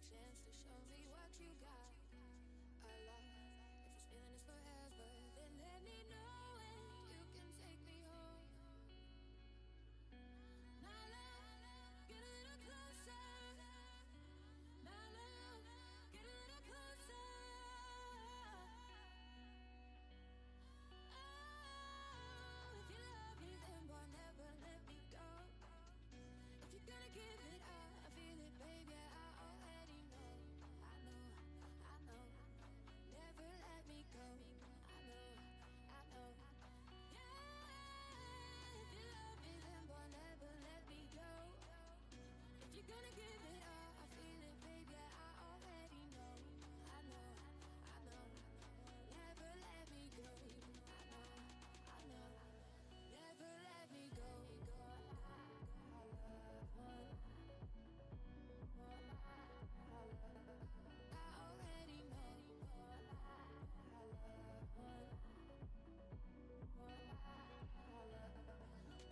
chance to show me what you got. I love if this feeling is forever, then let me know and you can take me home. My love, get a little closer. My love, get a little closer. Oh, if you love me, then boy, never let me go. If you're gonna give it up, I feel it, baby, I already know. I know, I know. Never let me go. I know, I know. Yeah, if you love me, then boy, never let me go. If you're gonna give it up, I feel it, baby, I already know. I know, I know. Never let me go. I know, I know. Never let me go. I already know.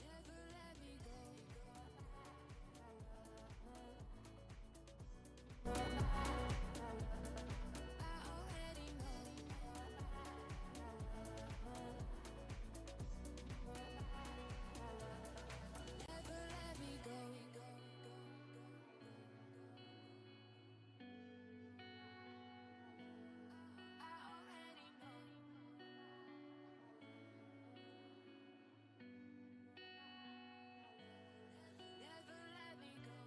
Never let me go. I already know. Never let me go. I already know. Never let me go.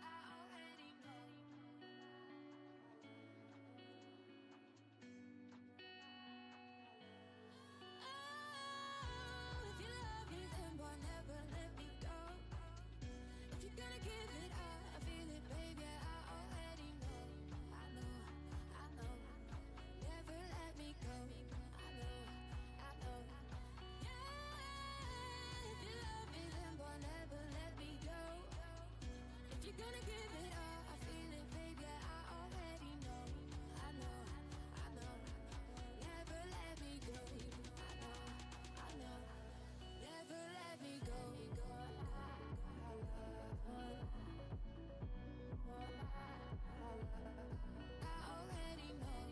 I already know. Oh, if you love me, then boy, never let me go. If you're gonna give it up, I feel it, baby, I already know. I know, I know. Never let me go. I know, I know. Yeah, if you love me, then boy, never let me go. If you're gonna give it up, I feel it, baby, I already know. I know, I know. Never let me go. I know, I know. Never let me go. I already know.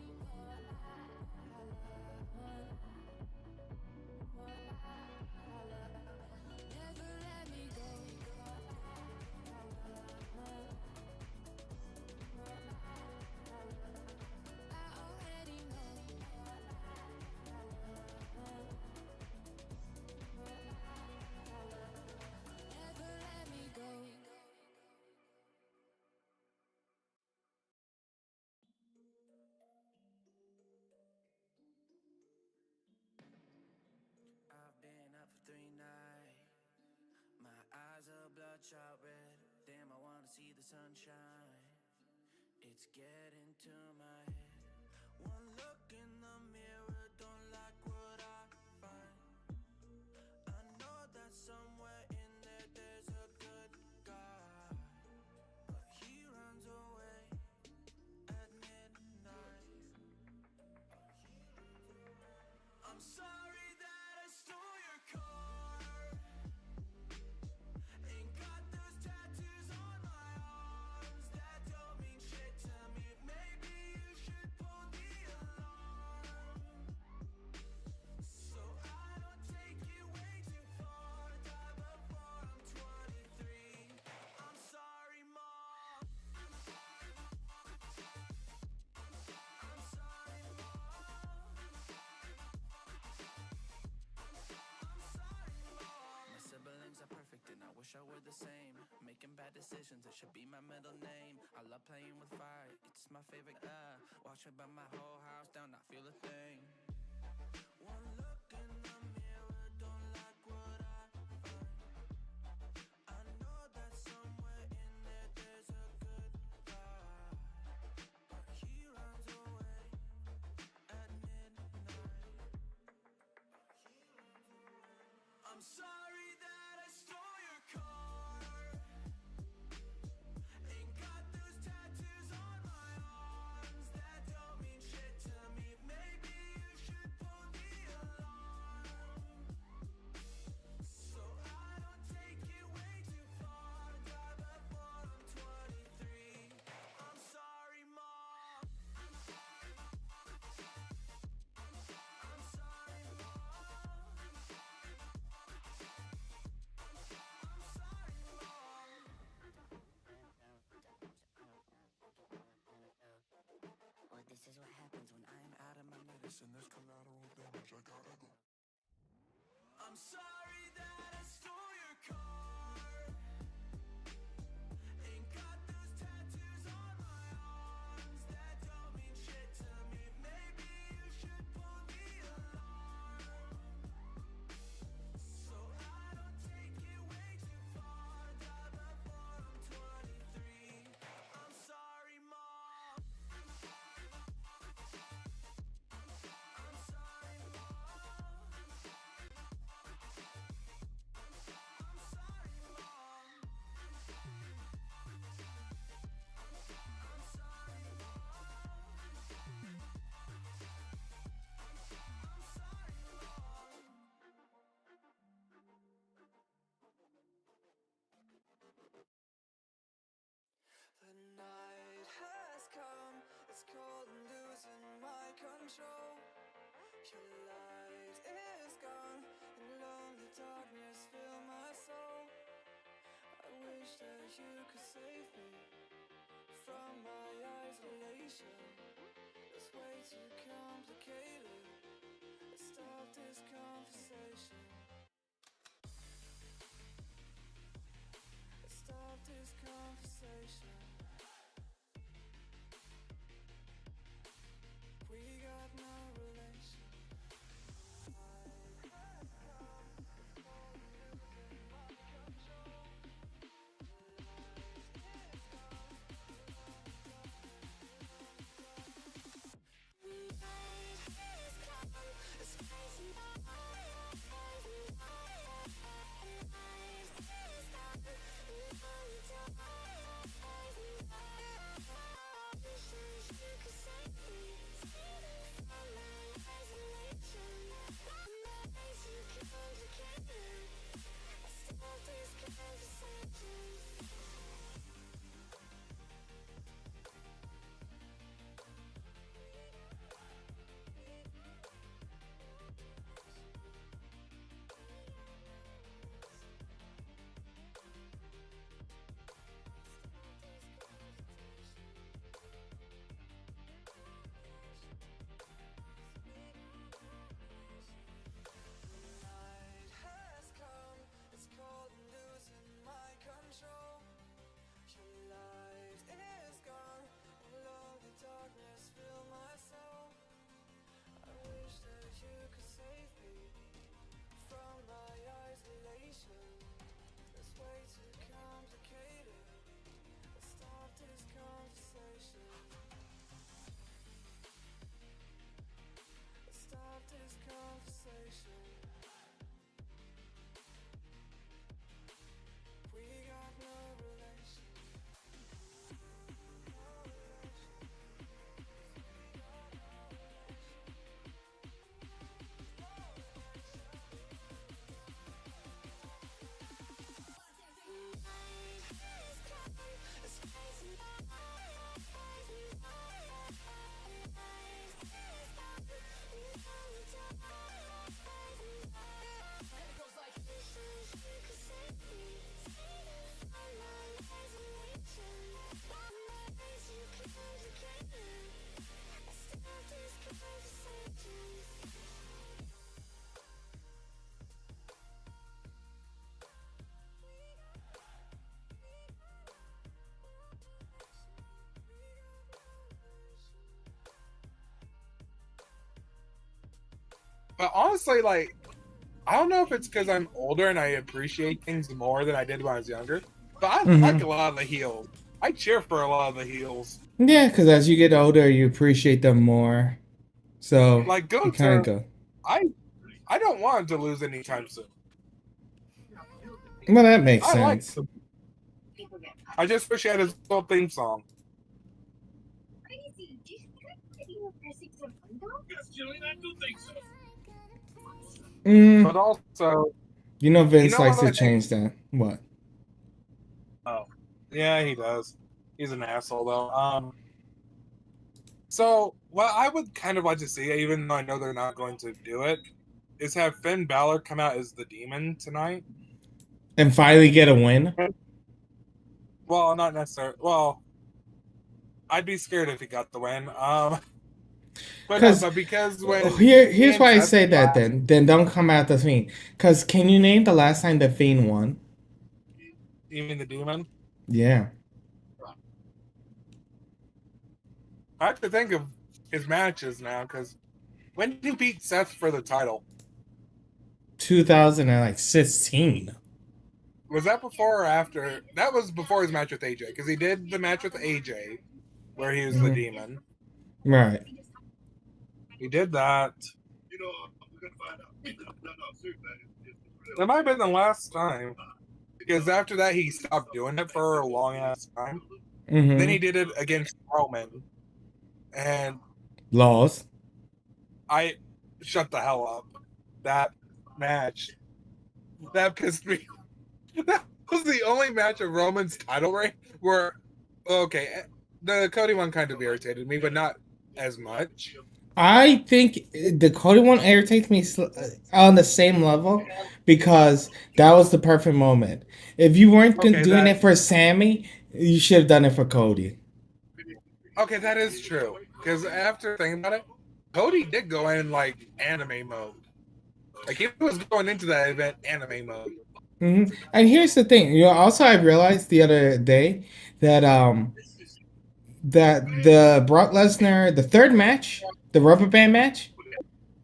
Never let me go. I already know. Never let me go. I've been up for 3 nights. My eyes are bloodshot red. Damn, I wanna see the sunshine. It's getting to my head. One look in the mirror, don't like what I find. I know that somewhere in there there's a good guy, but he runs away at midnight. I'm sorry that I stole your car. Ain't got those tattoos on my arms that don't mean shit to me. Maybe you should pull the alarm, so I don't take it way too far. Die before I'm 23. I'm sorry, Mom. I'm sorry, Mom. I'm sorry, Mom. My siblings are perfect and I wish I were the same. Making bad decisions, it should be my middle name. I love playing with fire, it's my favorite. Watch me burn my whole house down, not feel a thing. One look in the mirror, don't like what I find. I know that somewhere in there there's a good guy, but he runs away at midnight. I'm sorry that I stole your car. Ain't got those tattoos on my arms that don't mean shit to me. Maybe you happens when I am out of my medicine. There's collateral damage, I gotta go. I'm sorry that I stole your car. Ain't got those tattoos on my arms that don't mean shit to me. Maybe you should pull the alarm, so I don't take it way too far. Die before I'm 23. I'm sorry, Mom. I'm sorry, Mom. I'm sorry, Mom. The night has come, it's cold and losing my control. Your light is gone, and lonely darkness fill my soul. I wish that you could save me from my isolation. It's way too complicated. Let's stop this conversation. Let's stop this conversation. We got no relation. But honestly, like, I don't know if it's because I'm older and I appreciate things more than I did when I was younger. But I like a lot of the heels. I cheer for a lot of the heels. Yeah, because as you get older, you appreciate them more. So Like you kind Gunther, of go. I don't want him to lose anytime soon. Well, that makes I like sense. him. I just wish he had his little theme song. But also, You know Vince you know likes what to I think? change that. What? Oh, yeah, he does. He's an asshole, though. So, what I would kind of like to see, even though I know they're not going to do it, is have Finn Balor come out as the Demon tonight. And finally get a win? Well, not necessarily. Well, I'd be scared if he got the win. But no, Because but because when he here's and why I Seth say that. last, Then don't come at the Fiend. Because can you name the last time the Fiend won? you mean the Demon? Yeah, I have to think of his matches now because when did he beat Seth for the title? 2016. Was that before or after? That was before his match with AJ because he did the match with AJ where he was the Mhm. Demon. Right. He did that. That might have been the last time because after that he stopped doing it for a long ass time. Then he Mm-hmm. did it against Roman, and Laws. I shut the hell up. That match that pissed me. That was the only match of Roman's title reign where okay, the Cody one kind of irritated me, but not as much. I think the Cody one irritates me on the same level because that was the perfect moment. If you weren't Okay, doing that it for Sammy, you should have done it for Cody. okay, that is true. Because after thinking about it, Cody did go in like anime mode. Like he was going into that event anime mode. And here's the thing, also I realized the other day that that the Brock Lesnar, the third match, the rubber band match,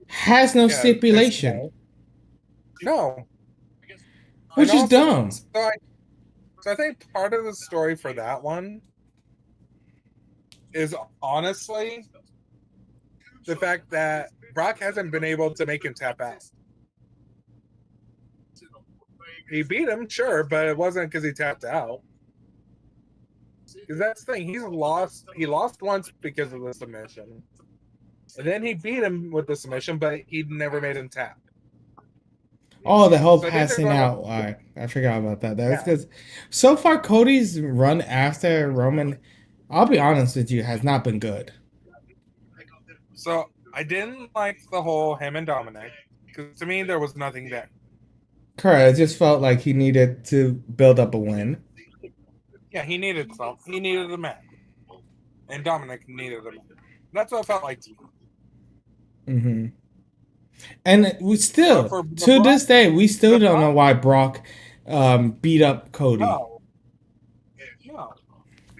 has no Yeah, it's stipulation, no, and which is also dumb. so I think part of the story for that one is honestly the fact that Brock hasn't been able to make him tap out. He beat him, sure, but it wasn't because he tapped out. Because that's the thing, he's lost. He lost once because of the submission, and then he beat him with the submission, but he never made him tap. Oh, the whole So I think they're passing going. out. I forgot about that. That's Yeah. because so far Cody's run after Roman, I'll be honest with you, has not been good. So I didn't like the whole him and Dominic because to me there was nothing there. Correct. It just felt like he needed to build up a win. Yeah, he needed some. He needed a match, and Dominic needed a match. That's what it felt like to me. hmm And we But still, for to Brock, this day, we still the don't know Brock, why Brock beat up Cody. no, no.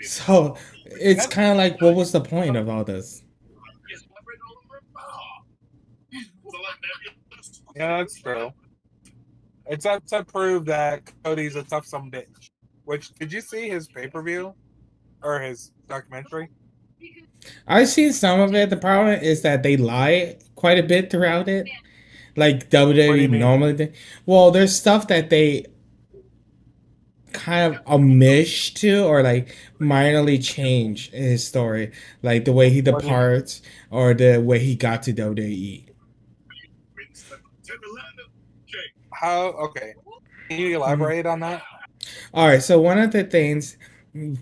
So it's That's kind of like, what was the point of all this? yeah, that's true. It's up to prove that Cody's a tough some bitch. Which did you see his pay per view or his documentary? I've seen some of it. The problem is that they lie quite a bit throughout it, like What do WWE you mean? normally do. Well, there's stuff that they kind of omish to or like minorly change in his story, like the way he What do you mean? departs or the way he got to WWE. How? Okay, can you Mhm. elaborate on that? All right, so one of the things,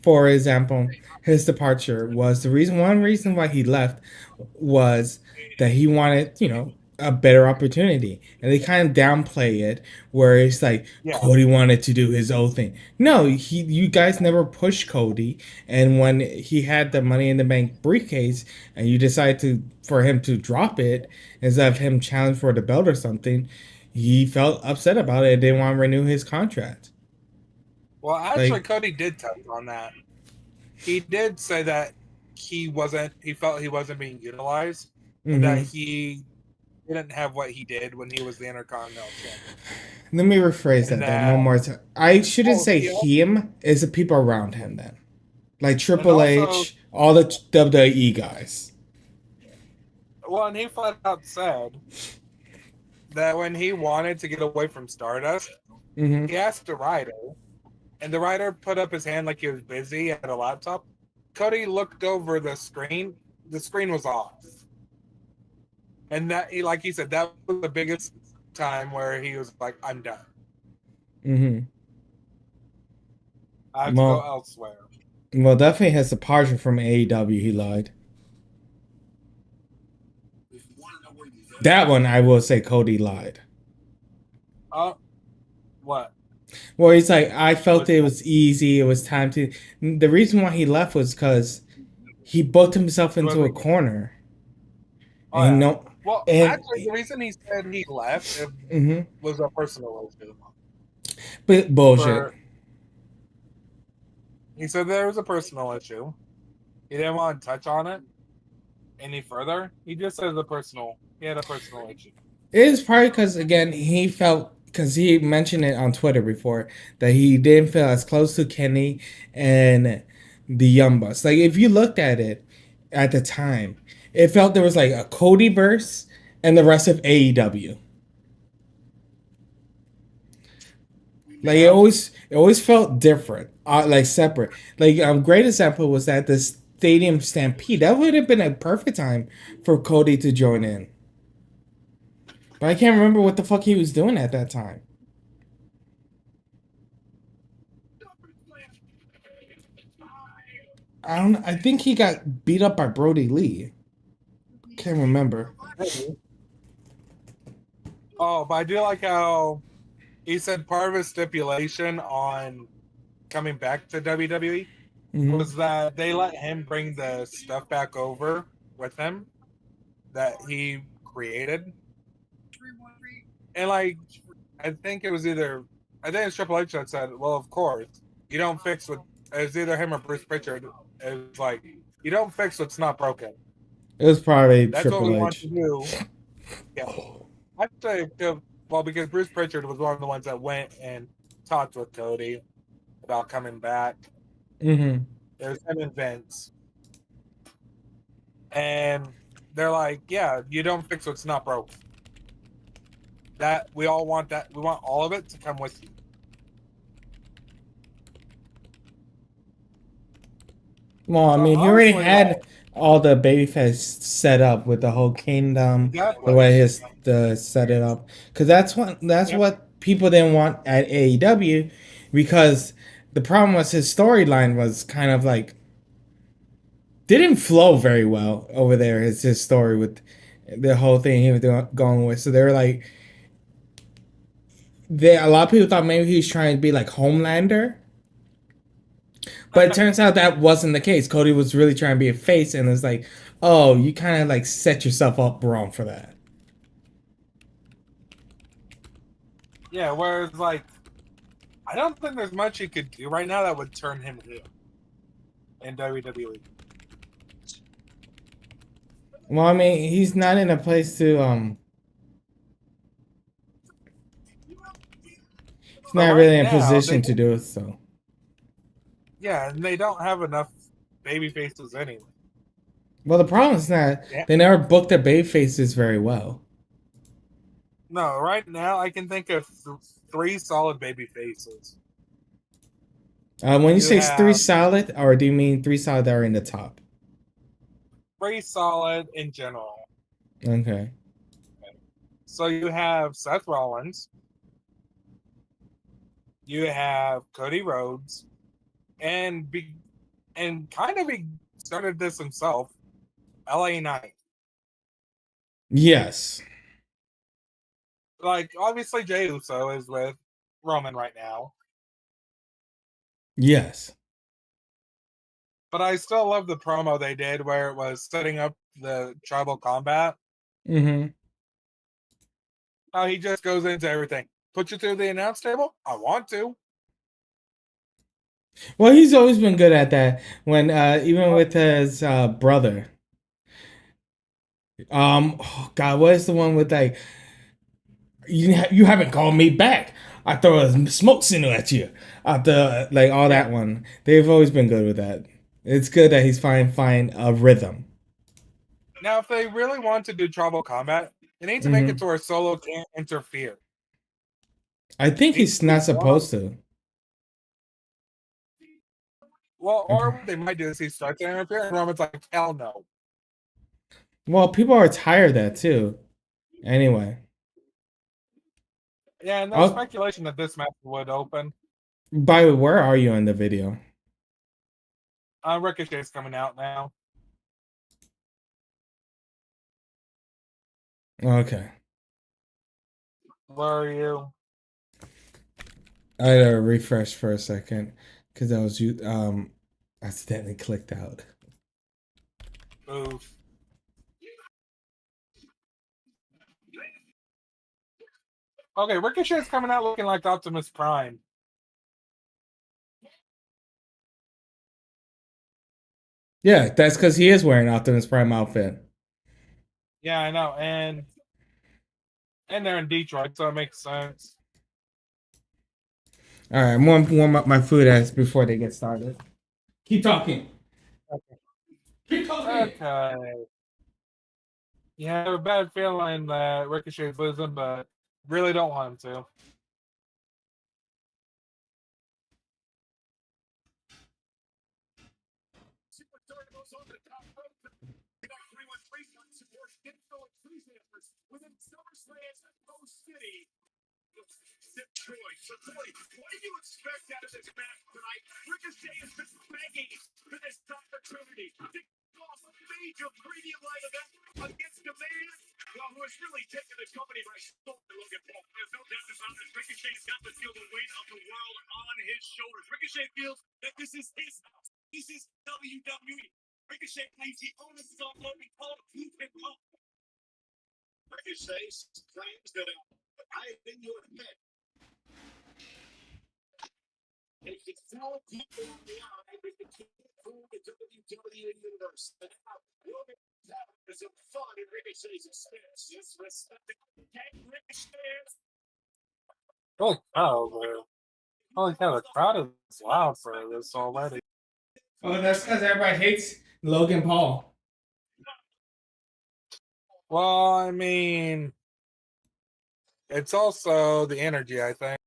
for example, his departure was one reason why he left was that he wanted, a better opportunity. And they kind of downplay it where it's like Yeah. Cody wanted to do his own thing. No, you guys never pushed Cody, and when he had the Money in the Bank briefcase and you decided for him to drop it instead of him challenge for the belt or something, he felt upset about it and didn't want to renew his contract. Well, actually, Like, Cody did touch on that. He did say that he felt he wasn't being utilized, and that mhm. he didn't have what he did when he was the Intercontinental Champion. Let me rephrase And that then that, one more time. I shouldn't oh, say he also, him, it's the people around him then. Like and Triple also, H, all the WWE guys. well, and he flat out said that when he wanted to get away from Stardust, hmm he asked the writer, and the writer put up his hand like he was busy at a laptop. Cody looked over the screen. The screen was off. And that like he said, that was the biggest time where he was like, I'm done. hmm I have to go Well, elsewhere. definitely his departure from AEW, he lied. That one, I will say Cody lied. What? Well, he's like, I felt Was it was easy. It was time to. The reason why he left was because he booked himself he into a wasn't corner. Oh And yeah. no, Well, and actually, the reason he said he left it mhm. was a personal issue. But bullshit. For he said there was a personal issue. He didn't want to touch on it any further. He just said he had a personal issue. It is probably because again he felt because he mentioned it on Twitter before that he didn't feel as close to Kenny and the Young Bucks. Like if you looked at it at the time, it felt there was like a Cody verse and the rest of AEW. Like Yeah. it always felt different, like separate. Like great example was that the Stadium Stampede. That would have been a perfect time for Cody to join in. But I can't remember what the fuck he was doing at that time. I don't. I think he got beat up by Brody Lee. Can't remember. Oh, but I do like how he said part of his stipulation on coming back to WWE Mhm. was that they let him bring the stuff back over with him that he created. And like, I think it was it's Triple H that said, "Well, of course, you don't fix what." It's either him or Bruce Pritchard. It's like you don't fix what's not broken. It was probably That's what we Triple want to H. do. Yeah, I'd say well because Bruce Pritchard was one of the ones that went and talked with Cody about coming back. Hmm. There's him and Vince, and they're like, "Yeah, you don't fix what's not broken." That we all want that. We want all of it to come with you. Well, I So mean, he already honestly, like had all the babyface set up with the whole kingdom, the exactly, way his the set it up. Because that's yep. what people didn't want at AEW, because the problem was his storyline was kind of like didn't flow very well over there. His story with the whole thing he was going with. So they were like, a lot of people thought maybe he was trying to be like Homelander. But it turns out that wasn't the case. Cody was really trying to be a face, and it's like, oh, you kind of like set yourself up wrong for that. Yeah, whereas like I don't think there's much he could do right now that would turn him heel in WWE. Well, I mean, he's not in a place to he's But not right really in a now position to do it. So, and they don't have enough baby faces anyway. well, the problem is that Yeah. they never booked their baby faces very well. No, right now I can think of three solid baby faces. When you You say three have solid, or do you mean three solid that are in the top? three solid in general. Okay. So you have Seth Rollins, you have Cody Rhodes, and kind of he started this himself, LA Knight. Yes. Like obviously Jey Uso is with Roman right now, Yes. but I still love the promo they did where it was setting up the tribal combat. Mm-hmm. How he just goes into everything. Put you through the announce table? I want to. Well, he's always been good at that. When even with his brother. Oh God, what is the one with like you haven't called me back? I throw a smoke signal at you. After like all Yeah. that one, they've always been good with that. It's good that he's find a rhythm. Now, if they really want to do tribal combat, they need to make it Hmm. to where Solo can't interfere. I think It needs he's to be not one. supposed to. Well, or what they might do is he starts to interfere, and Roman's like, hell no. Well, people are tired of that too. Anyway, Yeah, and there's I'll, speculation that this match would open. by the way, where are you in the video? Ricochet's coming out now. Okay, Where are you? I gotta refresh for a second because I was you accidentally clicked out. Oof. Okay, Ricochet's coming out looking like Optimus Prime. Yeah, that's because he is wearing Optimus Prime outfit. Yeah, I know, and they're in Detroit, so it makes sense. All right, I'm going to warm up my food as before they get started. Keep talking. Okay. Keep talking. Okay. Yeah, I have a bad feeling that Ricochet's losing, but really don't want him to. Within SummerSlam's host city, Detroit. So, Cody, what did you expect out of this match tonight? Ricochet has been begging for this opportunity to kick off a major premium live event against a man who has really taken the company by storm. Logan Paul. There's no doubt about it. Ricochet's got to feel the weight of the world on his shoulders. Ricochet feels that this is his house. This is WWE. Ricochet believes he owns his own Logan Paul. Who can call? Ricochet claims that I have been your head. If you throw people on the eye, if you can't fool the WWE universe, and now Logan Paul is a fun in Ricochet's expense. Disrespecting Ricochet. Holy cow, the crowd is loud for this already. Oh, that's because everybody hates Logan Paul. Well, I mean, it's also the energy, I think.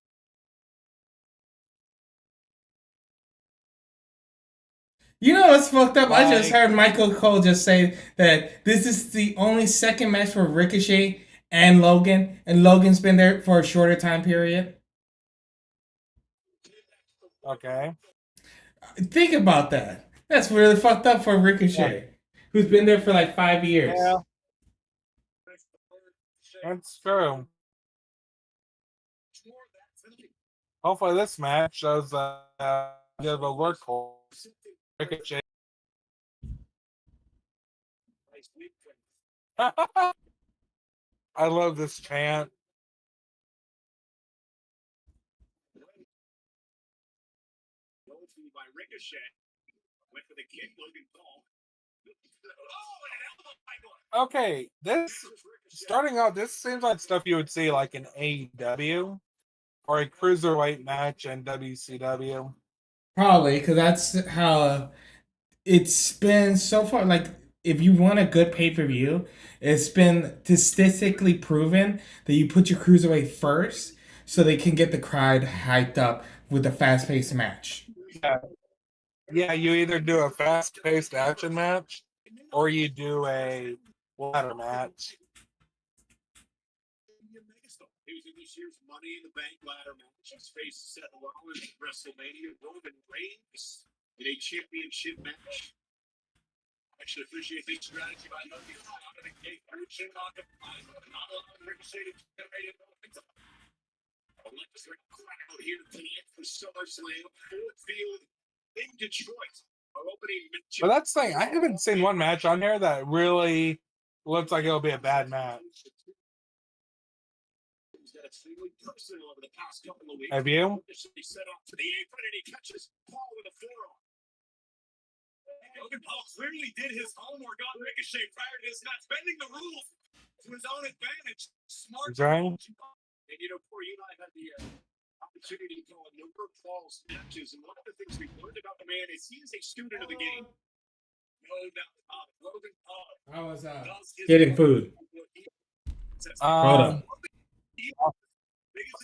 You know what's fucked up? I just Like- heard Michael Cole just say that this is the only second match for Ricochet and Logan's been there for a shorter time period. Okay. Think about that. That's really fucked up for Ricochet, who's been there for like 5 years. Yeah. That's true. Hopefully this match does give a workhorse. Ricochet. I love this chant. By Ricochet. Went for the kick, Logan Paul. Okay, this starting out, this seems like stuff you would see like in AEW or a cruiserweight match in WCW. Probably, because that's how it's been so far. Like, if you want a good pay per view, it's been statistically proven that you put your cruiserweight first so they can get the crowd hyped up with a fast paced match. Yeah, you either do a fast-paced action match or you do a ladder match. He was in this year's Money in the Bank ladder match. He's faced Seth Rollins at WrestleMania. Roman Reigns in a championship match. I should appreciate the strategy by Logan out of the gate. Not allowing Ricochet to generate it. Electric crowd here tonight for SummerSlam. Ford Field in Detroit. Our opening match. But that's the thing, I haven't seen one match on here that really looks like it'll be a bad match. Have you? Set up to the apron and he catches Paul with a forearm. Logan Paul clearly did his homework on Ricochet prior to this match, bending the rules to his own advantage. Smart. Jang? And you know, poor Eli had the opportunity to go a number of Paul's matches, and one of the things we've learned about the man is he is a student of the game. No doubt about it. Logan Paul. I was getting food. Um,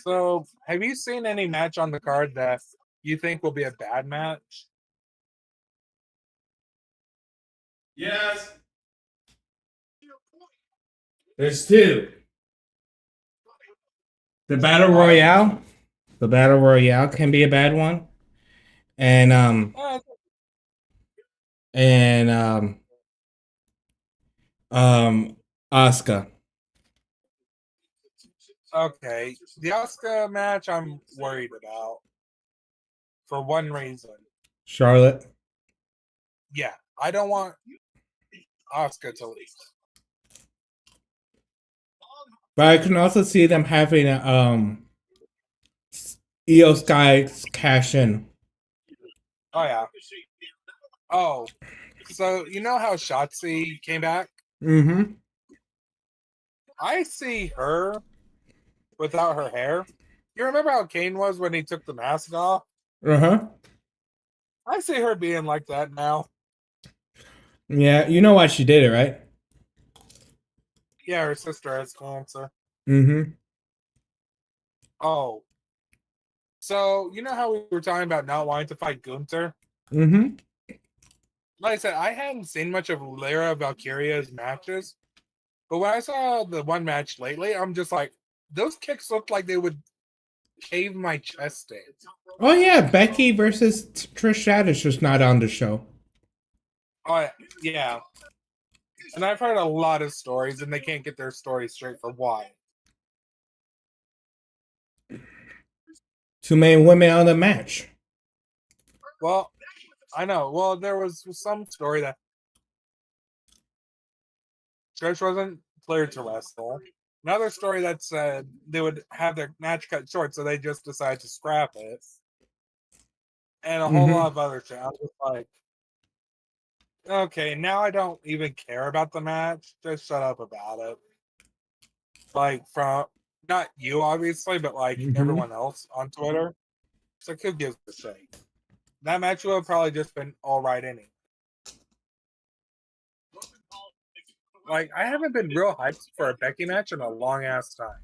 so, have you seen any match on the card that you think will be a bad match? Yes. There's two. The battle royale. The battle royale can be a bad one, and Asuka. Okay, the Asuka match I'm worried about for one reason. Charlotte. Yeah, I don't want Asuka to leave. But I can also see them having a Io Sky's cash in. Oh yeah. Oh, so you know how Shotzi came back? Mm-hmm. I see her without her hair. You remember how Kane was when he took the mask off? Uh-huh. I see her being like that now. Yeah, you know why she did it, right? Yeah, her sister has cancer. Mm-hmm. Oh, so you know how we were talking about not wanting to fight Gunther? Mm-hmm. Like I said, I hadn't seen much of Lyra Valkyria's matches, but when I saw the one match lately, I'm just like, those kicks looked like they would cave my chest in. Oh yeah, Becky versus Trish Stratus was not on the show. Oh yeah, and I've heard a lot of stories, and they can't get their stories straight for why. Two main women on the match. Well, I know. Well, there was some story that Trish wasn't cleared to wrestle. Another story that said they would have their match cut short, so they just decided to scrap it. And a whole Mm-hmm. lot of other shit. I was just like, okay, now I don't even care about the match. Just shut up about it. Like, from not you, obviously, but like Mhm. everyone else on Twitter. It's like, who gives a shit? That match would have probably just been all right anyway. Like, I haven't been real hyped for a Becky match in a long ass time.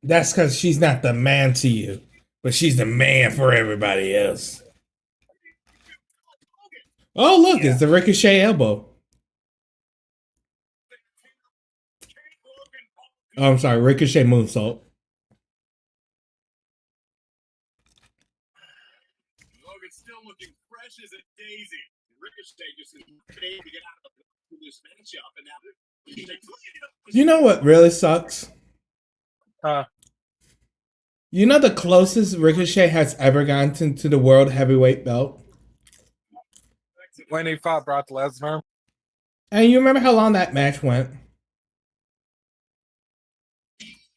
That's because she's not the man to you, but she's the man for everybody else. Oh, look, Yeah. it's the Ricochet elbow. Oh, I'm sorry, Ricochet moonsault. Logan's still looking fresh as a daisy. Ricochet just is able to get out of this matchup, and now You know what really sucks? Huh. You know the closest Ricochet has ever gotten to the world heavyweight belt? When he fought Brock Lesnar. And you remember how long that match went?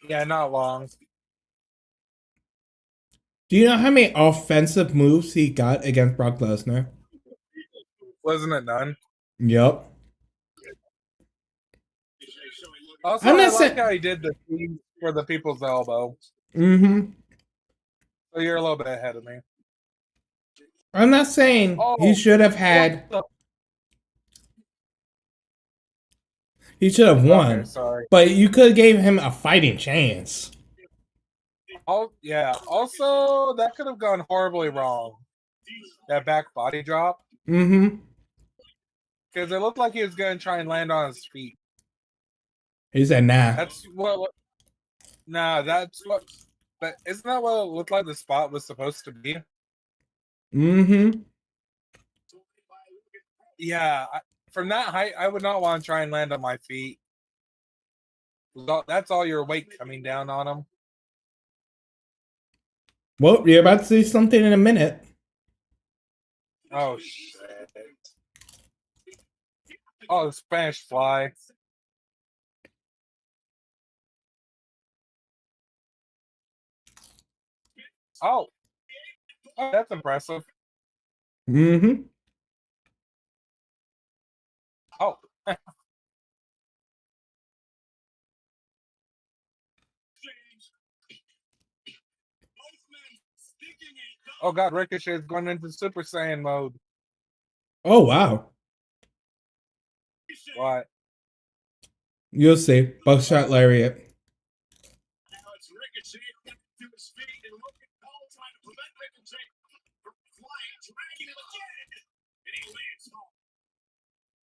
Yeah, not long. Do you know how many offensive moves he got against Brock Lesnar? Wasn't it none? Yep. Also, I'm I not like saying. how he did the team for the people's elbow. Mm-hmm. So you're a little bit ahead of me. I'm not saying he Oh, should have what had. the? He should have Okay, won, sorry. but you could have gave him a fighting chance. Oh, yeah. Also, that could have gone horribly wrong. That back body drop. Mm-hmm. Because it looked like he was going to try and land on his feet. He said, "Nah." That's what. Nah, that's what. But isn't that what it looked like the spot was supposed to be? Mm-hmm. Yeah. From that height, I would not want to try and land on my feet. That's all your weight coming down on him. Well, you're about to see something in a minute. Oh, shit. Oh, the Spanish fly. Oh. Oh, that's impressive. Mm-hmm. Oh. Oh, God, Ricochet is going into Super Saiyan mode. Oh wow. What? You'll see. Buckshot lariat. now it's Ricochet to his feet, and Logan Paul trying to prevent Ricochet from flying, dragging him again, and he lands home.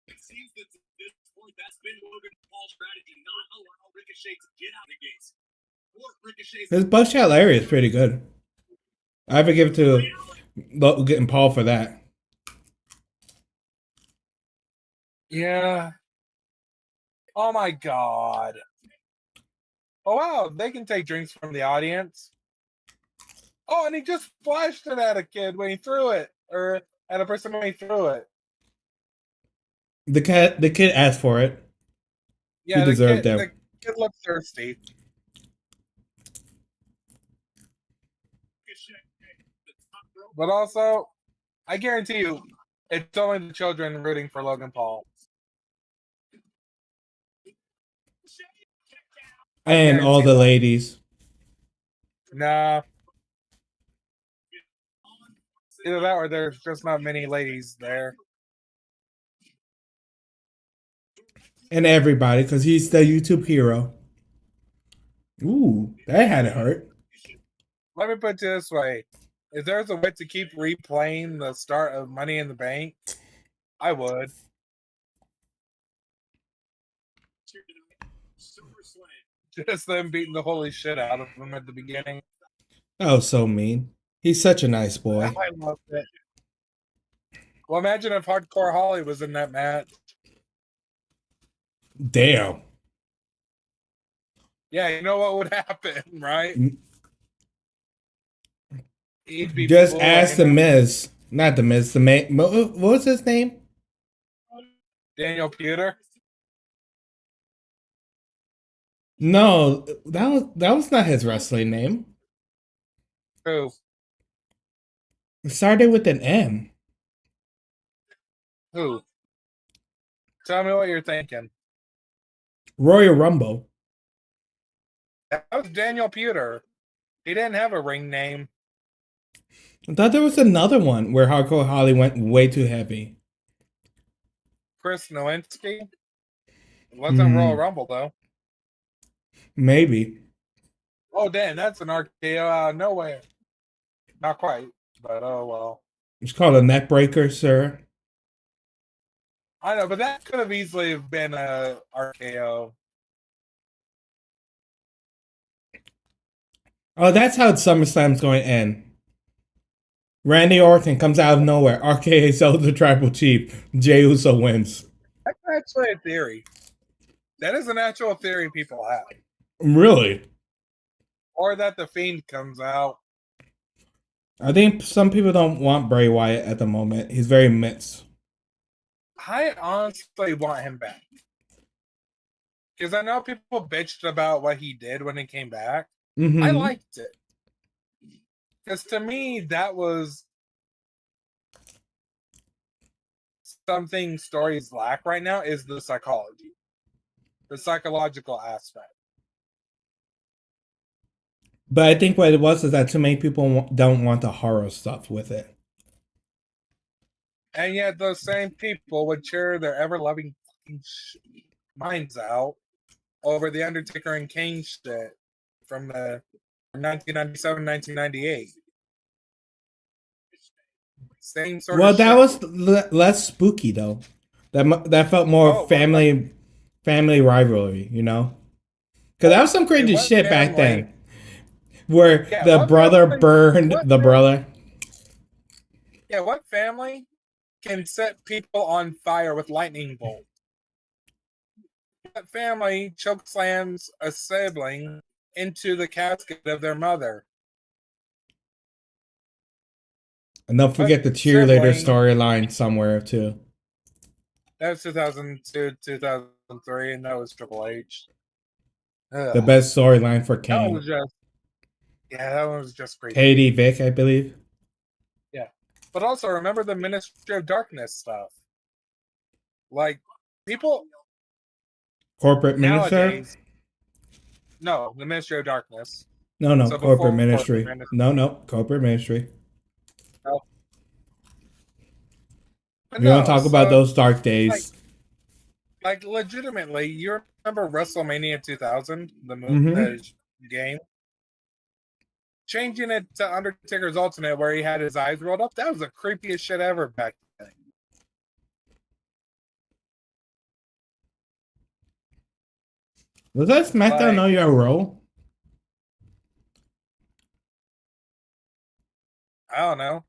It seems that at this point, that's been Logan Paul's strategy, not allow Ricochet to get out of the gates. Or Ricochet's His buckshot lariat is pretty good. I have to give it to Logan Paul for that. Yeah. Oh, my God. Oh, wow. They can take drinks from the audience. Oh, and he just flashed it at a kid when he threw it. Or at a person when he threw it. The kid asked for it. He Yeah, deserved them. the kid looked thirsty. But also, I guarantee you, it's only the children rooting for Logan Paul. I And all guarantee the that. ladies. Nah. Either that or there's just not many ladies there. And everybody, because he's the YouTube hero. Ooh, that had to hurt. Let me put it this way. If there's a way to keep replaying the start of Money in the Bank, I would. Just them beating the holy shit out of him at the beginning. That was so mean. He's such a nice boy. I loved it. Well, imagine if Hardcore Holly was in that match. Damn. Yeah, you know what would happen, right? He'd be Just ask the bullying him. Miz. Not the Miz. The man. What was his name? Daniel Pewter. No, that was not his wrestling name. Who? It started with an M. Who? Tell me what you're thinking. Royal Rumble. That was Daniel Pewter. He didn't have a ring name. I thought there was another one where Hardcore Holly went way too heavy. Chris Nowinski. It wasn't Royal Rumble, though. Maybe. Oh, damn, that's an RKO out of nowhere. Not quite, but oh well. It's called a neck breaker, sir. I know, but that could have easily been a RKO. Oh, that's how SummerSlam's going to end. Randy Orton comes out of nowhere. RKA sells the tribal chief. Jey Uso wins. That's actually a theory. That is an actual theory people have. Really? Or that the Fiend comes out. I think some people don't want Bray Wyatt at the moment. He's very mixed. I honestly want him back. Because I know people bitched about what he did when he came back. Mm-hmm. I liked it. Because to me, that was something stories lack right now is the psychology. The psychological aspect. But I think what it was is that too many people don't want the horror stuff with it. And yet those same people would cheer their ever-loving minds out over the Undertaker and Kane shit from the 1997, 1998. Same sort Well, of that shit. was less spooky though. That felt more family rivalry, you know? Because that was some crazy shit back then, where the brother burned the brother. Yeah, what family can set people on fire with lightning bolts? What family chokeslams a sibling into the casket of their mother? And don't forget the cheerleader storyline somewhere too. That was 2002, 2003, and that was Triple H. Ugh. The best storyline for Kane. That one was just crazy. Katie Vick, I believe. Yeah. But also remember the Ministry of Darkness stuff. Like, people... Corporate minister? No, the Ministry of Darkness. No, so corporate ministry. No, corporate ministry. No. You don't talk about those dark days. Like legitimately, you remember WrestleMania 2000, the movie, the game? Changing it to Undertaker's Ultimate, where he had his eyes rolled up, that was the creepiest shit ever back then. Was that SmackDown Know Your Role? I don't know.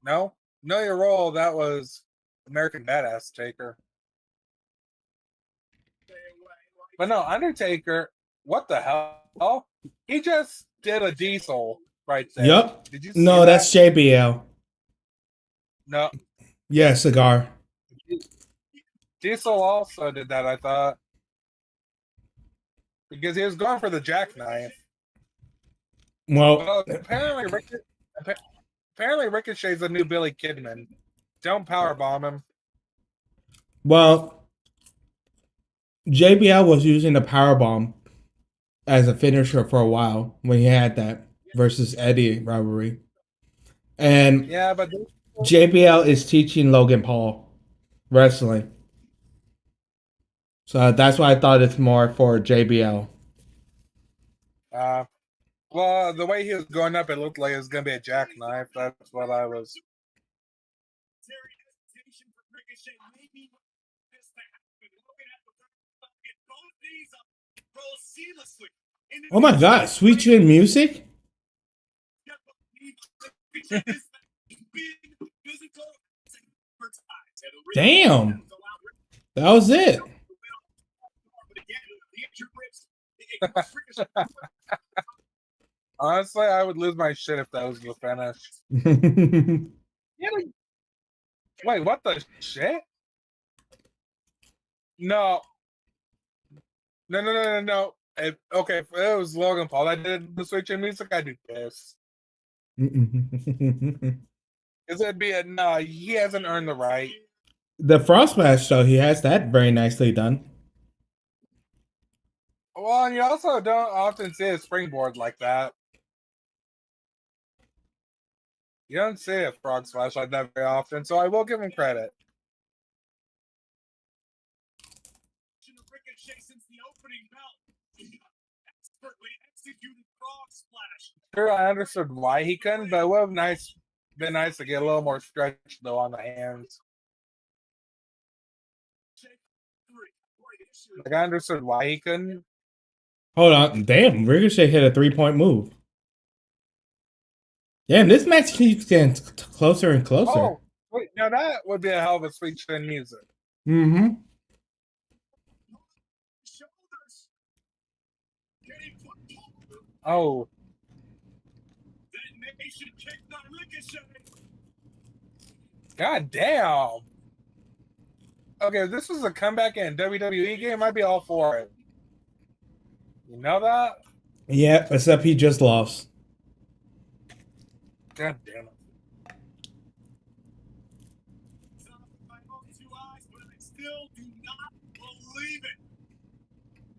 No? Know Your Role, that was American Badass Taker. But no, Undertaker, what the hell? He just did a diesel right there. Yep. Did you see that? That's JBL. No. Yeah, cigar. Diesel also did that, I thought. Because he was going for the jackknife. Well, Well, apparently Ricochet's the new Billy Kidman. Don't powerbomb him. well, JBL was using the power bomb as a finisher for a while when he had that versus Eddie rivalry, and Yeah, but JBL is teaching Logan Paul wrestling, so that's why I thought it's more for JBL. well, the way he was going up, it looked like it was going to be a jackknife. That's what I was. Terry hesitation from Ricochet. Maybe this to happen. Logan at the back, get both knees up, roll seamlessly. Oh my God, Sweet Chin Music! Damn, that was it. Honestly, I would lose my shit if that was the finish. Yeah, wait, what the shit? No. No. Okay, if it was Logan Paul that did the Switch in music, I'd be pissed. Because it'd be no, he hasn't earned the right. The Frost match, though, he has that very nicely done. Well, and you also don't often see a springboard like that. You don't see a frog splash like that very often, so I will give him credit. Sure, I understood why he couldn't, but it would have been nice to get a little more stretch though on the hands. Like I understood why he couldn't. Hold on, damn! Ricochet hit a 3-point move. Damn, this match keeps getting closer and closer. Oh, wait, now that would be a hell of a Sweet Chin music. Mm-hmm. Oh. God damn. Okay, if this was a comeback in a WWE game, I'd be all for it. You know that? Yeah, except he just lost. God damn it. Still do not believe it.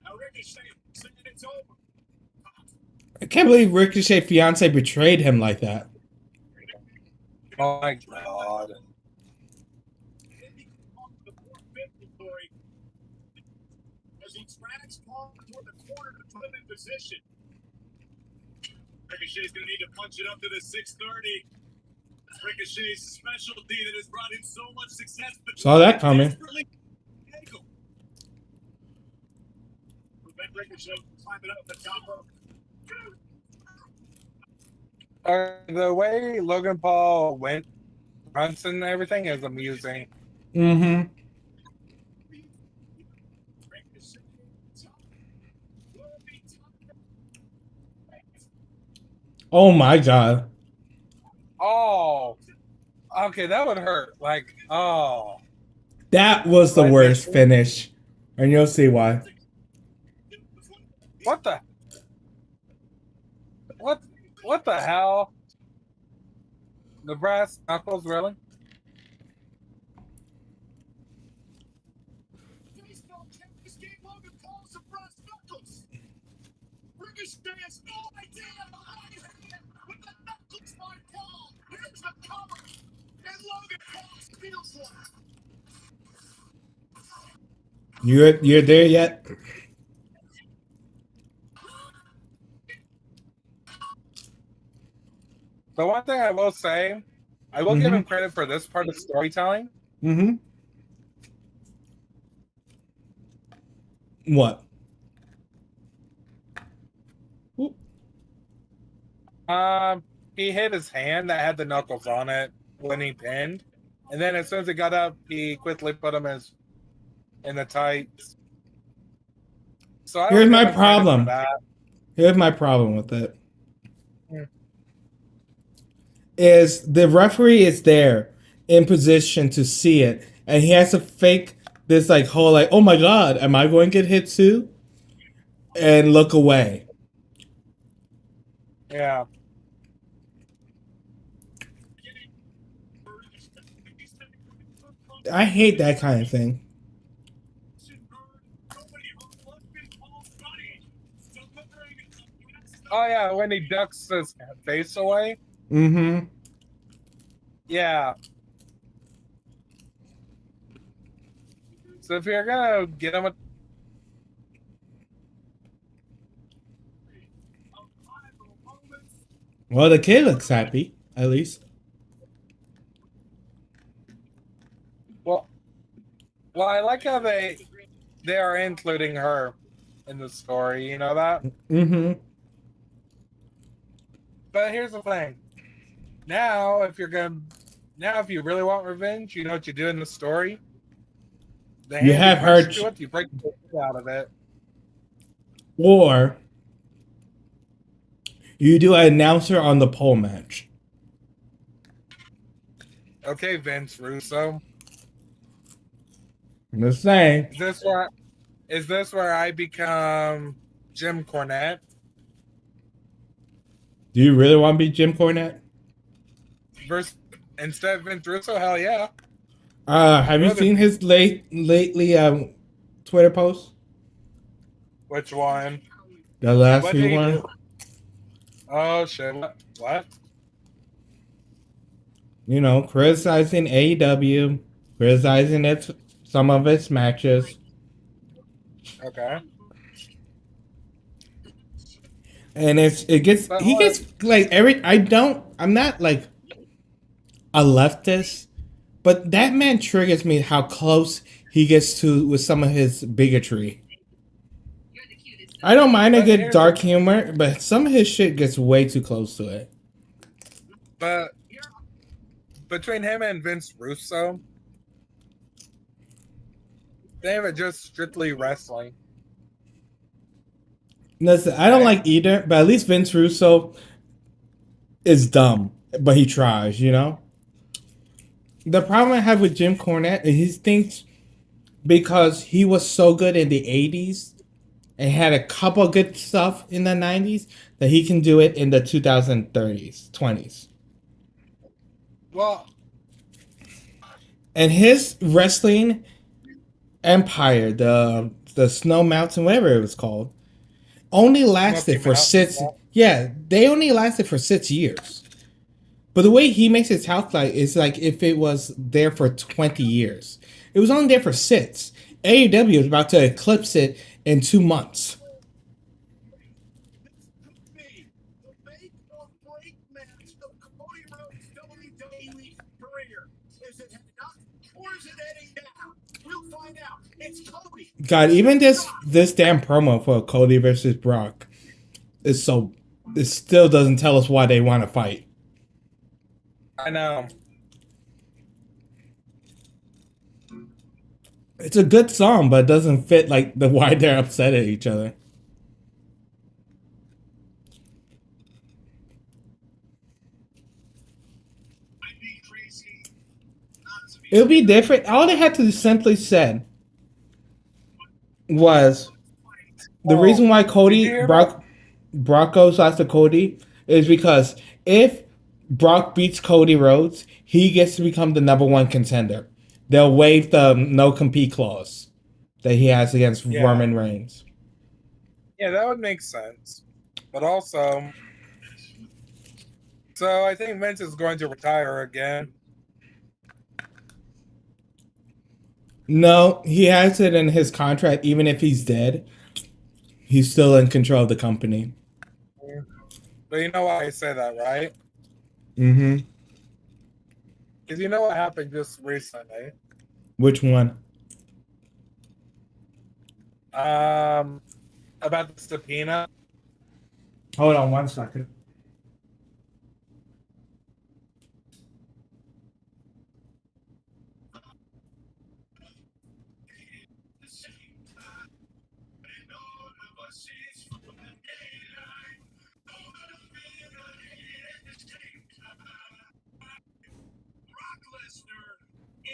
Now Ricochet saying it's over. I can't believe Ricochet's fiance betrayed him like that. Oh my god. As he drags Paul toward the corner to put him in position. Ricochet's going to need to punch it up to the 630. Ricochet's specialty that has brought him so much success. Saw that coming. Ricochet climbing up the top rope. The way Logan Paul went, runs and everything is amusing. Mm-hmm. Oh my god. Oh. Okay, that would hurt. Like, oh. That was the worst finish. And you'll see why. What the? What the hell? The brass knuckles, really? Ricochet has no idea behind him with the knuckles by Paul. Here's the cover. And Logan Paul steals one. You're there yet? The one thing I will say, I will give him credit for this part of storytelling. Mm-hmm. What? He hit his hand that had the knuckles on it when he pinned, and then as soon as he got up, he quickly put him in the tights. So I Here's my problem. Here's my problem with it. Is the referee is there in position to see it, and he has to fake this like whole like, oh my god, am I going to get hit too? And look away. Yeah. I hate that kind of thing. Oh yeah, when he ducks his face away. Mm-hmm. Yeah. So if you're gonna get him a Well, the kid looks happy, at least. well, I like how they are including her in the story. You know that. Mm-hmm. But here's the thing. Now, if you really want revenge, you know what you do in the story. The You hand have you her, punch to it, you break the shit out of it. or you do an announcer on the pole match. Okay, Vince Russo. I'm just saying. Is this where I become Jim Cornette? Do you really want to be Jim Cornette? Versus instead of Vince Russo? Hell yeah. Have you seen his lately Twitter posts? Which one? The last What did few he ones. do? Oh shit! What? You know, criticizing AEW, criticizing some of its matches, Okay. and he gets like I'm not like a leftist, but that man triggers me how close he gets to with some of his bigotry. I don't mind a good dark humor, but some of his shit gets way too close to it. But between him and Vince Russo, they have it just strictly wrestling. Listen, I don't like either, but at least Vince Russo is dumb, but he tries, you know? The problem I have with Jim Cornette is he thinks because he was so good in the 80s and had a couple good stuff in the 90s that he can do it in the 2030s, 20s. Well, and his wrestling empire, the Snow Mountain, whatever it was called, only lasted for 6. Yeah, they only lasted for 6 years. But the way he makes it sound like is like if it was there for 20 years. It was only there for 6. AEW is about to eclipse it in 2 months. God, even this damn promo for Cody versus Brock is so. It still doesn't tell us why they want to fight. I know. It's a good song, but it doesn't fit like the why they're upset at each other. It would be different. All they had to simply said was the reason why Brock goes after Cody is because if Brock beats Cody Rhodes, he gets to become the #1 contender. They'll waive the no compete clause that he has against Roman Reigns. Yeah, that would make sense. But also, so I think Vince is going to retire again. No, he has it in his contract. Even if he's dead, he's still in control of the company. But you know why I say that, right? Mm-hmm. Because you know what happened just recently? Which one? About the subpoena. Hold on 1 second.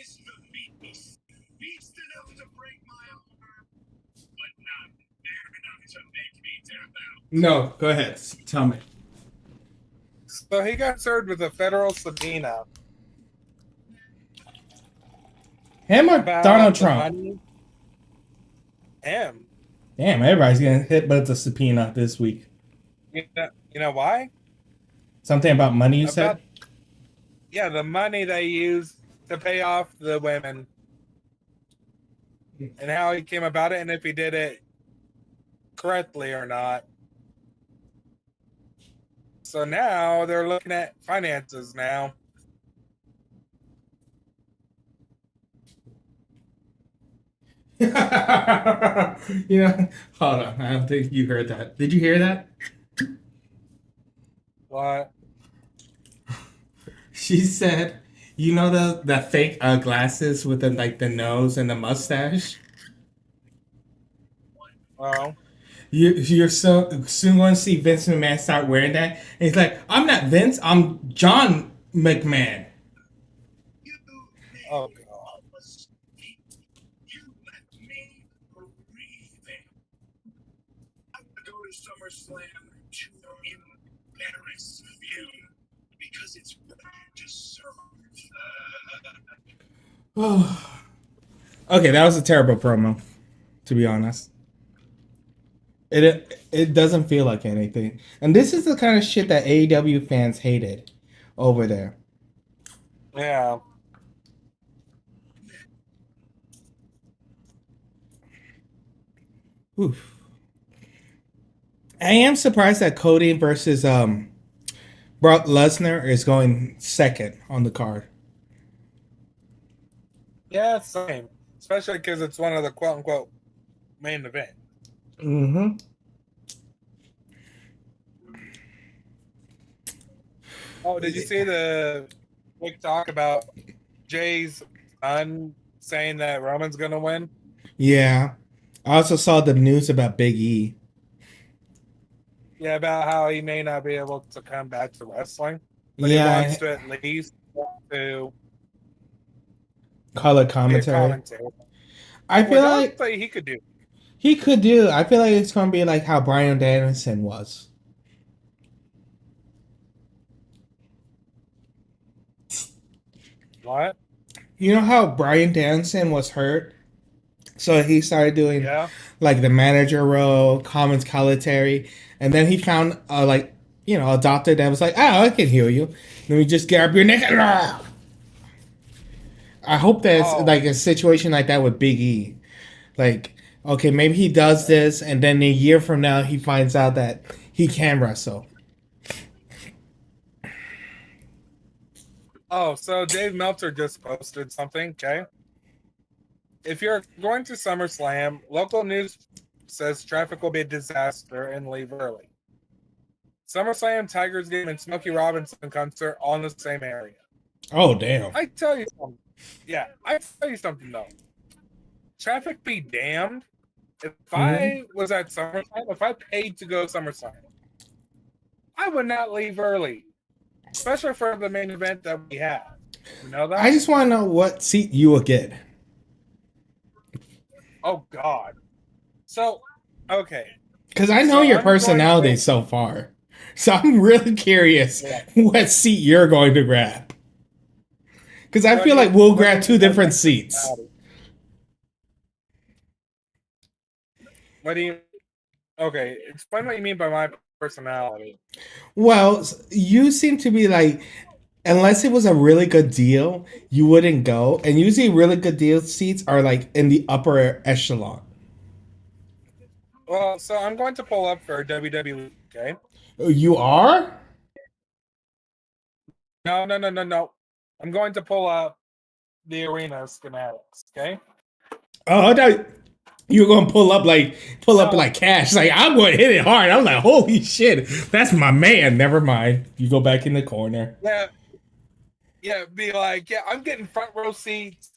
Is the beast. Beast in a to break my arm, but not fair enough to make me tap out. No, go ahead. Tell me. So he got served with a federal subpoena Him or about Donald the Trump? money. Him. Damn, everybody's getting hit with a subpoena this week. You know why? Something about money, you said? About the money they used to pay off the women, and how he came about it, and if he did it correctly or not. So now they're looking at finances now. You know, hold on. I don't think you heard that. Did you hear that? What? She said, you know the fake glasses with the nose and the mustache? Well, You're so soon going to see Vince McMahon start wearing that. And he's like, I'm not Vince, I'm John McMahon. oh god. You let me breathe. I'm gonna go to SummerSlam to embarrass you because it's what I deserve. Okay, that was a terrible promo, to be honest. It doesn't feel like anything. And this is the kind of shit that AEW fans hated over there. Yeah. Oof. I am surprised that Cody versus Brock Lesnar is going second on the card. Yeah, same. Especially because it's one of the quote unquote main event. Mm-hmm. Oh, did you see the quick talk about Jay's son saying that Roman's gonna win? Yeah. I also saw the news about Big E. Yeah, about how he may not be able to come back to wrestling, but Yeah, he wants to at least to color be a commentary. commentator. I feel Which like honestly he could do. he could do. I feel like it's going to be like how Bryan Danielson was. What? You know how Bryan Danielson was hurt? So he started doing Yeah. like the manager role, comments commentary, and then he found a doctor that was like, "Oh, I can heal you. Let me just grab your neck." I hope that's like a situation like that with Big E. Like, okay, maybe he does this, and then a year from now he finds out that he can wrestle. Oh, so Dave Meltzer just posted something, okay? If you're going to SummerSlam, local news says traffic will be a disaster and leave early. SummerSlam, Tigers game, and Smokey Robinson concert all in the same area. Oh, damn. I tell you something. Yeah, I tell you something though. Traffic be damned. If I was at SummerSlam, if I paid to go SummerSlam, I would not leave early, especially for the main event that we have. You know that? I just want to know what seat you will get. Oh God. So, okay. Because I know So your I'm going personality to- so far. So I'm really curious what seat you're going to grab. Because I feel like we'll grab two different seats. What do you? Okay, explain what you mean by my personality. Well, you seem to be like, unless it was a really good deal, you wouldn't go. And usually, really good deal seats are like in the upper echelon. Well, so I'm going to pull up for WWE. Okay. You are? No. I'm going to pull up the arena schematics. Okay. Oh, I thought you were gonna pull up like cash. Like, I'm going to hit it hard. I'm like, holy shit, that's my man. Never mind. You go back in the corner. Yeah. Yeah. Be like, yeah, I'm getting front row seats.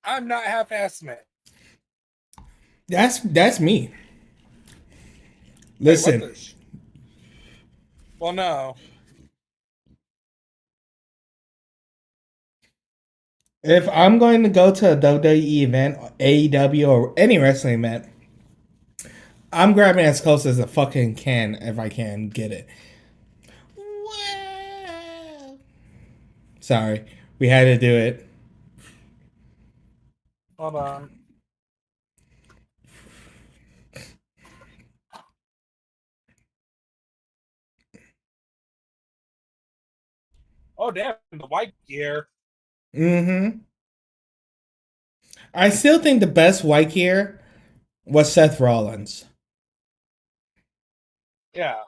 I'm not half-assing it. That's me. Listen. Wait, what the well, no. If I'm going to go to a WWE event, AEW, or any wrestling event, I'm grabbing as close as I fucking can if I can get it. Wow. Sorry, we had to do it. Hold on. Oh damn, the white gear. Mm-hmm. I still think the best white gear was Seth Rollins. Yeah.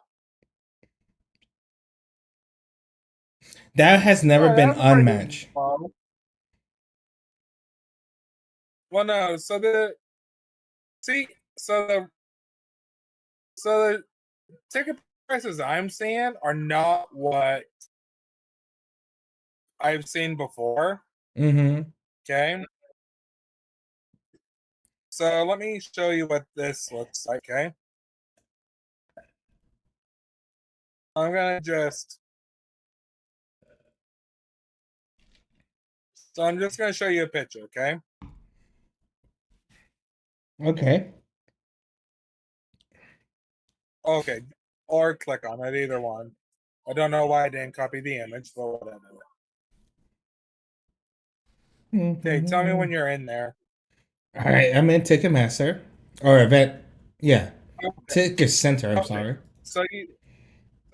That has All never right, been that's a pretty good unmatched. model. Well, no. So the see, so the so the ticket prices I'm seeing are not what I've seen before. Mm-hmm. Okay. So let me show you what this looks like. Okay. I'm gonna just. So I'm just gonna show you a picture. Okay. Okay. Okay. Or click on it, either one. I don't know why I didn't copy the image, but whatever. Okay, tell me when you're in there. All right, I'm in Ticketmaster or event. Yeah, Okay. Ticket Center. I'm Okay. sorry. So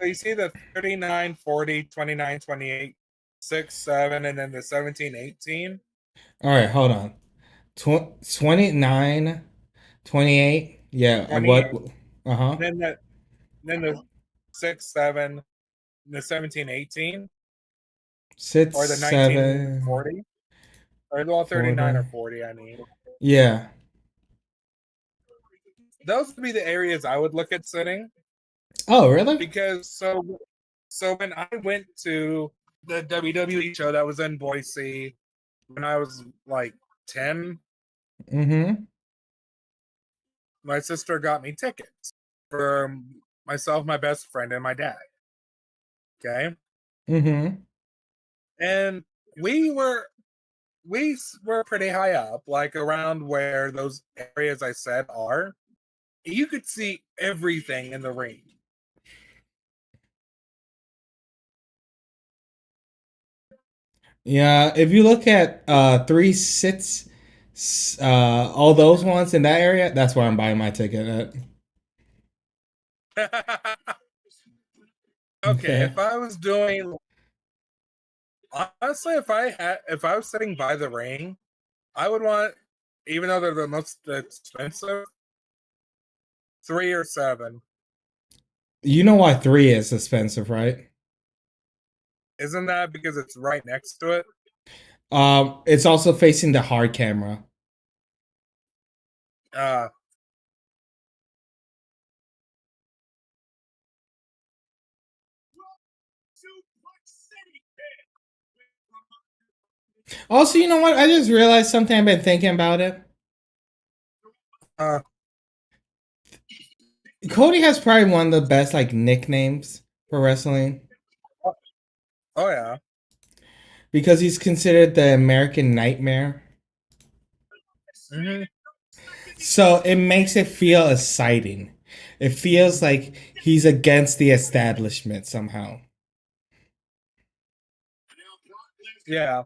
you see the 39, 40, 29, 28, 6, 7, and then the 17, 18, All right, hold on. 29, 28. Yeah, I 28, what? Uh huh. and then the 6, 7, the 17, 18, Six, or the 19, seven, 40, or well, 39 or 40. 40, I mean. Yeah. Those would be the areas I would look at sitting Oh, really? because so when I went to the WWE show that was in Boise when I was like 10, Mm-hmm. my sister got me tickets for myself, my best friend, and my dad. Okay. Mm-hmm. And we were we were pretty high up, like around where those areas I said are. You could see everything in the ring. Yeah. If you look at three sits, all those ones in that area, that's where I'm buying my ticket at. Okay, Okay. if I was doing honestly, if I was sitting by the ring, I would want, even though they're the most expensive, 3 or 7. You know why three is expensive, right? Isn't that because it's right next to it? It's also facing the hard camera. Uh Also, you know what? I just realized something. I've been thinking about it. uh Cody has probably one of the best like nicknames for wrestling oh yeah. because he's considered the American Nightmare. Hmm. So it makes it feel exciting. It feels like he's against the establishment somehow. Yeah.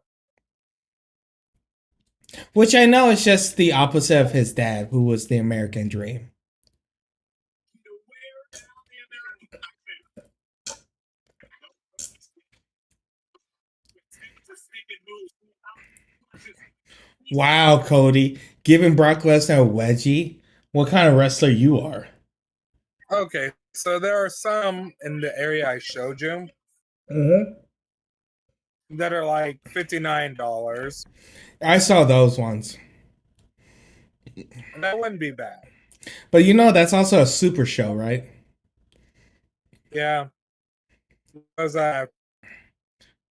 Which I know is just the opposite of his dad, who was the American Dream. Wow, Cody, giving Brock Lesnar a wedgie. What kind of wrestler you are? Okay. So there are some in the area I showed you Mm-hmm. that are like $59. I saw those ones, And that wouldn't be bad. but you know that's also a super show, right? Yeah. Because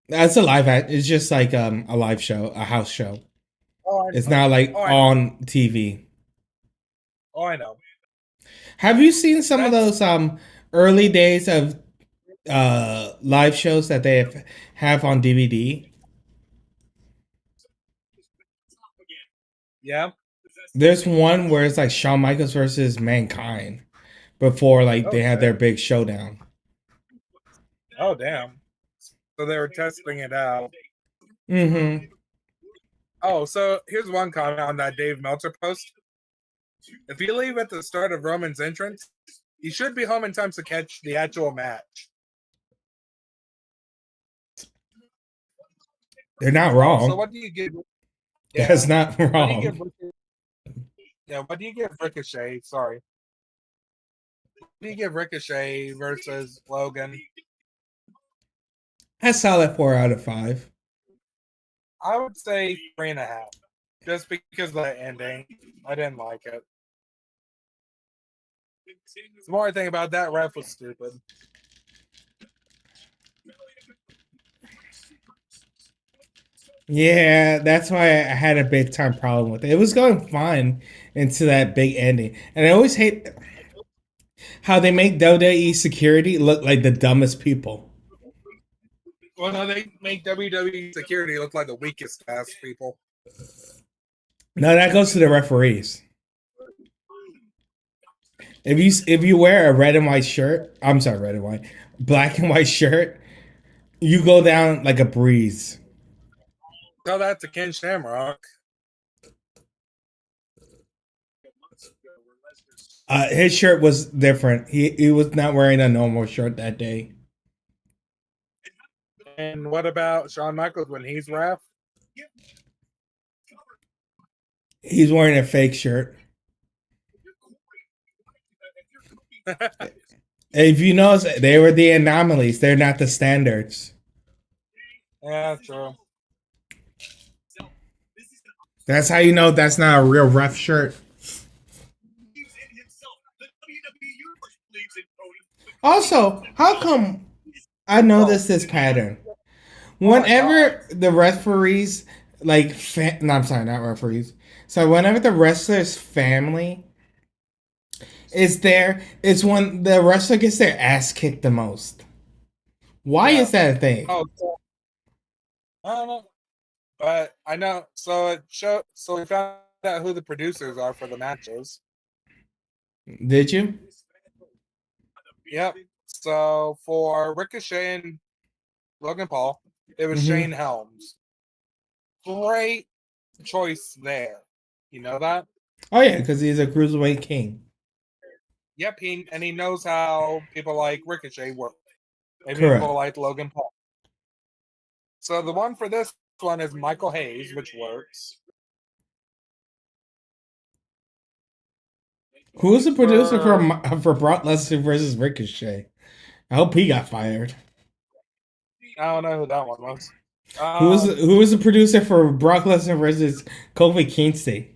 That's a live act. It's just like a live show, a house show. oh I It's know. not like Oh I know. on TV. Oh I know. Have you seen some of That's those early days of live shows that have on DVD? Yeah. There's one where it's like Shawn Michaels versus Mankind before like they had Okay. their big showdown. Oh, damn. So they were testing it out. Mm-hmm. Oh, so here's one comment on that Dave Meltzer post. If you leave at the start of Roman's entrance, you should be home in time to catch the actual match. They're not Oh, wrong. so what do you give? Yeah. That's not What do you give? wrong. Yeah. What do you give Ricochet? Sorry. What do you give Ricochet versus Logan? That's solid 4 out of 5. I would say 3.5, just because of the ending. I didn't like it. The more I think about it, that ref was stupid. Yeah, that's why I had a big time problem with it. It was going fine into that big ending. And I always hate how they make WWE security look like the dumbest people. Well, no, they make WWE security look like the weakest ass people. No, that goes to the referees. If you wear a red and white shirt, I'm sorry, red and white, black and white shirt, you go down like a breeze. Tell that to Ken Shamrock. His shirt was different. He was not wearing a normal shirt that day. And what about Shawn Michaels when he's ref? He's wearing a fake shirt. If you notice, they were the anomalies. They're not the standards. Yeah, true. That's how you know that's not a real ref shirt. Also, how come I noticed this pattern? Whenever the referees, like, no, I'm sorry, not referees. So whenever the wrestler's family is there, it's when the wrestler gets their ass kicked the most. Why is that a thing? Oh, I don't know. But I know. So it showed. So we found out who the producers are for the matches. Did you? Yep. So for Ricochet and Logan Paul, it was Shane Helms. Great choice there. You know that? Oh yeah, because he's a cruiserweight king. Yep. He knows how people like Ricochet work. Maybe Correct. people like Logan Paul. So the one for this one is Michael Hayes, which works. Who's the producer for Brock Lesnar versus Ricochet? I hope he got fired. I don't know who that one was. Who was the producer for Brock Lesnar versus Kofi Kingston?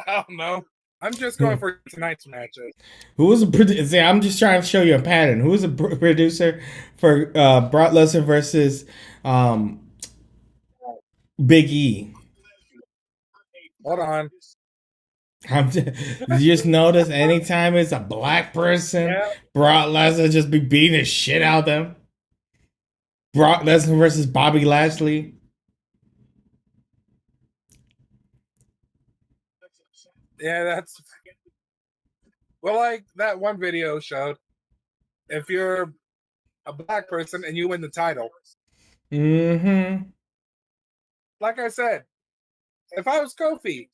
I don't know. I'm just going for tonight's matches. Who was the producer? I'm just trying to show you a pattern. Who was the producer for Brock Lesnar versus Big E? Hold on. Did you just notice anytime it's a black person, Brock Lesnar just be beating the shit out of them? Brock Lesnar versus Bobby Lashley. Yeah, that's well, like that one video showed. If you're a black person and you win the title, like I said, if I was Kofi,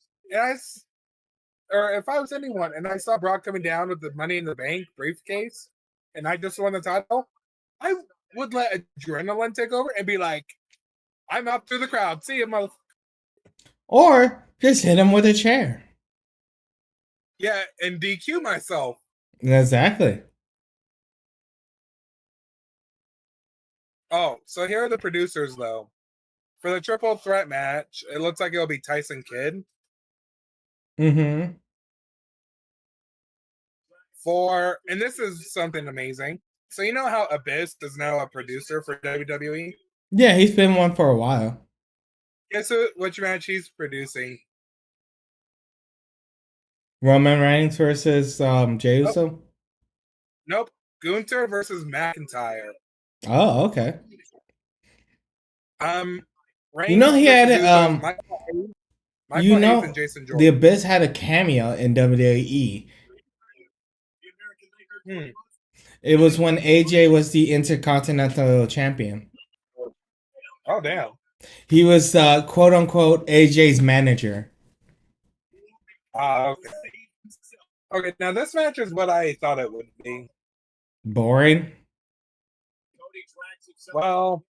or if I was anyone, and I saw Brock coming down with the Money in the Bank briefcase, and I just won the title, I would let adrenaline take over and be like, "I'm up through the crowd. See you, mother." Or just hit him with a chair. Yeah, and DQ myself. Exactly. Oh, so here are the producers, though. For the triple threat match, it looks like it'll be Tyson Kidd. And this is something amazing. So you know how Abyss is now a producer for WWE? Yeah, he's been one for a while. Guess which match he's producing? Roman Reigns versus Jey Uso? Nope. Gunther versus McIntyre. Oh, okay. Reigns You know he had Michael You Hayes and know, Jason the Jordan. Abyss had a cameo in WWE. Hmm. It was when AJ was the Intercontinental Champion. Oh damn. He was quote unquote AJ's manager. Okay. Okay, now this match is what I thought it would be. Boring. Well,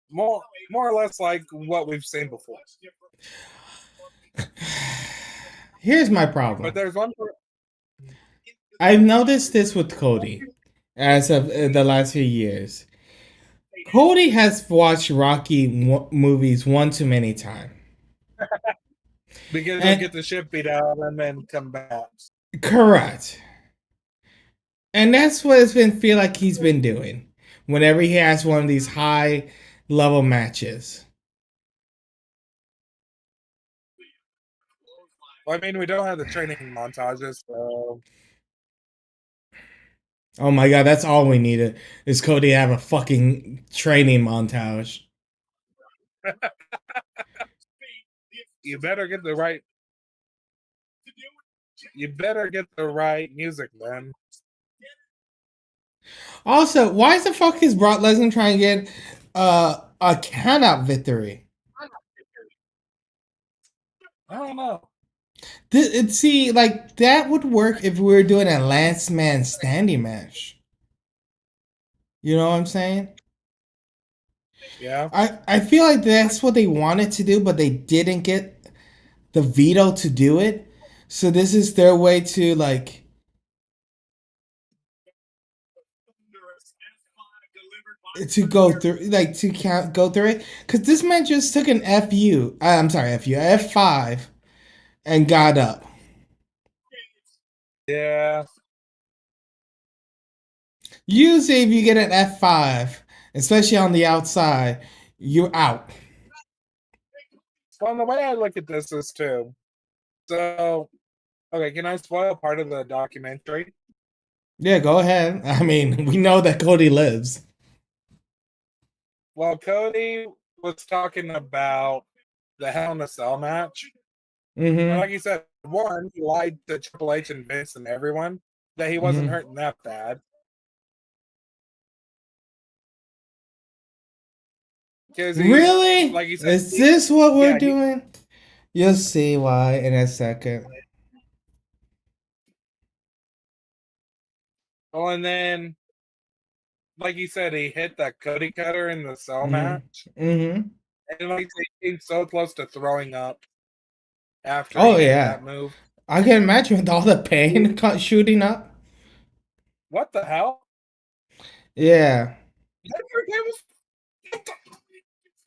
more or less like what we've seen before. Here's my But problem. there's one. I've noticed this with Cody as of the last few years. Cody has watched Rocky movies one too many times. Because he'll And get the shit beat out and then come back. correct. And that's what it's been feel like he's been doing whenever he has one of these high level matches. Well, I mean, we don't have the training montages, so Oh my god, that's all we needed is Cody to have a fucking training montage. you better get the right. You better get the right music, man. Also, why the fuck is Brock Lesnar trying to get a count-out victory? I don't know. See, like that would work if we were doing a last man standing match. You know what I'm saying? Yeah. I feel like that's what they wanted to do, but they didn't get the veto to do it. So this is their way to like to go through like to go through it because this man just took an I'm sorry, F5 and got up. Yeah. Usually, if you get an F5, especially on the outside, you're out. Well, the way I look at this is too. So, okay, can I spoil part of the documentary? Yeah, go ahead. I mean, we know that Cody lives. Well, Cody was talking about the Hell in a Cell match. And like Mm-hmm. you said, one, he lied to Triple H and Vince and everyone that he wasn't hurting that bad. Because Really? like you said, Is this what we're yeah, doing? You'll see why in a second. well, and then, like you said, he hit that Cody cutter in the cell match. Mm-hmm. Mm-hmm. And like he came so close to throwing up after he Oh made yeah, that move. I can imagine with all the pain shooting up. What the hell? Yeah.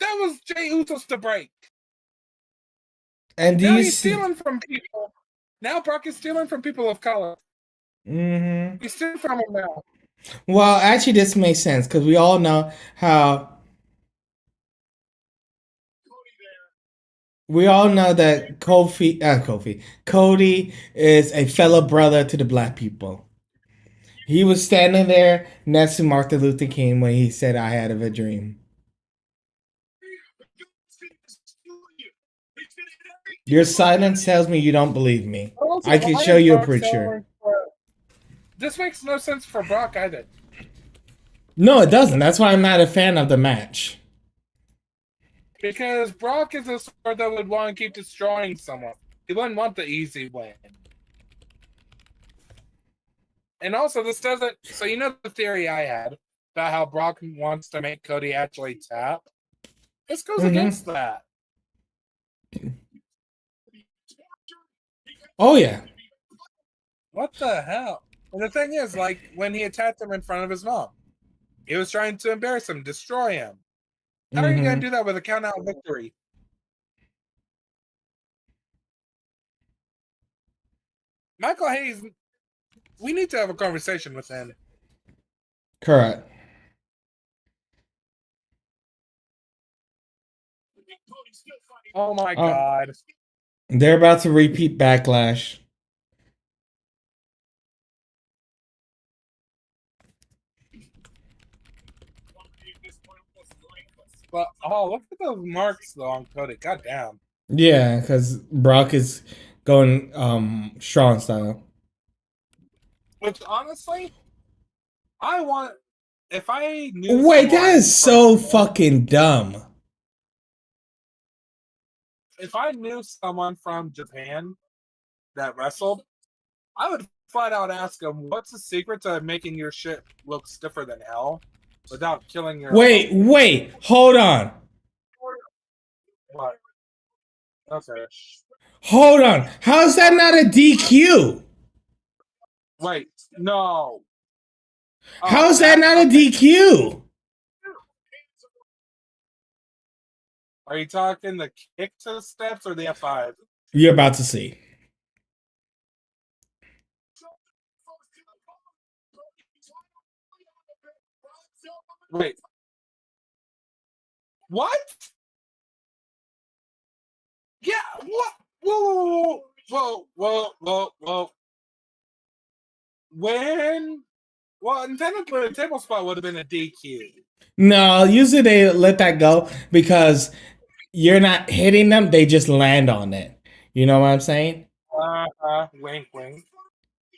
That was Jay Uso's to break. And do Now you he's see? stealing from people. Now Brock is stealing from people of color. Mm-hmm. He's stealing from them now. Well, actually, this makes sense because we all know how. We all know that Cody is a fellow brother to the black people. He was standing there next to Martin Luther King when he said, "I had a dream." Your silence tells me you don't believe me. Also, I can why show is you a Brock picture. This makes no sense for Brock either. No, it doesn't. That's why I'm not a fan of the match. Because Brock is a sort that would want to keep destroying someone. He wouldn't want the easy win. And also, this doesn't. So, you know the theory I had about how Brock wants to make Cody actually tap? This goes against that. Oh yeah. What the hell? And the thing is, like, when he attacked him in front of his mom, he was trying to embarrass him, destroy him. How are you going to do that with a count out victory? Michael Hayes, we need to have a conversation with him. Correct. Oh my God. They're about to repeat Backlash. But oh, look at those marks though on Cody. God damn. Yeah, because Brock is going strong style. Which honestly, I want. If I knew Wait, that someone is from so Japan, fucking dumb. if I knew someone from Japan that wrestled, I would flat out ask them, "What's the secret to making your shit look stiffer than hell without killing your opponent?" Wait, hold on. What? Okay. Hold on. How is that not a DQ? Wait. No. How Oh, is that that. not a Okay. DQ? Are you talking the kick to the steps or the F5? You're about to see. Wait. What? Yeah. What? Whoa. Whoa. Whoa. Whoa. Whoa. When? Well, and technically, the table spot would have been a DQ. No, usually they let that go because you're not hitting them, they just land on it. You know what I'm saying? Wink, wink.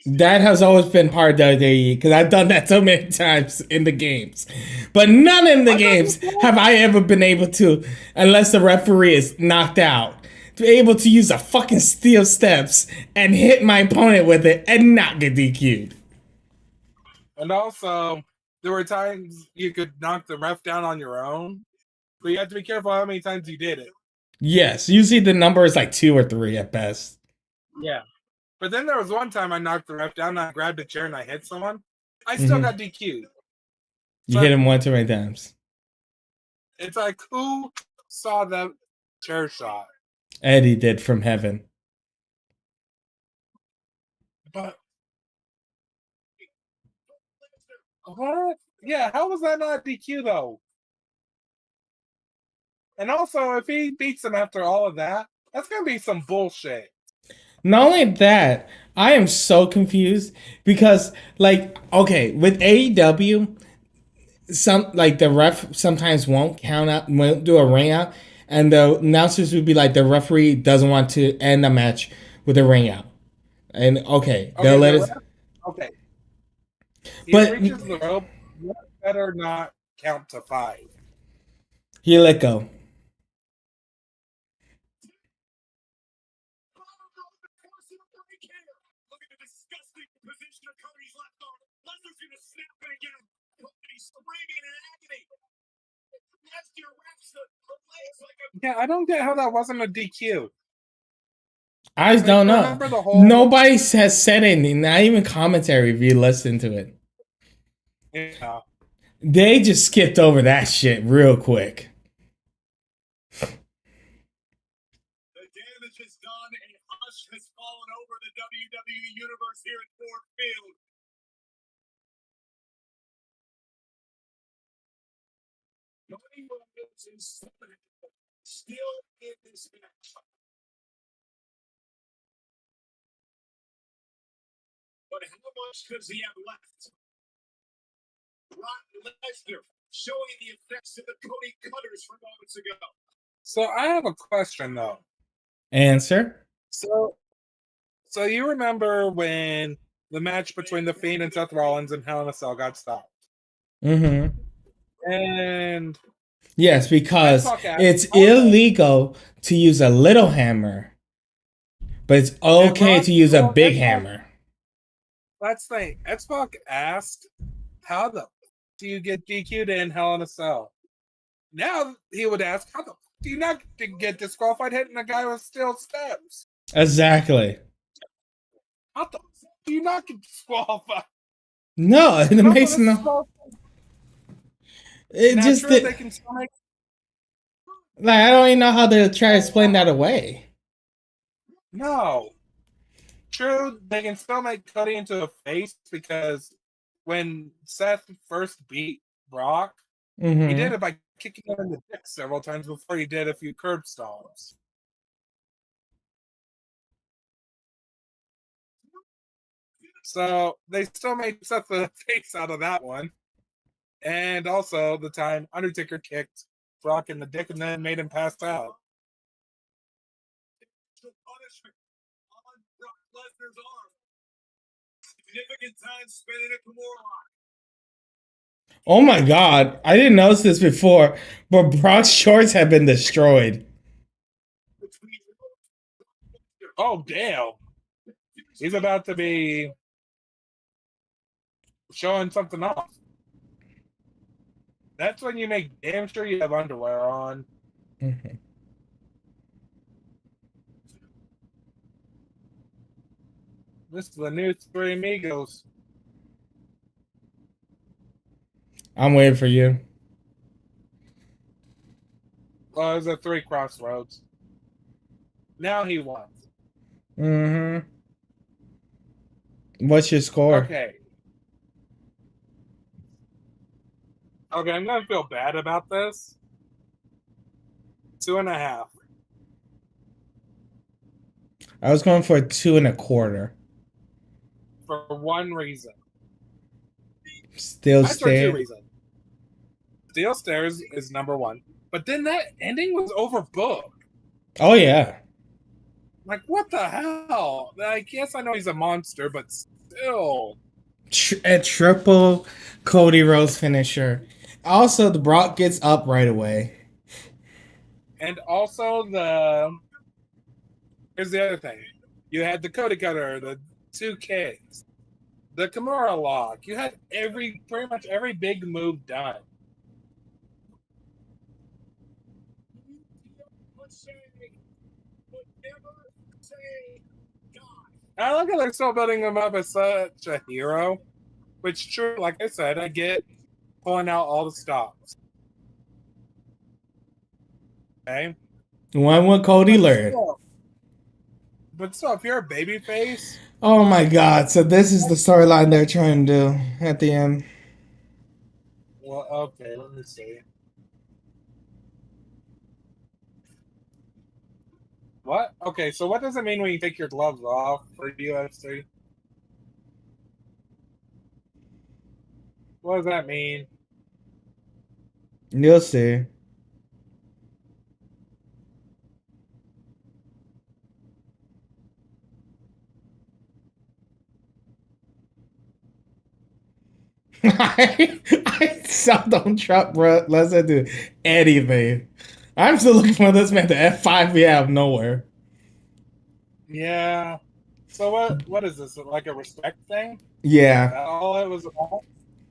That has always been part of WWE because I've done that so many times in the games. But none in the I thought games have I ever been able to, unless the referee is knocked out, to be able to use a fucking steel steps and hit my opponent with it and not get DQ'd. And also, there were times you could knock the ref down on your own, but you have to be careful how many times you did it. Yes, usually the number is like 2 or 3 at best. Yeah. But then there was one time I knocked the ref down and I grabbed a chair and I hit someone. I still got DQ'd. You hit him 1 too many times. It's like, who saw that chair shot? Eddie did from heaven. But what? Yeah, how was that not DQ though? And also, if he beats him after all of that, that's gonna be some bullshit. Not only that, I am so confused because, like, okay, with AEW, some like the ref sometimes won't count out, won't do a ring out, and the announcers would be like, the referee doesn't want to end the match with a ring out, and okay, they'll Okay, let the us. ref, okay, he But reaches the rope. You better not count to 5. he let go. Look at the disgusting position of Cody's left arm. Lesnar's gonna snap it again. Cody's screaming in agony. Lesnar wraps the legs like a. Yeah, I don't get how that wasn't a DQ. I just Like, don't know. remember the whole. Nobody has said anything, not even commentary. If you listen to it, Yeah. they just skipped over that shit real quick. The damage is done. A hush has fallen over the WWE Universe here at Ford Field. Cody Rhodes is still in this match. But how much does he have left? Brock Lesnar showing the effects of the Cody Cutters from moments ago. So I have a question though. Answer. So, so you remember when the match between the Fiend and Seth Rollins and Hell in a Cell got stopped? Mm-hmm. And Yes, because Xbox asked, it's illegal to use a little hammer, but it's okay to use a big hammer. That's the thing. Xbox asked, "How the do you get DQ'd in Hell in a Cell?" Now he would ask, "How the do you not get disqualified hitting a guy with steel steps? Exactly. How the do you not get disqualified?" No, it And also, makes this is no. all It just natural. They did. can still make. Like, I don't even know how to try to explain that away. No, true. They can still make Cody into a face because when Seth first beat Brock, he did Mm-hmm. it by kicking him in the dick several times before he did a few curb stomps. So they still made Seth the face out of that one. And also the time Undertaker kicked Brock in the dick and then made him pass out. Lesnar's arm. Significant time spent in a Kimura lock. Oh my god, I didn't notice this before, but Brock's shorts have been destroyed. Between Oh, damn. He's about to be showing something off. That's when you make damn sure you have underwear on. Mhm. This is the new Three Amigos. I'm waiting for you. Well, there's a Three Crossroads. Now he won. Mm-hmm. What's your score? Okay. Okay, I'm gonna feel bad about this. 2.5. I was going for 2.25. For one reason. Still That's for two stay. reasons. Steel Stairs is number one. But then that ending was overbooked. Oh yeah. Like, what the hell? I guess I know he's a monster, but still. A triple Cody Rhodes finisher. Also, the Brock gets up right away. And also here's the other thing. You had the Cody Cutter, the 2Ks, the Kimura lock. You had pretty much every big move done. I look at they're still building him up as such a hero, which true, like I said, I get pulling out all the stops. Okay. When will Cody learn? But still, if you're a babyface, Oh my god, so this is the storyline they're trying to do at the end. well, okay, let me see. What? Okay, so what does it mean when you take your gloves off for UFC? What does that mean? You'll see. I seldom trust bro Lesnar do anything. I'm still looking for this man to F5 me out of nowhere. Yeah. So what is this? Like a respect thing? Is Yeah, that all it was about?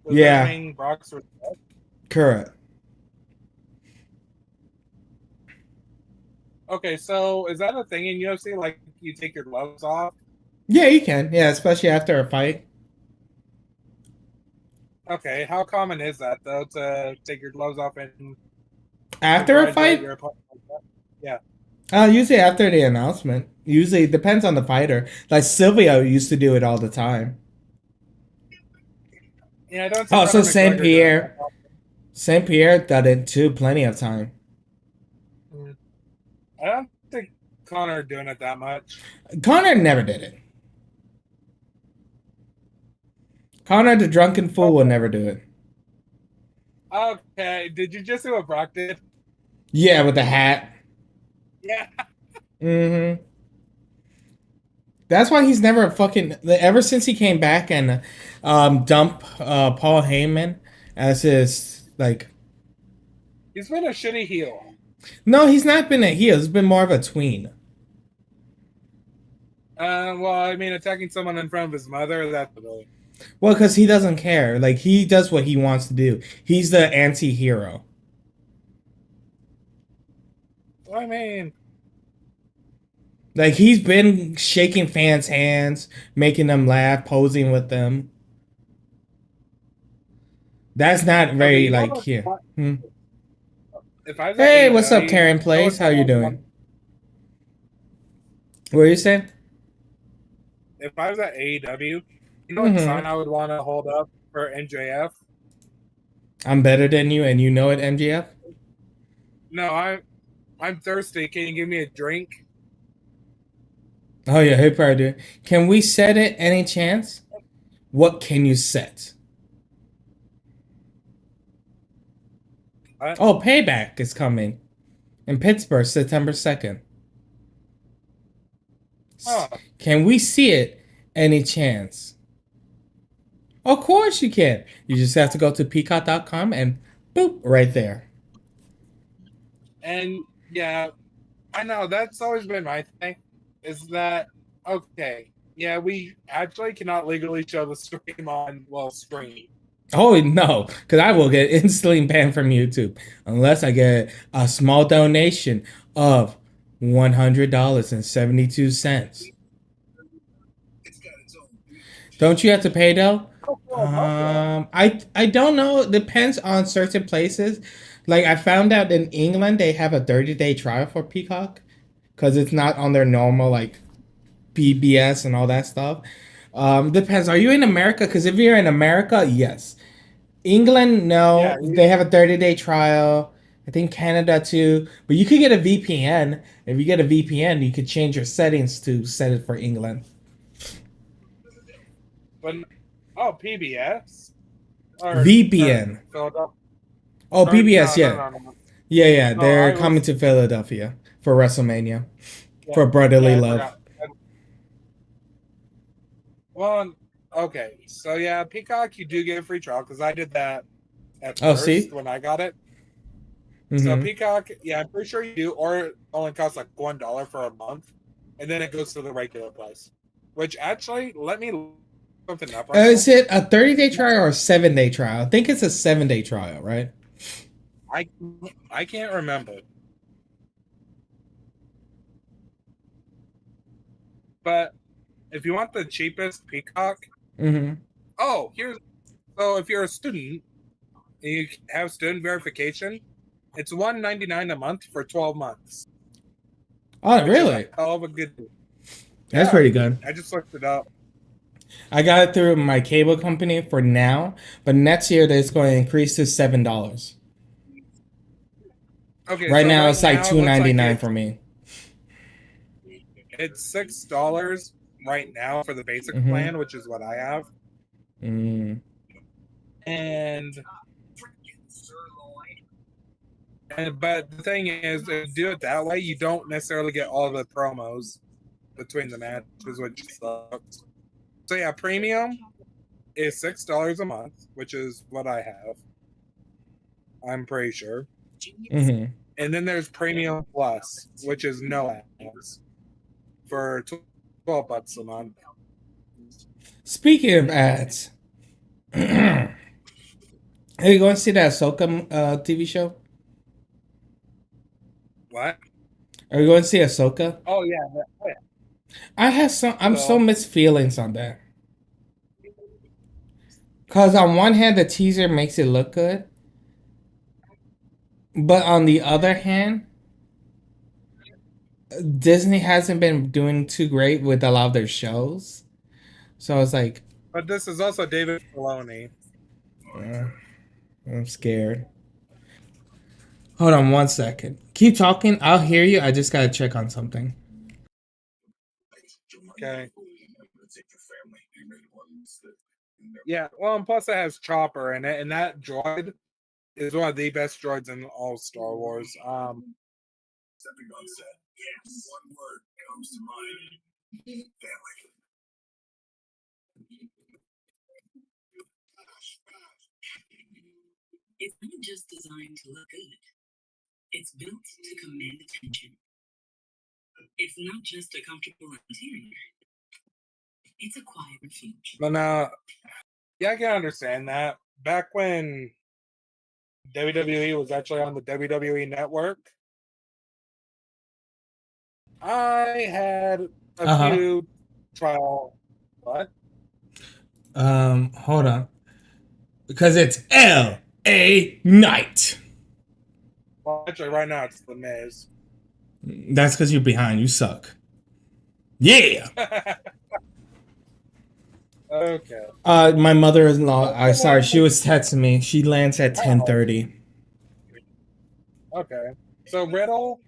Was Yeah. earning Brock's respect? correct. Okay, so is that a thing in UFC? Like you take your gloves off? Yeah, you can. Yeah, especially after a fight. Okay, how common is that though to take your gloves off and After a congratulate fight? your opponent like that? Yeah. Usually after the announcement. Usually it depends on the fighter. Like Silvio used to do it all the time. Yeah, I don't see Oh, so Conor Saint McGregor doing Pierre. that. Saint Pierre did it too, plenty of time. I don't think Conor doing it that much. Connor never did it. Connor the drunken fool will never do it. Okay, did you just see what Brock did? Yeah, with the hat. Yeah. Mm-hmm. That's why he's never fucking. Ever since he came back and dump Paul Heyman as his like. He's been a shitty heel. No, he's not been a heel. He's been more of a tween. Well, I mean, attacking someone in front of his mother, that's really. Well, because he doesn't care. Like he does what he wants to do. He's the anti-hero. I mean, Like he's been shaking fans' hands, making them laugh, posing with them. That's not very you know like what- here. Hmm. if I was at Hey, what's up, AEW, Karen I Place? would How you want- doing? What are you saying? If I was at AEW, you know what Mhm. sign I would want to hold up for MJF? I'm better than you, and you know it, MGF. No, I'm thirsty. Can you give me a drink? Oh yeah, he probably do. Can we set it any chance? What can you set? What? Oh, Payback is coming in Pittsburgh, September 2nd. Huh. Can we see it any chance? Of course you can. You just have to go to peacock.com and boop, right there. And yeah, I know that's always been my thing. Is that okay? Yeah, we actually cannot legally show the stream on stream. Oh no, because I will get instantly banned from YouTube unless I get a small donation of $100.72. Don't you have to pay though? Oh, for a month, though. I don't know. It depends on certain places. Like I found out in England they have a 30-day trial for Peacock because it's not on their normal like PBS and all that stuff. Depends. Are you in America? Because if you're in America, yes. England, Yeah, no. They have a 30-day trial. I think Canada too. But you could get a VPN. If you get a VPN, you could change your settings to set it for England. but PBS or VPN. Philadelphia. Oh, Or PBS, yeah. no. Yeah. No, They're I coming was. to Philadelphia for WrestleMania. Yeah, For Brotherly I Love. forgot. Well, okay. So yeah, Peacock, you do get a free trial because I did that at Oh, first see? when I got it. So Mm-hmm. Peacock, yeah, I'm pretty sure you do, or it only costs like $1 for a month, and then it goes to the regular price. Which actually, let me look something up right now. Is it a 30-day trial or a 7-day trial? I think it's a 7-day trial, right? I can't remember, but if you want the cheapest Peacock, Mm-hmm. so if you're a student and you have student verification, it's $1.99 a month for 12 months, Oh, which is a really? hell of a good deal. That's Yeah, pretty good. I just looked it up. I got it through my cable company for now, but next year it's going to increase to $7. Okay, Right so now right it's like now it looks like $2.99 for me. it's $6 right now for the basic Mm-hmm. plan, which is what I have. Mm. And but the thing is, if you do it that way, you don't necessarily get all the promos between the matches, which sucks. So yeah, premium is $6 a month, which is what I have. I'm pretty sure. Mm-hmm. And then there's premium plus, which is no ads for $12 a month. Speaking of ads, are you going to see that Ahsoka TV show? What? Are you going to see Ahsoka? Oh yeah, I'm so so mixed feelings on that. Cause on one hand the teaser makes it look good, but on the other hand, Disney hasn't been doing too great with a lot of their shows. So I was like, but this is also David Filoni. I'm scared. Hold on one second. Keep talking. I'll hear you. I just gotta check on something. Okay. Yeah, well, and plus it has Chopper in it, and that droid is one of the best droids in all Star Wars. Stepping on set. Yes. One word comes to mind. Family. It's not just designed to look good. It's built to command attention. It's not just a comfortable interior. It's a quiet refuge. But now, yeah, I can understand that. Back when WWE was actually on the WWE network, I had a Uh few trial. What? Hold on. Because it's L.A. Knight. Well, actually, right now it's The Miz. That's because you're behind. You suck. Yeah. Okay. My mother-in-law. Sorry, she was texting me. She lands at 10:30. Okay. So Riddle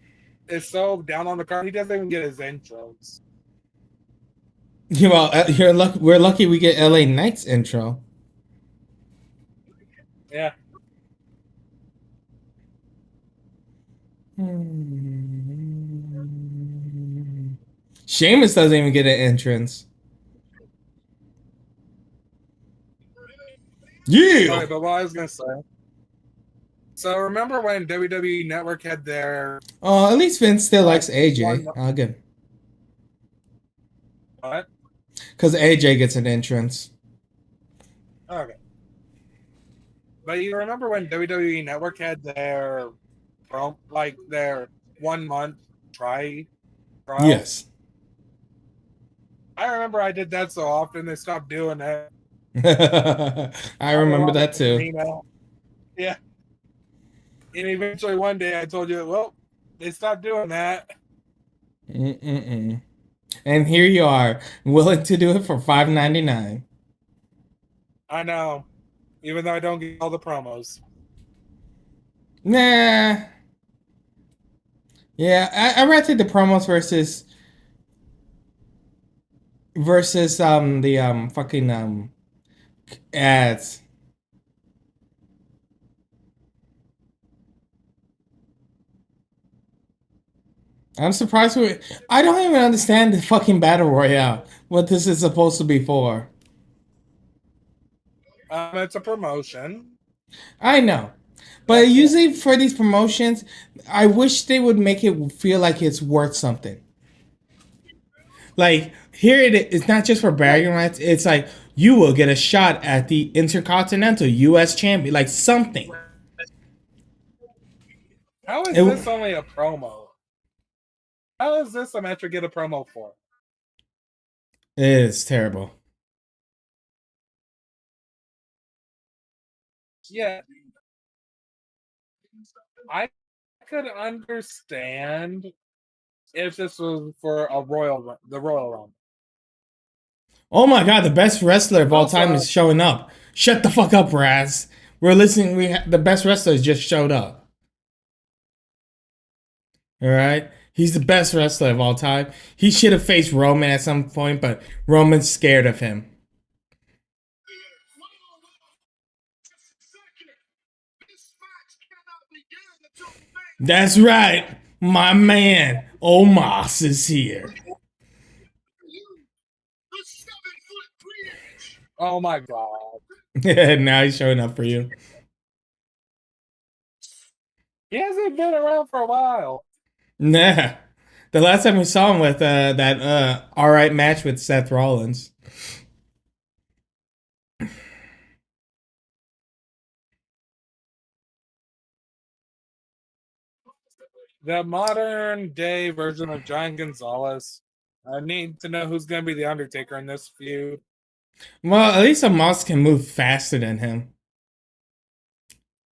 is so down on the card, he doesn't even get his intros. You're lucky. We're lucky we get L.A. Knight's intro. Yeah. Sheamus doesn't even get an entrance. Yeah. Okay, but what I was gonna say. So remember when WWE Network had their Oh, at least Vince still likes one- AJ. I'll give him. what? Because AJ gets an entrance. Okay. But you remember when WWE Network had their their 1 month trial? Yes. I remember I did that so often they stopped doing it. I remember that too. Yeah. And eventually one day I told you, well, they stopped doing that. Mm-mm-mm. And here you are, willing to do it for $5.99. I know. Even though I don't get all the promos. Nah. Yeah, I rather take the promos versus the fucking ads. I'm surprised I don't even understand the fucking battle royale. What this is supposed to be for. It's a promotion. I know. But That's usually for these promotions, I wish they would make it feel like it's worth something. Like here it's not just for bragging rights. It's like you will get a shot at the Intercontinental U.S. Champion, like something. How is It- this only a promo? How is this a match we get a promo for? It is terrible. Yeah. I could understand if this was for the Royal Rumble. Oh my god, the best wrestler of all Also, time is showing up. Shut the fuck up, Raz. We're listening. The best wrestler just showed up. All right, he's the best wrestler of all time. He should have faced Roman at some point, but Roman's scared of him. That's right, my man Omos is here. oh my god. Now he's showing up for you. He hasn't been around for a while. Nah, the last time we saw him with that all right match with Seth Rollins. The modern day version of John Gonzalez. I need to know who's going to be the Undertaker in this feud. Well, at least Omos can move faster than him.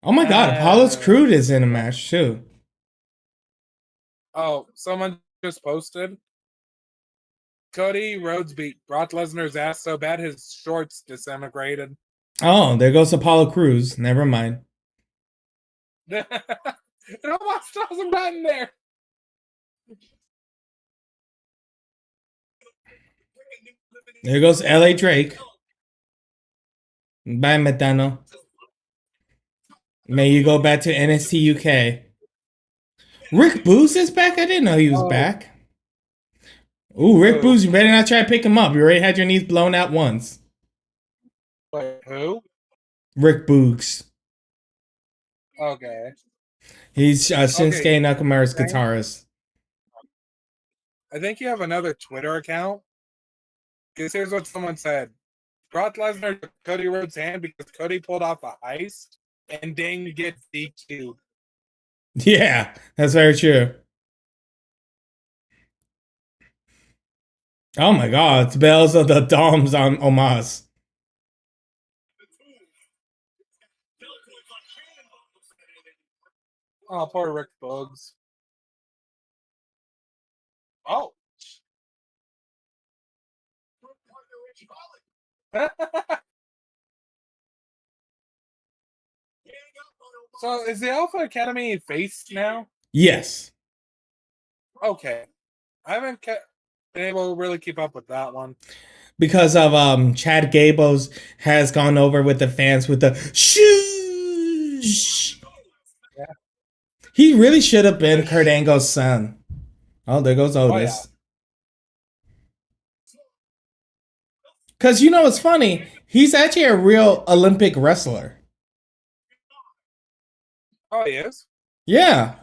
Oh my god, Apollo's Creed is in a match too. Oh, someone just posted. Cody Rhodes beat Brock Lesnar's ass so bad his shorts disintegrated. Oh, there goes Apollo Crews. Never mind. It almost wasn't button there. There goes LA Drake. Bye, Metano. May you go back to NXT UK. Rick Boogs is back? I didn't know he was back. Ooh, Rick Boogs, you better not try to pick him up. You already had your knees blown out once. Wait, who? Rick Boogs. Okay. He's Shinsuke Nakamura's guitarist. I think you have another Twitter account. Because here's what someone said. Brock Lesnar took Cody Rhodes' hand because Cody pulled off a heist and Ding gets DQ'd. Yeah, that's very true. Oh my god, it's Bells of the Doms on Omos. Oh, poor Rick Boogs. Oh. So is the Alpha Academy face now? Yes. Okay. I haven't been able to really keep up with that one. Because of Chad Gabos has gone over with the fans with the shoosh. Yeah. He really should have been Kurt Angle's son. Oh, there goes Otis. Because you know what's funny? He's actually a real Olympic wrestler. Oh, he is? Yeah.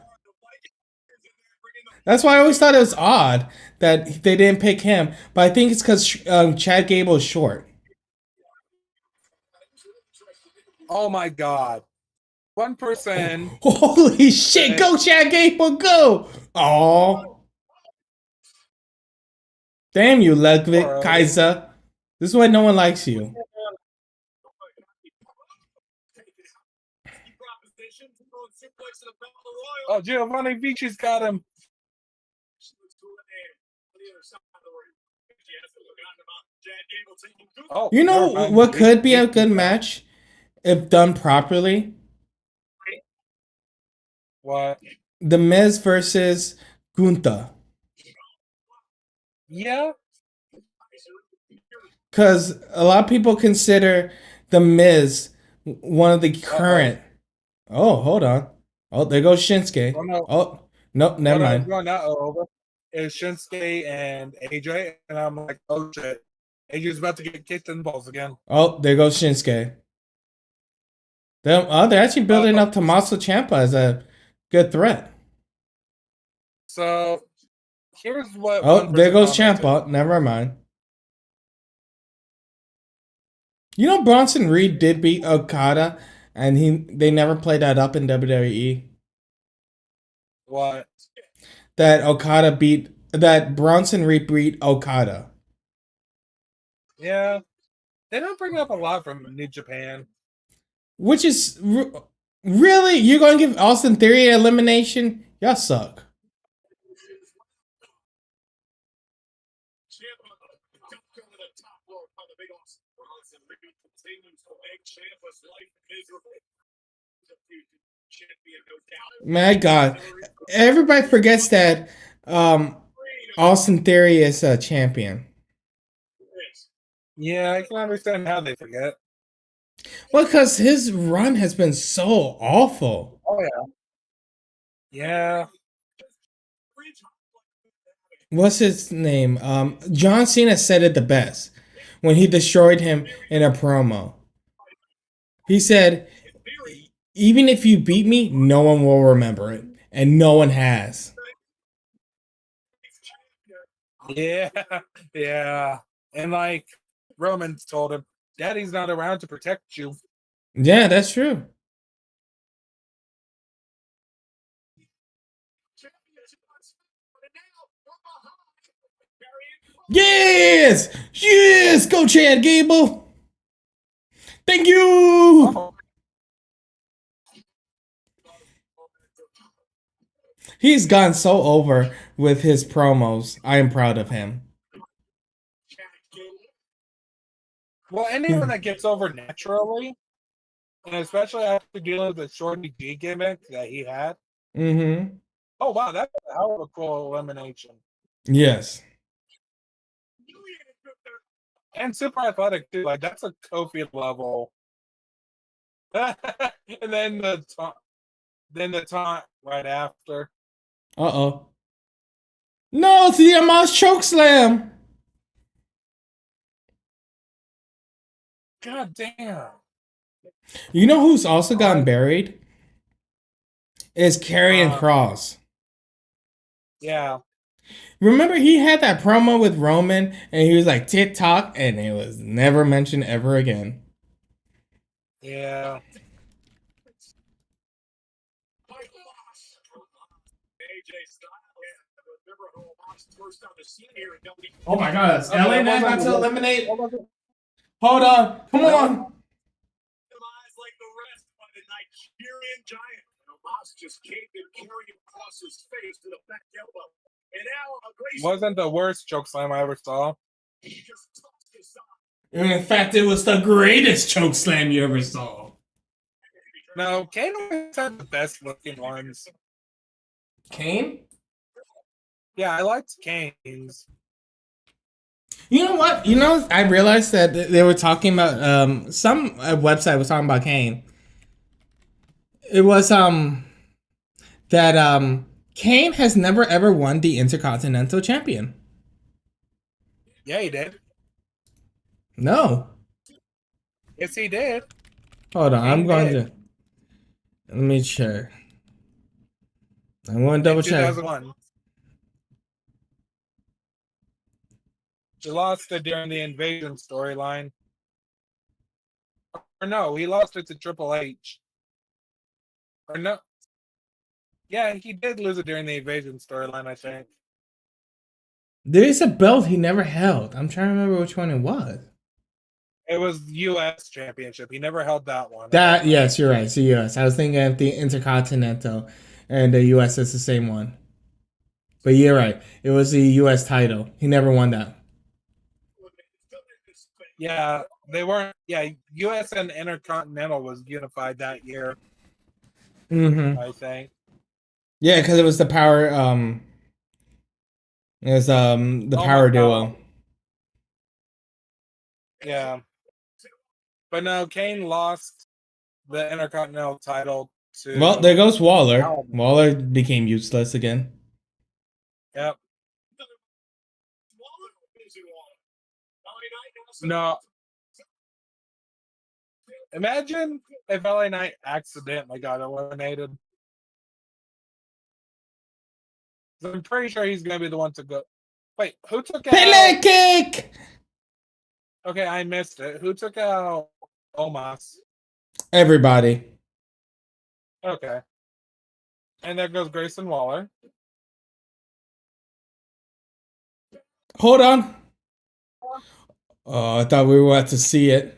That's why I always thought it was odd that they didn't pick him. But I think it's because Chad Gable is short. Oh my god. One person. Holy shit! Go Chad Gable, go! Oh, damn you, Ludwig Kaiser. This is why no one likes you. Oh, Giovanni Vici's got him. Oh, You know never mind. what could be a good match if done properly? What? The Miz versus Gunther. Yeah. Because a lot of people consider The Miz one of the current. Oh, hold on. Oh, there goes Shinsuke. Oh, no. Oh, nope, never mind. No, not over. It's Shinsuke and AJ, and I'm like, oh shit. AJ's about to get kicked in the balls again. Oh, there goes Shinsuke. They're actually building up Tommaso Ciampa as a good threat. So, here's what. Oh, there goes commented. Ciampa. Never mind. You know, Bronson Reed did beat Okada, and they never played that up in WWE. What? That Bronson Reed beat Okada. Yeah. They don't bring up a lot from New Japan. Which is really, you're gonna give Austin Theory an elimination? Y'all suck. My God, everybody forgets that Austin Theory is a champion. Yeah, I can understand how they forget. Well, because his run has been so awful. Oh yeah. Yeah. What's his name? John Cena said it the best when he destroyed him in a promo. He said, even if you beat me, no one will remember it. And no one has. Yeah. Yeah. And like Roman told him, Daddy's not around to protect you. Yeah, that's true. Yes! Yes! Go Chad Gable! Thank you! Oh. He's gone so over with his promos. I am proud of him. Well, anyone that gets over naturally, and especially after dealing with the Shorty G gimmick that he had. Mm-hmm. Oh wow, that's a hell of a cool elimination. Yes. And super athletic too. Like that's a Kofi level. And then the taunt right after. Uh-oh. No, it's the Amos chokeslam. God damn. You know who's also gotten buried? Is Karrion Kross. Yeah. Remember he had that promo with Roman and he was like TikTok and it was never mentioned ever again. Yeah. Oh my God, is LA Knight about to eliminate? Hold on, come on. Wasn't the worst chokeslam I ever saw. In fact, it was the greatest chokeslam you ever saw. No, Kane always had the best looking ones. Kane? Yeah, I liked Kane's. You know what? You know, I realized that they were talking about some website was talking about Kane. It was that Kane has never ever won the Intercontinental Champion. Yeah, he did. No. Yes, he did. Hold on. I'm Kane going did to. Let me check. I'm going to in double check. 2001. He lost it during the Invasion storyline. Or no, he lost it to Triple H. Or no. Yeah, he did lose it during the Invasion storyline, I think. There is a belt he never held. I'm trying to remember which one it was. It was U.S. Championship. He never held that one. That yes, you're right. It's the U.S. I was thinking of the Intercontinental, and the U.S. is the same one. But you're right. It was the U.S. title. He never won that. Yeah, they weren't. Yeah, U.S. and Intercontinental was unified that year, Mm-hmm. I think. Yeah, because it was the power. It was the Oh my power God. duo. Yeah. But no, Kane lost the Intercontinental title Well, to there goes Waller. Allen. Waller became useless again. Yep. No. Imagine if LA Knight accidentally got eliminated. I'm pretty sure he's going to be the one to go. Wait, who took Pele out? kick. Okay, I missed it. Who took out Omos? Everybody. Okay. And there goes Grayson Waller. Hold on. Oh, I thought we were about to see it.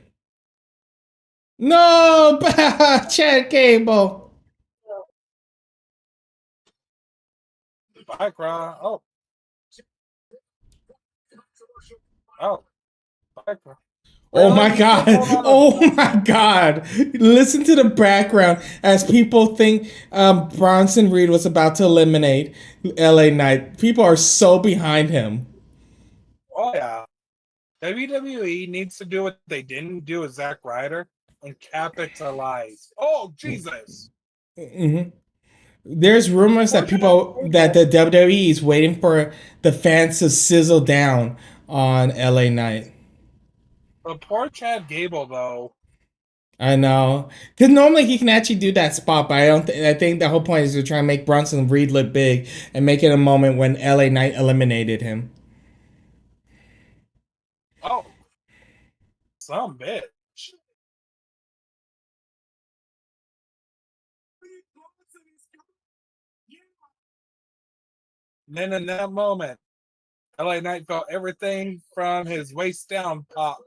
No, Chad Cable. Background. Oh. Oh. Background. Oh Really? my god. Oh my god. Listen to the background as people think Bronson Reed was about to eliminate LA Knight. People are so behind him. Oh, yeah. WWE needs to do what they didn't do with Zack Ryder and capitalize. Oh, Jesus. Mm-hmm. There's rumors that the WWE is waiting for the fans to sizzle down on LA Knight. But poor Chad Gable, though. I know, because normally he can actually do that spot, but I don't. I think the whole point is to try and make Bronson Reed look big and make it a moment when LA Knight eliminated him. Oh, some bitch. And then in that moment, LA Knight felt everything from his waist down pop.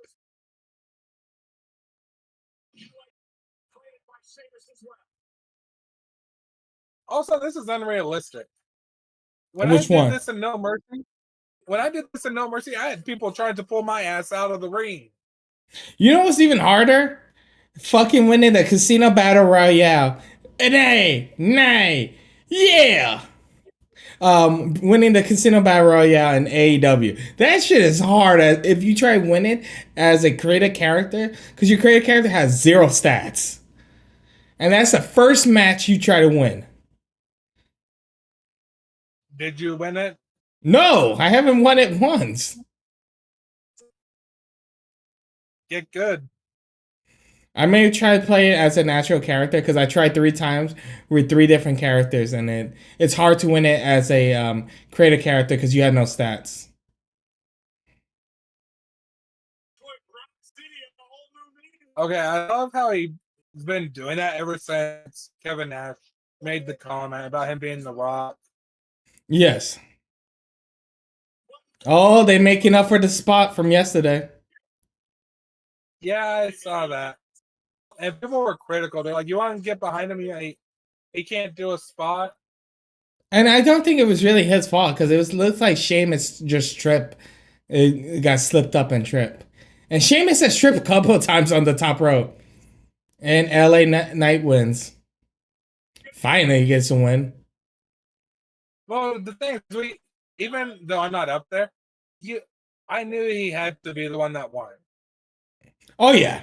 Also, this is unrealistic. When I Which did one? this in No Mercy, I had people trying to pull my ass out of the ring. You know what's even harder? Fucking winning the casino battle royale. Nay, nay, yeah. Winning the casino battle royale in AEW. That shit is hard. If you try winning as a creative character, because your creative character has zero stats, and that's the first match you try to win. Did you win it? No, I haven't won it once. Get good. I may try to play it as a natural character because I tried 3 times with 3 different characters, and it's hard to win it as a creative character because you have no stats. Okay, I love how he's been doing that ever since Kevin Nash made the comment about him being the Rock. Yes. Oh, they making up for the spot from yesterday. Yeah, I saw that. And people were critical. They're like, "You want to get behind him? He can't do a spot." And I don't think it was really his fault because looks like Sheamus just tripped. It got slipped up and tripped. And Sheamus has tripped a couple of times on the top rope. And LA Knight wins. Finally, he gets a win. Well, the thing is, even though I'm not up there, I knew he had to be the one that won. Oh yeah.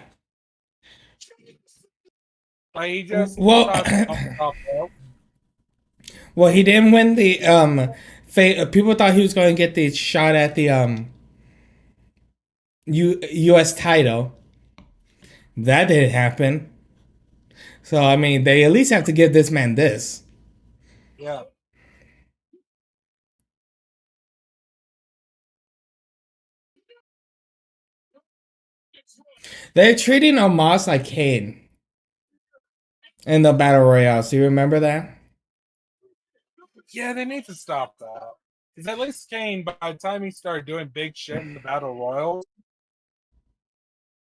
Like he just Well, well, he didn't win the people thought he was going to get the shot at the U.S. title. That didn't happen. So I mean, they at least have to give this man this. Yeah. They're treating Omos like Kane in the battle royale. Do you remember that? Yeah, they need to stop that. Because at least Kane, by the time he started doing big shit in the Battle Royals,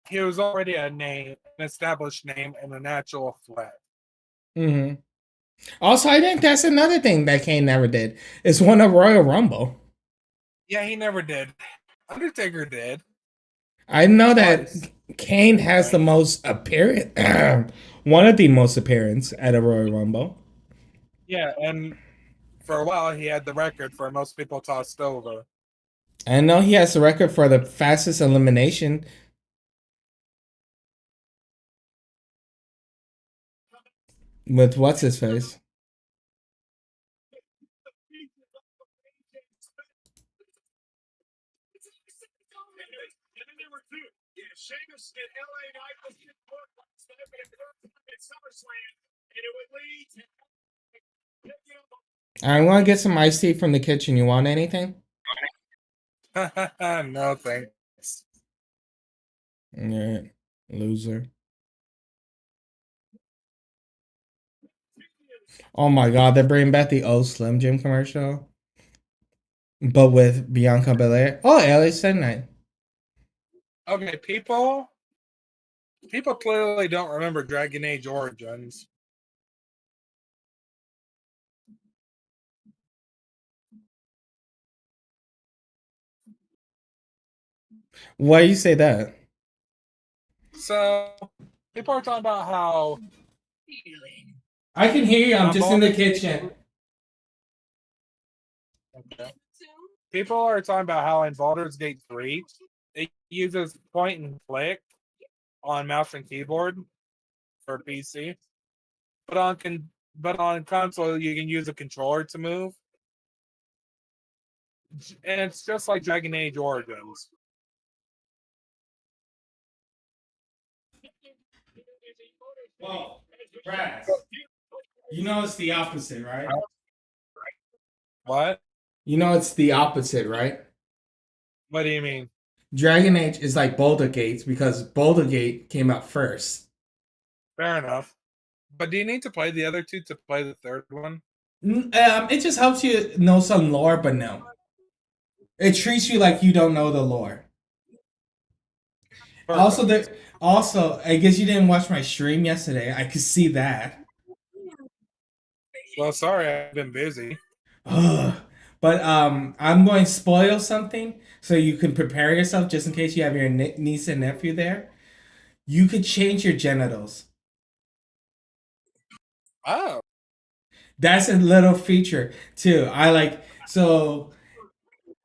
he was already a name, an established name, and a natural threat. Mm-hmm. Also, I think that's another thing that Kane never did. Is won a Royal Rumble. Yeah, he never did. Undertaker did. I know that Twice. Kane has the Right. most appearance, one of the most appearance at a Royal Rumble. Yeah, and for a while he had the record for most people tossed over. I know he has the record for the fastest elimination with what's his face. And then there were two. Yeah, Sheamus and LA Knight was in book last night at SummerSlam, and it would lead to I'm gonna get some iced tea from the kitchen. You want anything? No thanks. Yeah, loser. Oh my god, they're bringing back the old Slim Jim commercial, but with Bianca Belair. Oh, LA Night. Okay, people clearly don't remember Dragon Age Origins. Why you say that? So people are talking about how I can hear you. I'm just in the Baldur's Gate kitchen. Okay. People are talking about how in Baldur's Gate 3 it uses point and click on mouse and keyboard for PC, but on console you can use a controller to move, and it's just like Dragon Age Origins. Well, Brass, you know it's the opposite, right? What? You know it's the opposite, right? What do you mean? Dragon Age is like Boulder Gates because Boulder Gate came out first. Fair enough. But do you need to play the other two to play the third one? It just helps you know some lore, but no, it treats you like you don't know the lore. Also, Perfect. there. Also, I guess you didn't watch my stream yesterday. I could see that. Well, sorry, I've been busy. Ugh. But I'm going to spoil something so you can prepare yourself just in case you have your niece and nephew there. You could change your genitals. Oh, That's a little feature too. I like so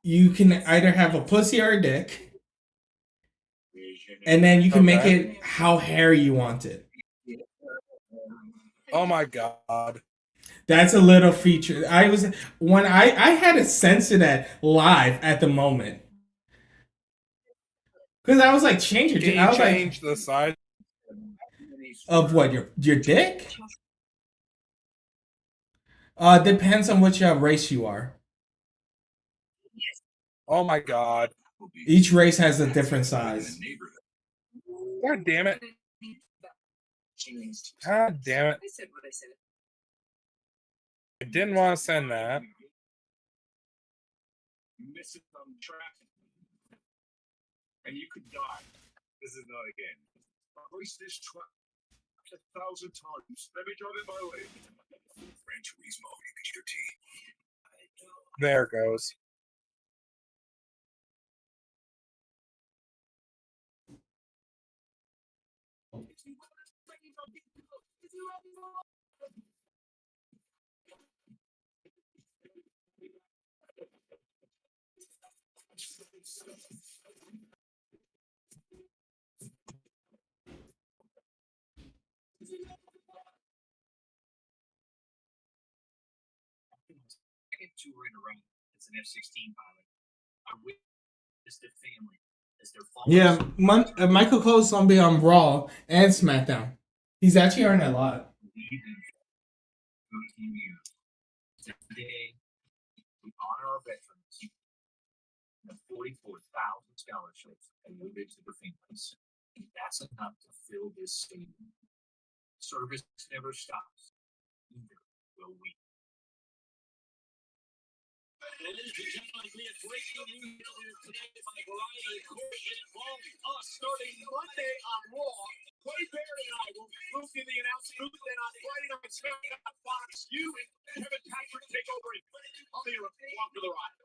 you can either have a pussy or a dick, and then you can make okay. it how hairy you want it. Oh my god. That's a little feature. I was when I had to censor that live at the moment because I was like, change Can your. you I was like, change the size? of what your dick? Depends on which race you are. Oh my god. Each race has a different size. God damn it. God damn it. I didn't want to send that. missing some traffic, and you could die. This is not a game. Race this truck 1,000 times. Let me drive it my way. Gran Turismo, you get your tea. There it goes. Second tour in a row as an F-16 pilot. I witnessed a family as their followers. Yeah, Michael Cole's gonna be on Raw and SmackDown. He's actually earning a lot. 13 years. Today, we honor our veterans and 44,000 scholarships awarded to the families. That's enough to fill this stadium. Service never stops. Neither will we. Ladies and gentlemen, we have breaking news earlier today by Variety. Corey involved us starting Monday on Raw. Clay Barrett and I will move in the announced booth, then on Friday night SmackDown on Fox, you and Kevin Patrick take over and I'll be along for the ride.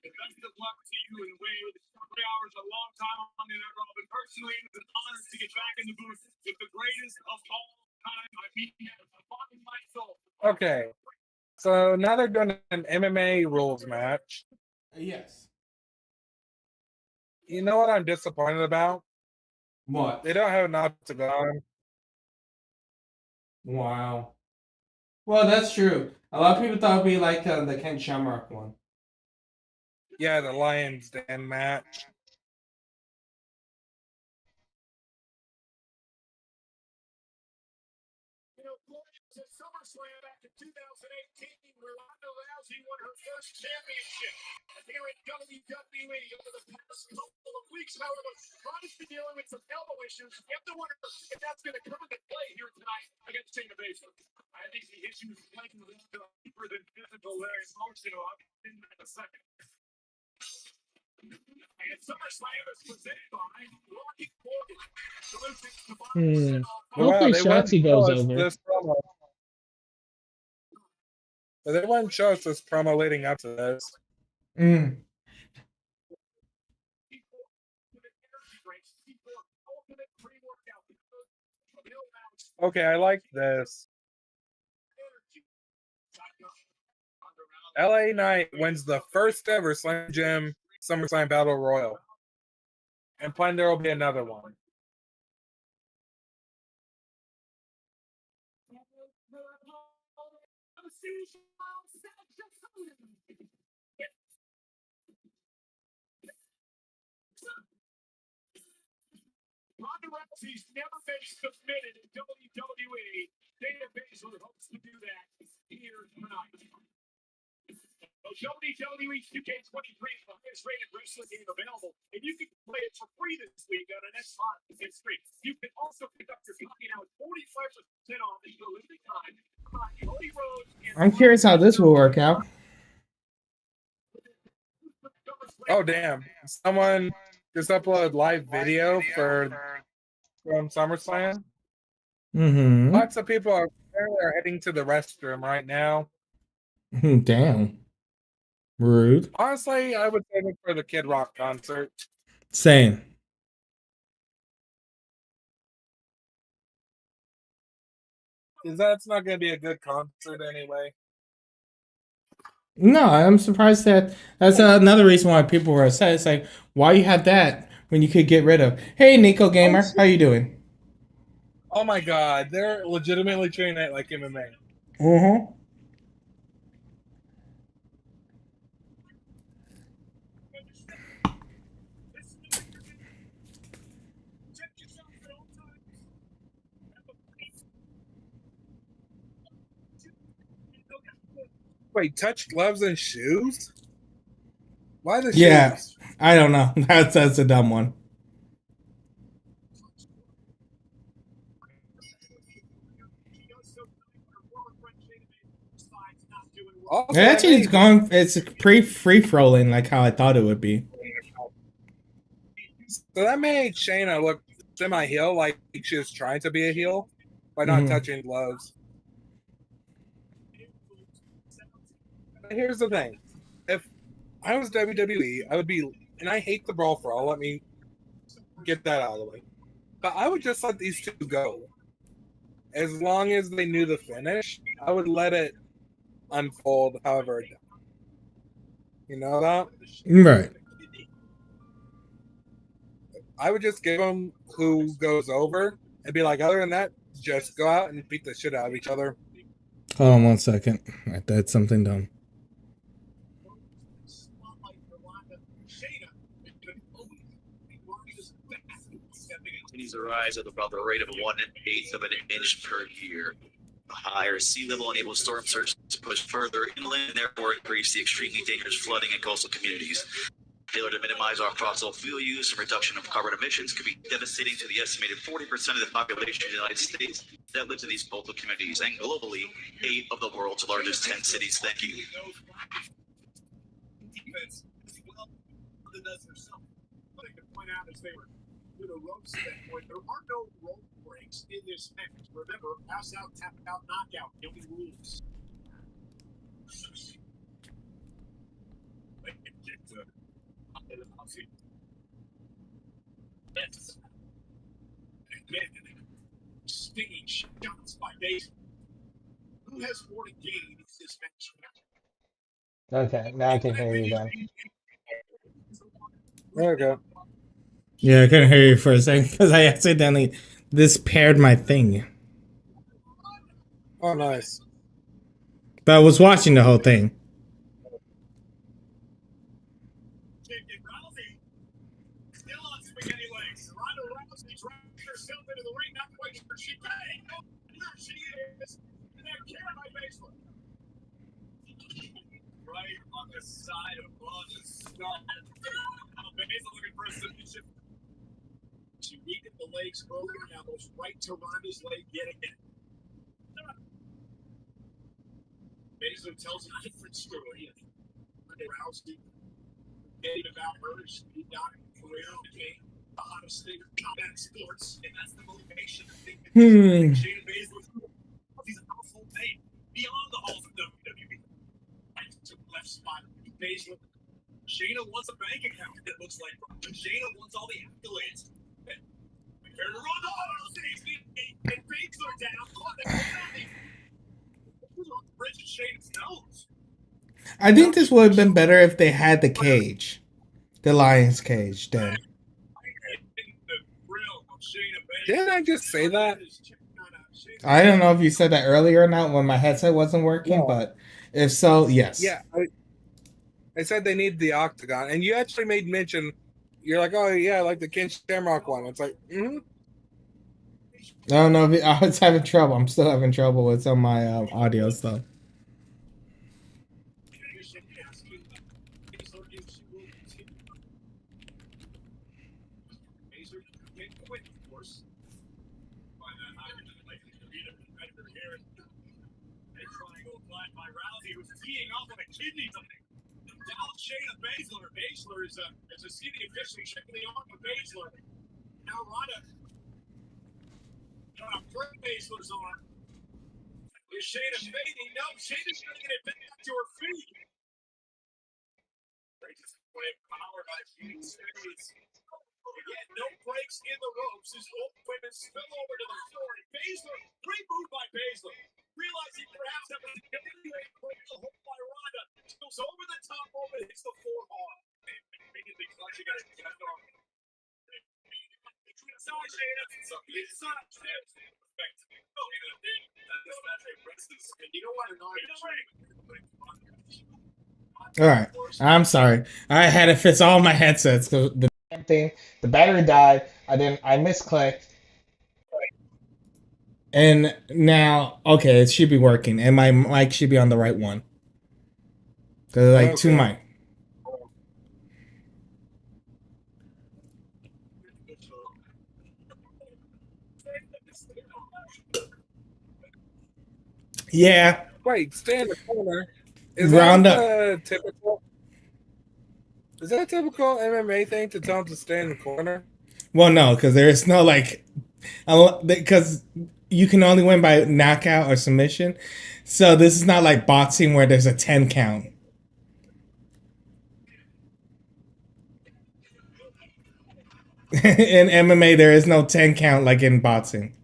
The best of luck to you and Wade. 3 hours, a long time on the internet, but personally, it's an honor to get back in the booth with the greatest of all time. I mean, from my soul. Okay. So now they're doing an MMA rules match. Yes. You know what I'm disappointed about? What? They don't have an octagon. Wow. Well, that's true. A lot of people thought it'd be like the Ken Shamrock one. Yeah, the Lions Den match. You know, Floyd was at SummerSlam back in 2018, where Ronda Rousey won her first championship. Here at WWE over the past couple of weeks, however, Ronda's been dealing with some elbow issues. You have to wonder if that's going to come into play here tonight against Shayna Baszler. I think the issue is playing a little bit deeper than physical, very emotional. I'll get into that in a second. And SummerSlam is presented by Rocky Morgan. Solutions to Hopefully they wouldn't Shotzi show goes us over. this promo. But they wouldn't show us this promo leading up to this. Okay, I like this. LA Knight wins the first ever Slam Jim SummerSlam Battle Royal. And plan there will be another one. Ronda Rousey's never been submitted in WWE. Shayna Baszler hopes to do that here tonight. WWE 2K23 is the highest rated wrestling game available, and you can play it for free this week on an Xbox. It's free. You can also pick up your copy now at 45% off until limited time. Cody Rhodes and I'm curious how this will work out. Oh, damn. Someone just uploaded live video from SummerSlam. Mm-hmm. Lots of people are heading to the restroom right now. Damn. Rude. Honestly, I would save it for the Kid Rock concert. Same. Because that's not going to be a good concert anyway. No, I'm surprised that's another reason why people were upset. It's like, why you have that when you could get rid of? Hey, Nico Gamer, how you doing? Oh my god, they're legitimately treating it like MMA. Mm-hmm. Wait, touch gloves and shoes? Why the Yeah, shoes? I don't know. That's a dumb one. Also, Actually, it's pretty free rolling like how I thought it would be. So that made Shayna look semi-heel, like she was trying to be a heel by not touching gloves. But here's the thing. If I was WWE, I would be, and I hate the brawl for all, let me get that out of the way. But I would just let these two go. As long as they knew the finish, I would let it unfold however it does. You know that? Right. I would just give them who goes over and be like, other than that, just go out and beat the shit out of each other. Hold on 1 second. I did something dumb. Continues to rise at about the rate of 1/8 of an inch per year. A higher sea level enables storm surge to push further inland and therefore increase the extremely dangerous flooding in coastal communities. Failure to minimize our fossil fuel use and reduction of carbon emissions could be devastating to the estimated 40% of the population of the United States that lives in these coastal communities and globally 8 of the world's largest 10 cities. Thank you. Defense as well. Something to point out as they were through the ropes at that point. There are no rope breaks in this match. Remember, pass out, tap out, knockout. The only rules. Yes. Again, stinging shots by Baszler. Who has more to gain in this match? Okay, now I can hear you then. Okay. Yeah, I couldn't hear you for a second because I accidentally this paired my thing. Oh, nice. But I was watching the whole thing. Rousey still on spaghetti legs. Ronda Rousey dragged herself into the ring, not quite sure she can. No, here she is. And they're carried by Baszler. Right on the side of the skull. Baszler looking for a submission. She needed the legs earlier, now goes right to Ronda's leg yet again. Baszler tells a different story. Ronda Rousey getting about her, she got her career, became the hottest thing in combat sports, and that's the motivation. I think Shayna Baszler, he's a household name beyond the halls of WWE. Right to the left spot, Baszler. Shayna wants a bank account that looks like Shayna wants all the accolades. And Ronda Rousey and Baszler down. Bridge of Shayna's nose. I think this would have been better if they had the cage, the lion's cage. Then Didn't I just say that? I don't know if you said that earlier or not when my headset wasn't working, No. but if so, yes. Yeah, I said they need the octagon, and you actually made mention. You're like, oh yeah, like the Ken Shamrock one. It's like, I don't know if I was having trouble. I'm still having trouble with some of my audio stuff. Shayna Baszler. Baszler is a city official checking the arm of Baszler. Now Ronda trying to break Baszler's arm. Is Shayna fading? No, Shayna's trying to get it back to her feet. Great display of power by Shayna. Again, no breaks in the ropes. His open spill over to the floor. And Baszler, great move by Baszler. Realizing perhaps that was the only way to break the hold by Ronda. Goes over the top rope and hits the forearm. Immediately clutching at his left arm. Between side Shayna, inside Shayna. You know what? All right, I'm sorry. I had to fix all my headsets. The Thing, the battery died. I misclicked. And now, okay, it should be working, and my mic should be on the right one. Cause like two mic. Yeah. wait, stay in the corner. Is Round that up. typical? Is that a typical MMA thing to tell them to stay in the corner? Well, no, because there is no like, because you can only win by knockout or submission. So this is not like boxing where there's a 10 count. In MMA, there is no 10 count like in boxing.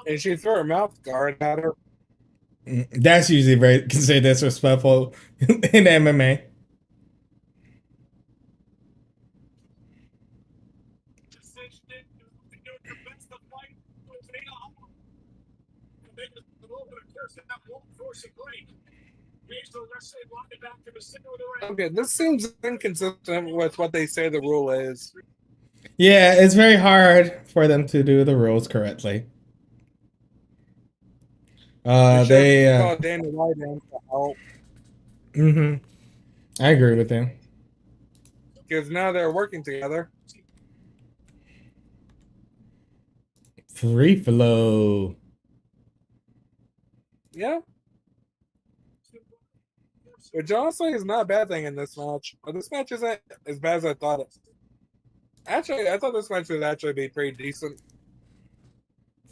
And she threw her mouth guard at her. That's usually very considered disrespectful in MMA. That won't force a break. Here's the wrestling line back to the center of the ring. Okay, this seems inconsistent with what they say the rule is. Yeah, it's very hard for them to do the rules correctly. They should They have called Danny White in to help I agree with you. because now they're working together. Free flow. Yeah. Which honestly is not a bad thing in this match. But this match isn't as bad as I thought it. Actually, I thought this match would actually be pretty decent.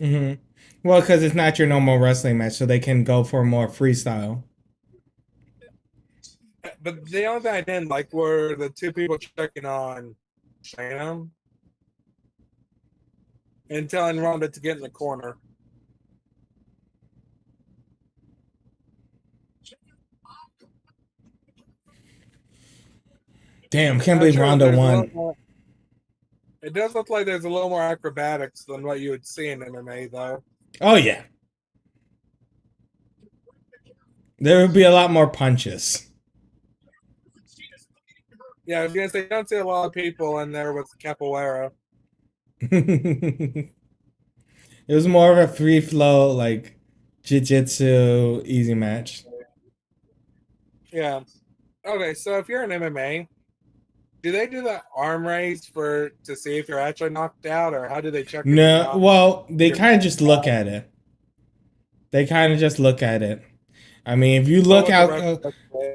Well, because it's not your normal wrestling match, so they can go for more freestyle. But the only thing I didn't like were the two people checking on Shayna and telling Ronda to get in the corner. Damn, can't believe Ronda won. It does look like there's a little more acrobatics than what you would see in MMA, though. Oh, yeah. There would be a lot more punches. Yeah, I was gonna say you don't see a lot of people in there with capoeira. It was more of a free flow, like jiu-jitsu easy match. Yeah. Okay, so if you're in MMA, do they do that arm raise to see if you're actually knocked out, or how do they check? No, well, they kind of just look at it. They kind of just look at it. I mean, if you look out,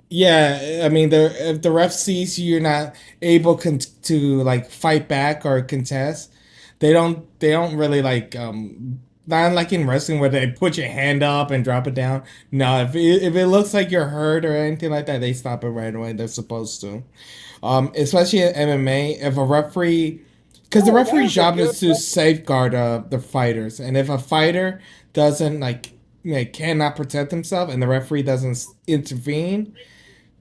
yeah, I mean, if the ref sees you're not able to like fight back or contest, they don't really like not like in wrestling where they put your hand up and drop it down. No, if it looks like you're hurt or anything like that, they stop it right away. They're supposed to. Especially in MMA, if a referee, because the referee's job is to safeguard the fighters, and if a fighter doesn't cannot protect himself, and the referee doesn't intervene,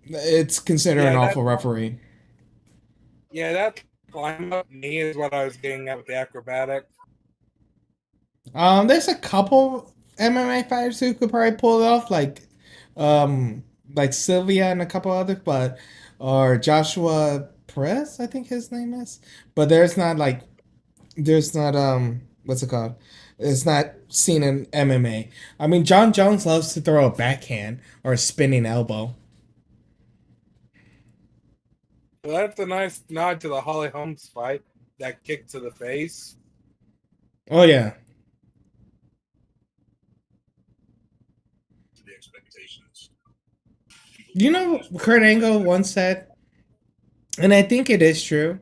it's considered an awful referee. Yeah, that climb up knee is what I was getting at with the acrobatic. There's a couple MMA fighters who could probably pull it off, like Sylvia and a couple others, or Joshua Perez, I think his name is. But there's not what's it called? It's not seen in MMA. I mean, John Jones loves to throw a backhand or a spinning elbow. Well, that's a nice nod to the Holly Holmes fight. That kick to the face. Oh yeah. The expectations. You know, Kurt Angle once said, and I think it is true,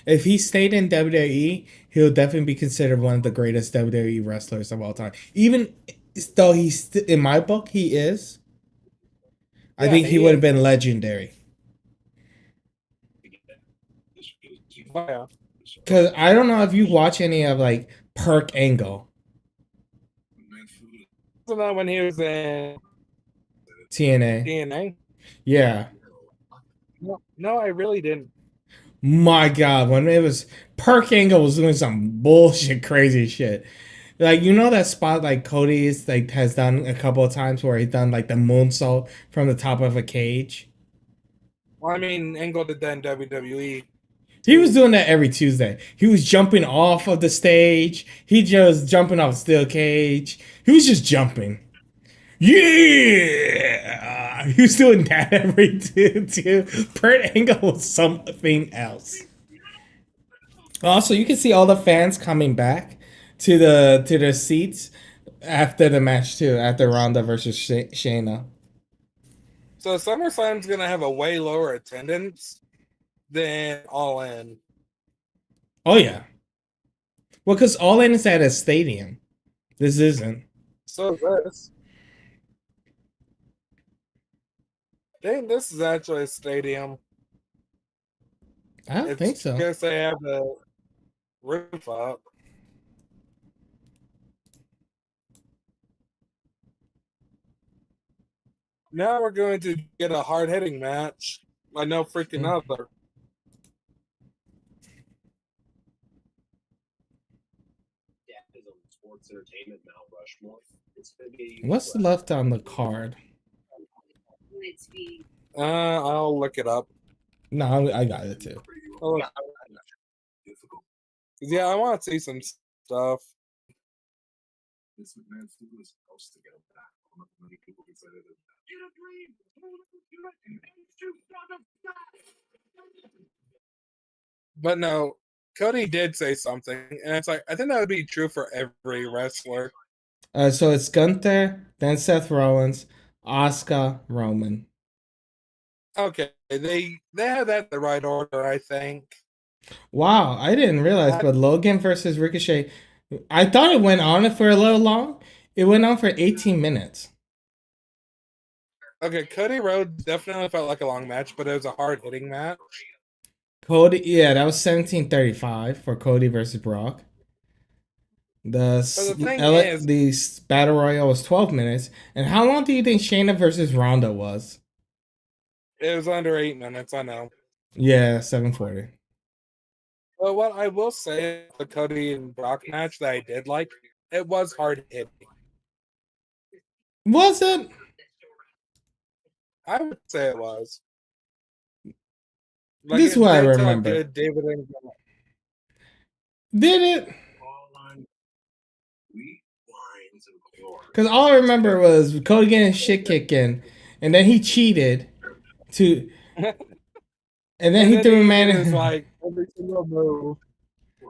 if he stayed in WWE, he'll definitely be considered one of the greatest WWE wrestlers of all time. Even though in my book, he is. I think he would have been legendary. Wow. Because I don't know if you watch any of like Perk Angle. Wasn't that when he was in TNA? TNA? Yeah. No, I really didn't. My God, when it was Perk Angle was doing some bullshit, crazy shit. Like, you know that spot like Cody's like has done a couple of times where he's done like the moonsault from the top of a cage. Well, I mean, Angle did that in WWE. He was doing that every Tuesday. He was jumping off of the stage. He just jumping off steel cage. He was just jumping. Yeah, he was doing that every Tuesday. Kurt Angle was something else. Also, you can see all the fans coming back to their seats after the match too. After Ronda versus Shayna. So SummerSlam's gonna have a way lower attendance than All In. Oh yeah. Well, because All In is at a stadium. This isn't. So is this. I think this is actually a stadium. I don't think so. I guess they have the roof up. Now we're going to get a hard-hitting match. I know freaking other. sports entertainment Mount Rushmore, it's going to be What's left on the card? I'll look it up. No, I got it too. Oh, difficult. yeah, I want to see some stuff. This McMahon food is supposed to go back. I don't know if many people consider it. Get a dream. But no, Cody did say something, and it's like I think that would be true for every wrestler. So it's Gunther, then Seth Rollins, Asuka, Roman. Okay, they have that in the right order, I think. Wow, I didn't realize, but Logan versus Ricochet, I thought it went on for a little long. It went on for 18 minutes. Okay, Cody Rhodes definitely felt like a long match, but it was a hard hitting match. Cody, yeah, that was 17:35 for Cody versus Brock. The thing is- the battle royal was 12 minutes. And how long do you think Shayna versus Ronda was? It was under 8 minutes, I know. Yeah, 7:40. But what I will say, the Cody and Brock match that I did like, it was hard hitting. Was it? I would say it was. Like, This is it what I did tell a remember. good David and Did it? All on wheat, wines, and corn. Because all I remember was Cody getting shit kicked in, and then he cheated to, and then he threw a man It was in. like every single move.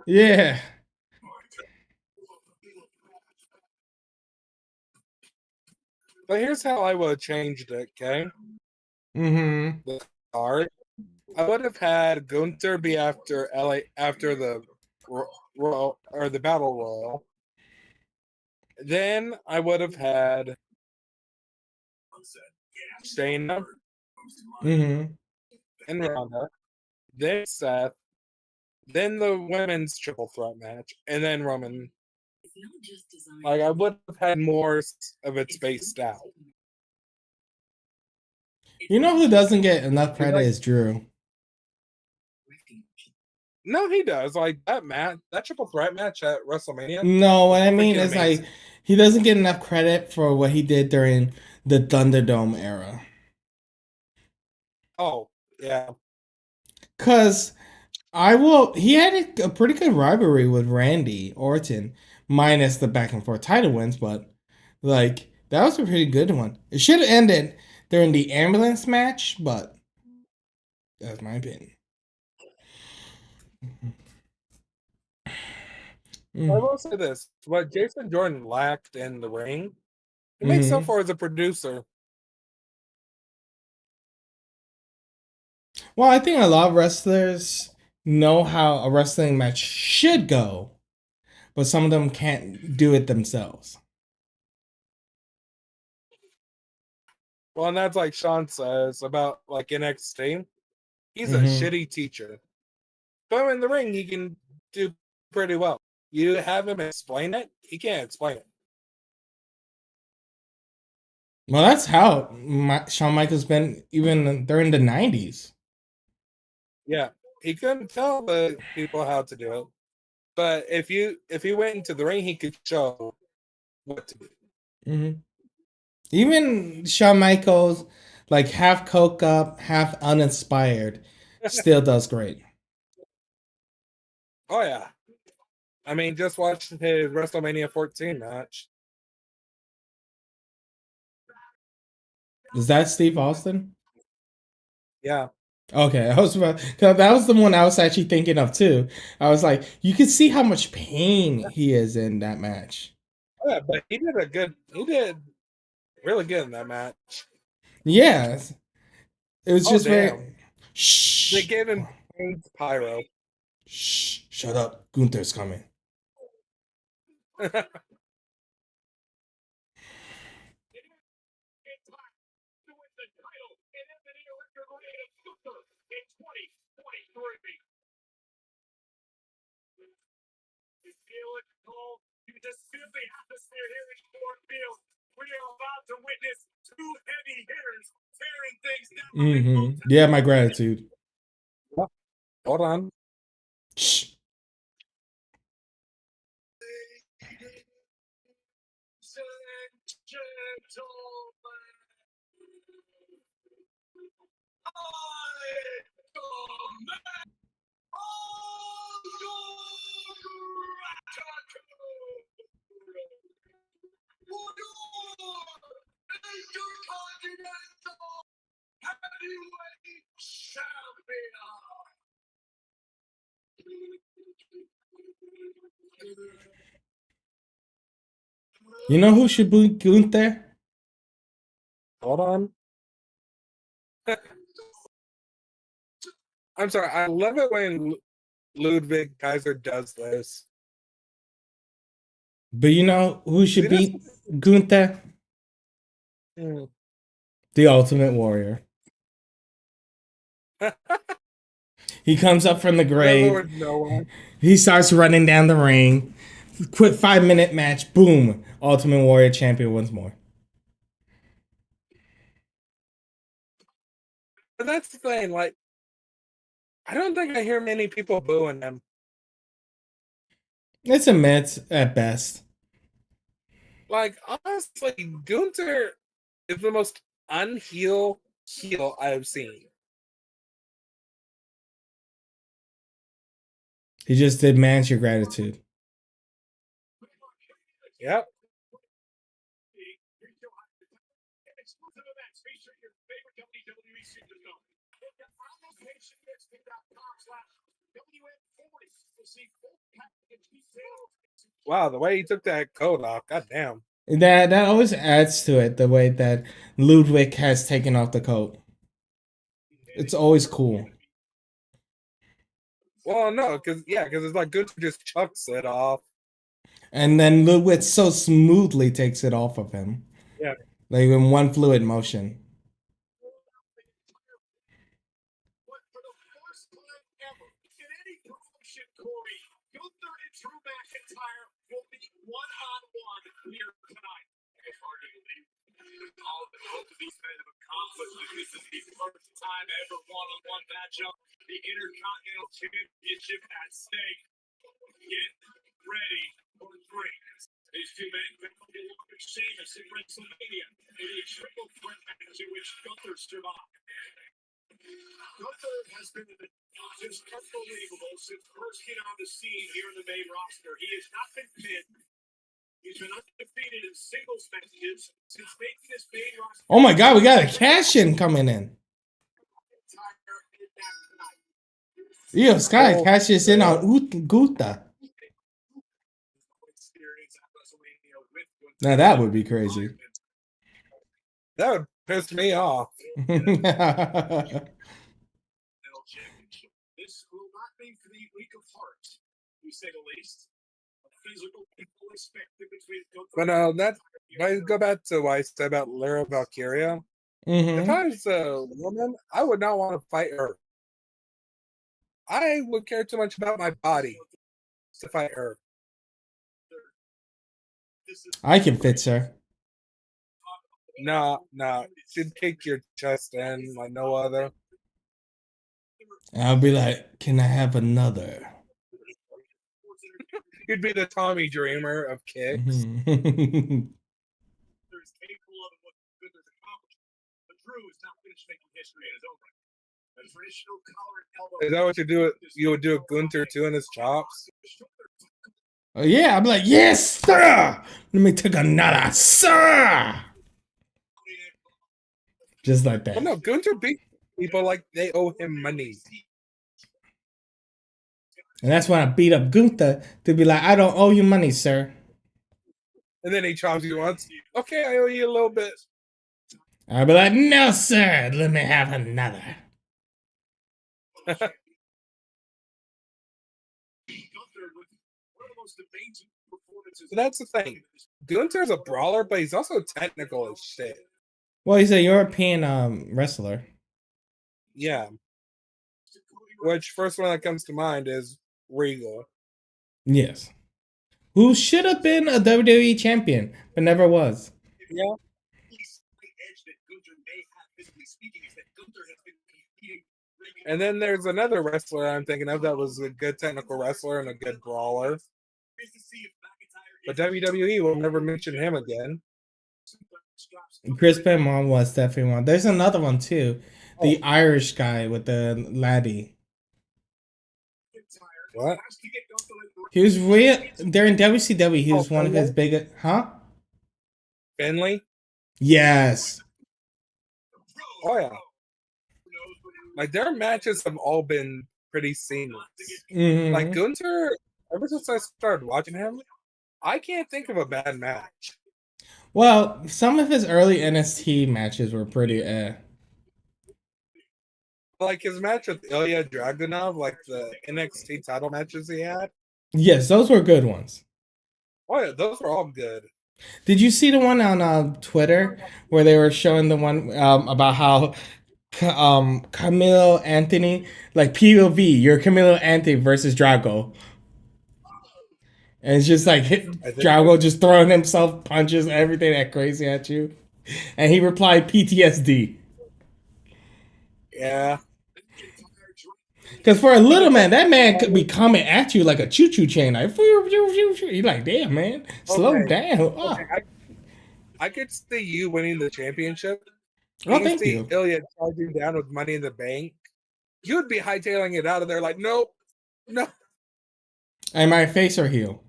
Yeah. But here's how I would have changed it, okay? Mm-hmm. The card. I would have had Gunther be after the royal or the battle royal. Then I would have had Shayna Mm-hmm. and Ronda, then Seth, then the women's triple threat match, and then Roman. Like, I would have had more of it spaced out. You know who doesn't get enough credit is Drew. No, he does. Like that triple threat match at WrestleMania. No, what I mean freaking is amazing. like he doesn't get enough credit for what he did during the Thunderdome era. Oh, yeah. Cause he had a pretty good rivalry with Randy Orton, minus the back and forth title wins, but like that was a pretty good one. It should have ended during the ambulance match, but that's my opinion. I will say this: what Jason Jordan lacked in the ring, he makes up for as a producer. Well, I think a lot of wrestlers know how a wrestling match should go, but some of them can't do it themselves. Well, and that's like Sean says about like NXT. He's a Mhm. shitty teacher, but in the ring he can do pretty well. You have him explain it, he can't explain it. Well, that's how Shawn Michaels been even during the 90s. Yeah, he couldn't tell the people how to do it, but if he went into the ring, he could show what to do. Mm-hmm. Even Shawn Michaels, like half coke up, half uninspired, still does great. Oh yeah, I mean, just watch his WrestleMania 14 match. Is that Steve Austin? Yeah. Okay, I was about, cause that was the one I was actually thinking of too. I was like, you could see how much pain he is in that match. Yeah, but he did really good in that match. Yeah, it was just damn. very. Shh. They gave him pyro. Shh! Shut up. Gunther's coming. You can just feel the atmosphere here in Ford Field. We are about to witness two heavy hitters tearing things down. Mm-hmm. Yeah, my gratitude. Hold on. Shh. You know who should be Gunther? Hold on. I'm sorry. I love it when Ludwig Kaiser does this. But you know who should does- beat Gunther? Hmm. The Ultimate Warrior. He comes up from the grave. Lord Noah. He starts running down the ring. Quick 5-minute match. Boom. Ultimate Warrior champion once more. But that's the thing. Like, I don't think I hear many people booing him. It's a Mets at best. Like, honestly, Gunther is the most unheel heel I've seen. He just demands your gratitude. Yep. Wow, the way he took that coat off, goddamn. That always adds to it, the way that Ludwig has taken off the coat. It's always cool. Well, no, because it's like Gunther just chucks it off. And then Ludwig so smoothly takes it off of him. Yeah. Like in one fluid motion. Drew McIntyre will be one-on-one here tonight. It's hard to believe all the both of these men have accomplished. This is the first time ever one-on-one matchup. The Intercontinental Championship at stake. Get ready for three. These two men have been with Sheamus in WrestleMania in a triple threat match in which Gunther survived. Gunther has been just unbelievable since first getting on the scene here in the main roster. He has not been pinned. He's been undefeated in singles matches since making his main roster. Oh my god, we got a cash-in coming in. Yo, Sky cashes in on Gunther. Now that would be crazy. That would piss me off. This will not be for the weak of heart, to say the least. A physical perspective between But I go back to what I said about Lyra Valkyria. If I was a woman, I would not want to fight her. I would care too much about my body to fight her. I can fix her. No, she'd kick your chest in like no other. I'll be like, can I have another? You'd be the Tommy Dreamer of kicks. capable of what Gunther's accomplished. But Drew is not finished making history in his own right. A traditional collar and elbow. Is that what you would do a Gunther too in his chops? Oh yeah, I'm like, yes, sir. Let me take another, sir. Just like that. Well, no, Gunther beat people like they owe him money. And that's when I beat up Gunther to be like, I don't owe you money, sir. And then he chops you once. Okay, I owe you a little bit. I'll be like, no, sir. Let me have another. So that's the thing. Gunther's a brawler, but he's also technical as shit. Well, he's a European wrestler. Yeah. Which first one that comes to mind is Regal. Yes. Who should have been a WWE champion, but never was. Yeah. And then there's another wrestler I'm thinking of that was a good technical wrestler and a good brawler. but WWE will never mention him again. Chris Benoit was definitely one. There's another one too. The Irish guy with the laddie. What? He was real. They're in WCW. He was one of his Finlay? biggest. Huh? Finley? Yes. Oh yeah. Like their matches have all been pretty seamless. Mhm. Like Gunther, ever since I started watching him, I can't think of a bad match. Well, some of his early NXT matches were pretty Like his match with Ilya Dragunov, like the NXT title matches he had. Yes, those were good ones. Oh yeah, those were all good. Did you see the one on Twitter where they were showing the one about how Camilo Anthony, like POV, you're Camilo Anthony versus Drago. And it's just like Drago just throwing himself punches, everything that crazy at you. And he replied PTSD. Yeah. Because for a little man, that man could be coming at you like a choo-choo train. Like, you're like, damn, man, slow down. Oh. Okay, I could see you winning the championship. Oh, thank you. Ilya charging down with Money in the Bank. You would be hightailing it out of there like, nope, no. Am I face or heel?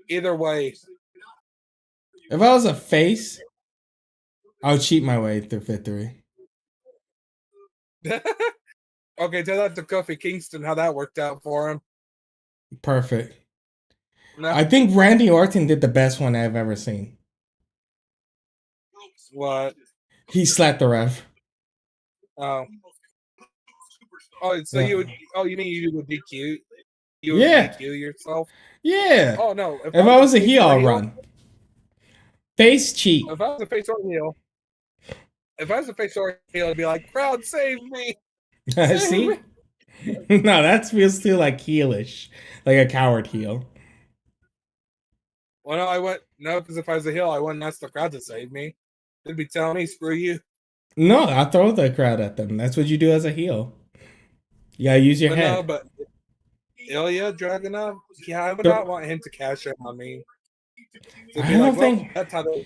Either way. If I was a face, I would cheat my way through victory. Okay, tell that to Kofi Kingston how that worked out for him. Perfect. No. I think Randy Orton did the best one I've ever seen. What? He slapped the ref. Oh. Oh, so you would? Oh, you mean you would DQ? You would Yeah. DQ yourself? Yeah. Oh no! If I was a heel, I'll run. Face cheat. If I was a face or heel, I'd be like, "Crowd, save me!" See? No, that feels too like heelish, like a coward heel. Well, no, because if I was a heel, I wouldn't ask the crowd to save me. They'd be telling me, "Screw you." No, I'll throw the crowd at them. That's what you do as a heel. You gotta use your head. No, but Ilya Dragunov, yeah, I would not want him to cash in on me. I don't think. That's how they.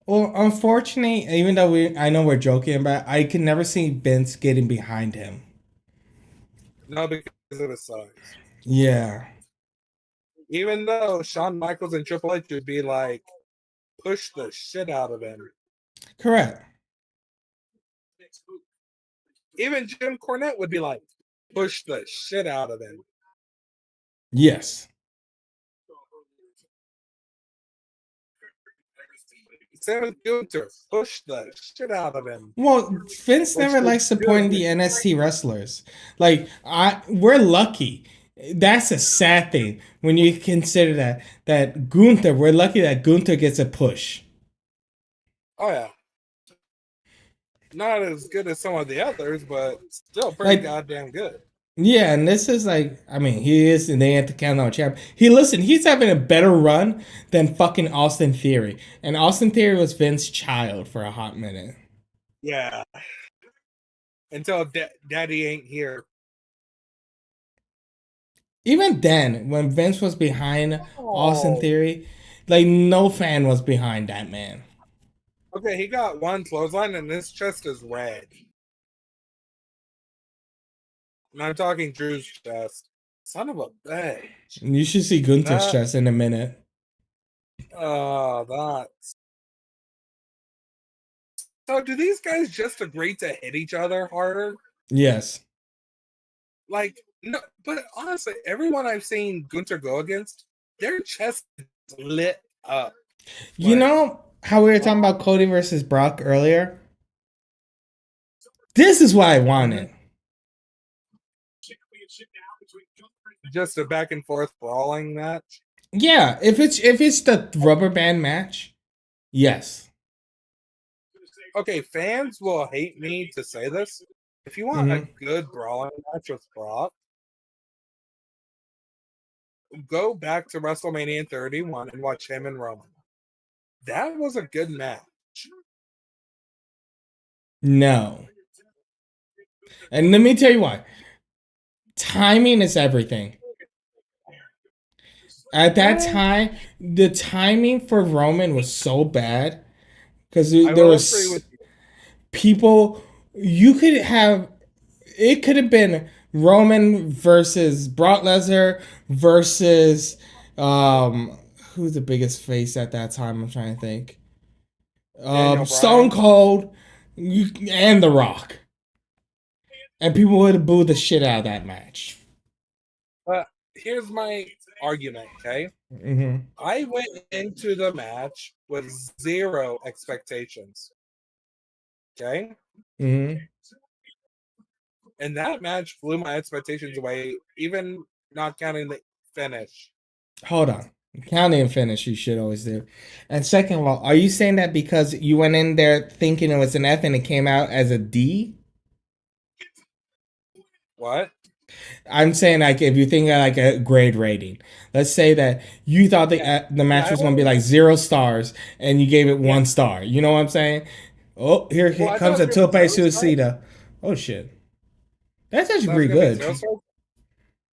Well, unfortunately, even though I know we're joking about it, I can never see Vince getting behind him. No, because of his size. Yeah. Even though Shawn Michaels and Triple H would be like, push the shit out of him. Correct. Even Jim Cornette would be like, push the shit out of him. Yes. Same with Gunther, push the shit out of him. Well, Vince never likes supporting the NXT wrestlers. Like, we're lucky. That's a sad thing when you consider that Gunther. We're lucky that Gunther gets a push. Oh yeah. Not as good as some of the others, but still pretty goddamn good. Yeah, and this is like, I mean, he is the Intercontinental champ. He's having a better run than fucking Austin Theory. And Austin Theory was Vince's child for a hot minute. Yeah. Until Daddy ain't here. Even then, when Vince was behind Austin Theory, like no fan was behind that man. Okay, he got one clothesline and his chest is red. And I'm talking Drew's chest. Son of a bitch. You should see Gunther's chest in a minute. Oh, that's... So do these guys just agree to hit each other harder? Yes. Like, no, but honestly, everyone I've seen Gunther go against, their chest is lit up. You know how we were talking about Cody versus Brock earlier? This is what I wanted. Just a back and forth brawling match? Yeah, if it's the rubber band match, yes. Okay, fans will hate me to say this. If you want a good brawling match with Brock, go back to WrestleMania 31 and watch him and Roman. That was a good match. No. And let me tell you why. Timing is everything. At that time, the timing for Roman was so bad because I there will agree was with you. people. You could have it could have been Roman versus Brock Lesnar versus who's the biggest face at that time? I'm trying to think. Daniel Stone Bryan. Cold and The Rock, and people would have booed the shit out of that match. But here's my argument, okay? Mm-hmm. I went into the match with zero expectations. Okay? Mm-hmm. And that match blew my expectations away, even not counting the finish. Hold on. Counting and finish, you should always do. And second of all, are you saying that because you went in there thinking it was an F and it came out as a D? What? I'm saying like if you think of like a grade rating, let's say that you thought the match Yeah, was going to be like 0 stars and you gave it Yeah. 1 star. You know what I'm saying? Oh, here Well, I comes thought a it was gonna tope be 0 stars. suicida. Oh shit, that's actually That was pretty gonna be good. 0 stars.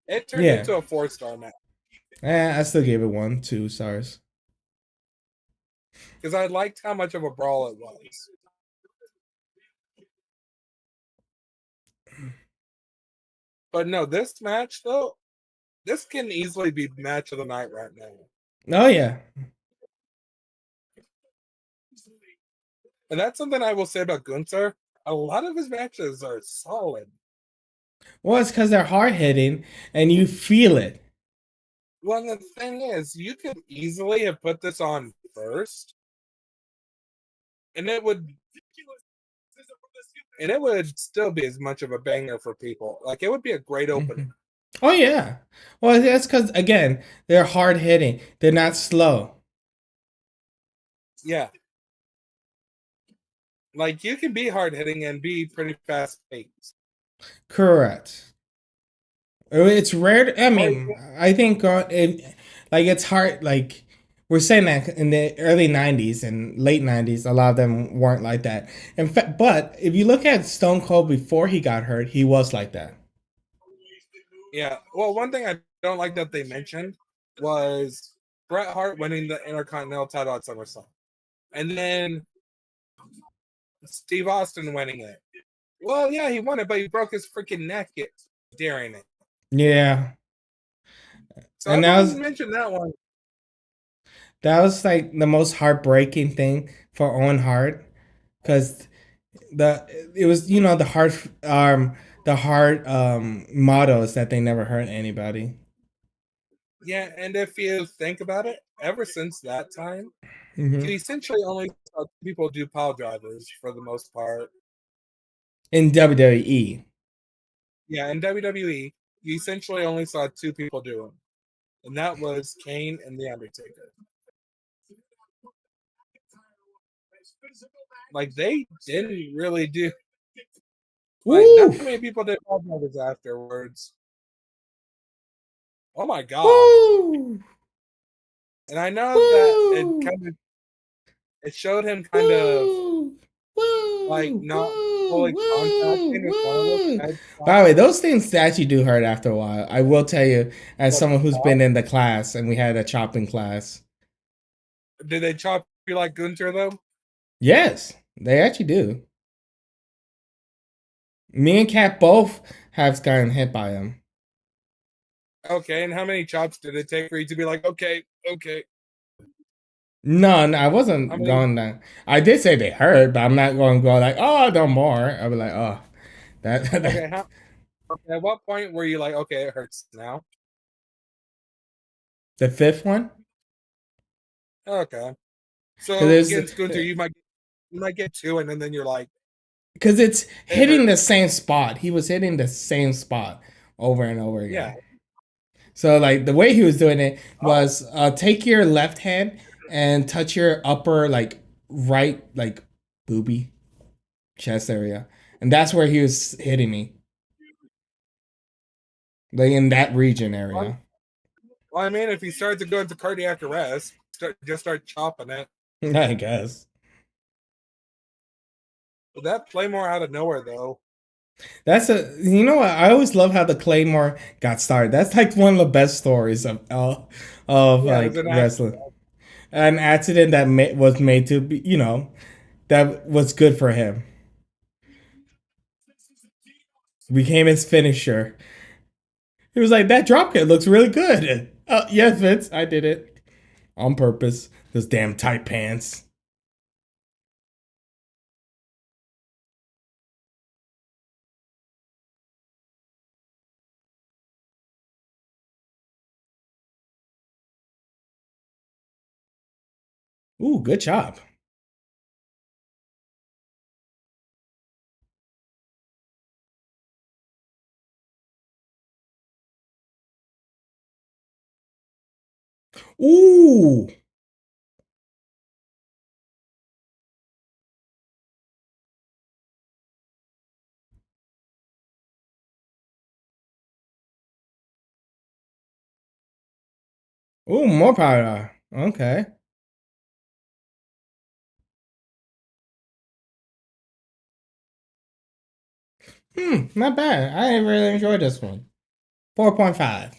It turned Yeah, into a 4-star match. I still gave it 1, 2 stars. Because I liked how much of a brawl it was. But no, this match though, this can easily be match of the night right now. Oh yeah. And that's something I will say about Gunther. A lot of his matches are solid. Well, it's because they're hard hitting and you feel it. Well, the thing is, you could easily have put this on first, and it would still be as much of a banger for people. Like it would be a great opening. Oh yeah. Well, that's because again they're hard hitting. They're not slow. Yeah. Like you can be hard hitting and be pretty fast paced. Correct. It's rare. I mean, I think like it's hard. Like we're saying that in the early '90s and late '90s, a lot of them weren't like that. In fact, but if you look at Stone Cold before he got hurt, he was like that. Yeah. Well, one thing I don't like that they mentioned was Bret Hart winning the Intercontinental title at SummerSlam, and then Steve Austin winning it. Well, yeah, he won it, but he broke his freaking neck during it. Yeah, So and I wouldn't mention that one. that was like the most heartbreaking thing for Owen Hart because it was the hard motto is that they never hurt anybody. Yeah, and if you think about it, ever since that time, Mm-hmm. you essentially only saw people do pile drivers for the most part. In WWE. Yeah, in WWE, you essentially only saw 2 people do them, and that was Kane and The Undertaker. Like, they didn't really do... Like, not too many people did pile drivers afterwards. Oh my god. Woo! And I know that it showed him kind of like not fully contacting with one of those guys. By the way, those things actually do hurt after a while. I will tell you, as someone who's been in the class and we had a chopping class. Did they chop you like Gunther though? Yes, they actually do. Me and Kat both have gotten hit by him. Okay, and how many chops did it take for you to be like, okay? No, I wasn't going down. I did say they hurt, but I'm not going to go like, oh, no more. I'll be like, oh, that. Okay, at what point were you like, okay, it hurts now? The fifth one? Okay. So against Gunther, you might get 2, and then you're like, because it's hitting the same spot. He was hitting the same spot over and over again. Yeah. So like the way he was doing it was take your left hand and touch your upper like right like boobie chest area, and that's where he was hitting me, like in that region area. Well, I mean, if he started to go into cardiac arrest, just start chopping it. I guess. Well, that Claymore out of nowhere though. That's you know what, I always love how the Claymore got started. That's like one of the best stories of of Yeah, it like was an wrestling. An accident that was made to be, that was good for him. Became his finisher. He was like, that dropkick looks really good. Yes, Vince, I did it on purpose. Those damn tight pants. Ooh, good job. Ooh. Ooh, more power. Okay. Not bad. I really enjoyed this one. 4.5.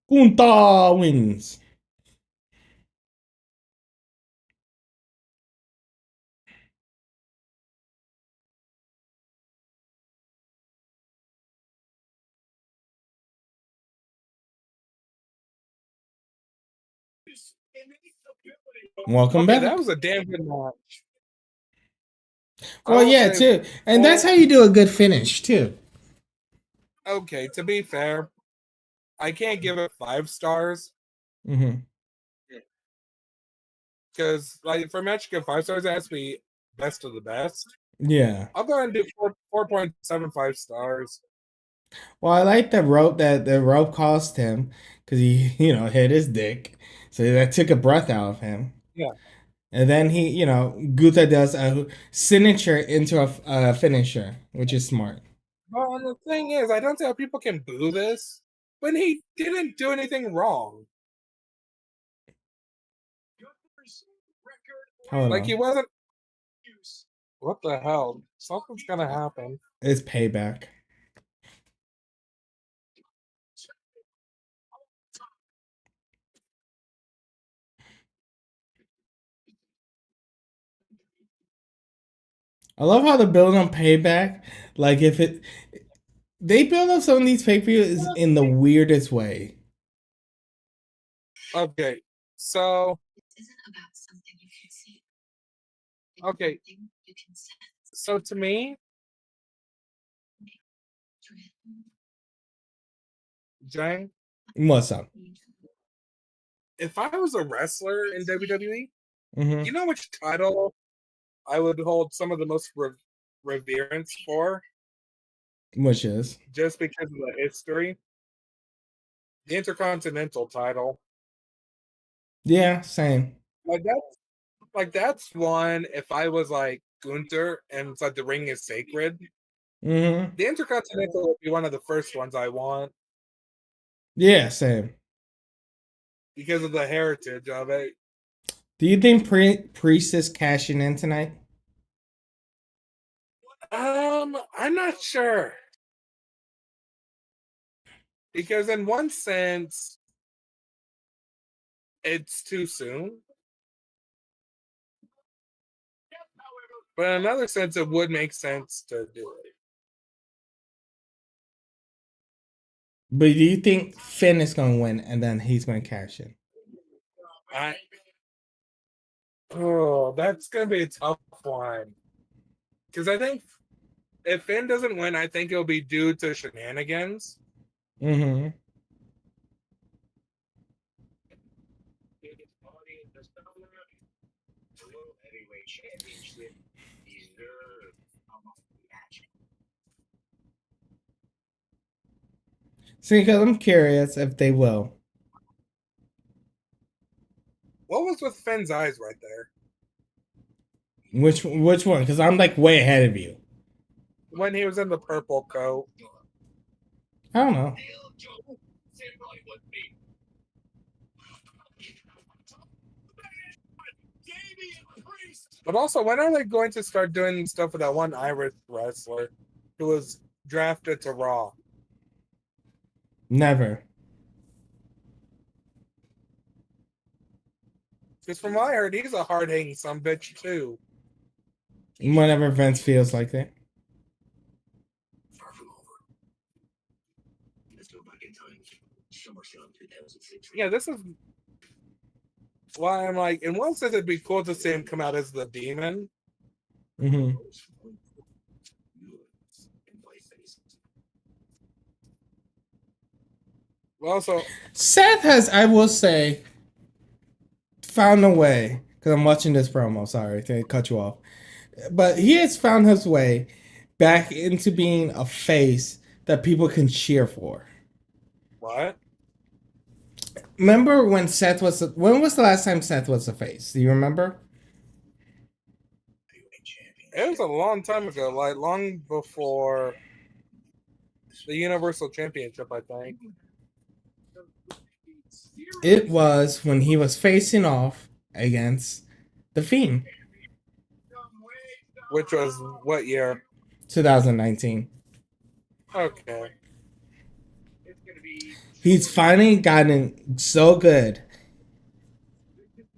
Kunta wins. Welcome Okay, that back. was a damn good match. I Well, will yeah, say, too. And that's for how you do a good finish, too. okay, to be fair, I can't give it 5 stars Hmm. because, like, for a match to get 5 stars, it has to be best of the best. Yeah. I'll go ahead and do 4.75 stars. Well, I like the rope that the rope cost him because he, hit his dick. So that took a breath out of him. Yeah. And then he, Guta does a signature into a finisher, which is smart. Well, and the thing is, I don't see how people can boo this when he didn't do anything wrong. Hold Like, he on. wasn't. What the hell? Something's gonna happen. It's payback. I love how they build on payback. Like if it they build up some of these pay per views in the weirdest way. Okay, so okay, so to me, Jang, What's up? if I was a wrestler in WWE, Mm-hmm. you know which title I would hold some of the most reverence for, Which is just because of the history? The Intercontinental title. yeah, same. Like that's one. If I was like Gunther and it's like the ring is sacred, Mm-hmm. the Intercontinental would be one of the first ones I want Yeah, same. because of the heritage of it. Do you think Priest is cashing in tonight? I'm not sure because in one sense, it's too soon, but in another sense, it would make sense to do it. But do you think Finn is gonna win and then he's gonna cash in? I Oh, that's gonna be a tough one because I think if Finn doesn't win, I think it'll be due to shenanigans. Mm-hmm. See, because I'm curious if they will. What was with Finn's eyes right there? Which one? Because I'm like way ahead of you. When he was in the purple coat. I don't know. But also, when are they going to start doing stuff with that one Irish wrestler who was drafted to Raw? Never. Because from what I heard, he's a hard-hitting sumbitch too. Whenever Vince feels like that. Far from over. Let's go back in time. SummerSlam 2006. Yeah, this is why I'm like, in one sense, it'd be cool to see him come out as the demon. Mm-hmm. Well, also, Seth has, I will say, found a way. Because I'm watching this promo. Sorry to cut you off. But he has found his way back into being a face that people can cheer for. what? Remember when Seth was... When was the last time Seth was a face? Do you remember? It was a long time ago, like long before the Universal Championship, I think. It was when he was facing off against The Fiend. Which was what year? 2019. Okay. He's finally gotten so good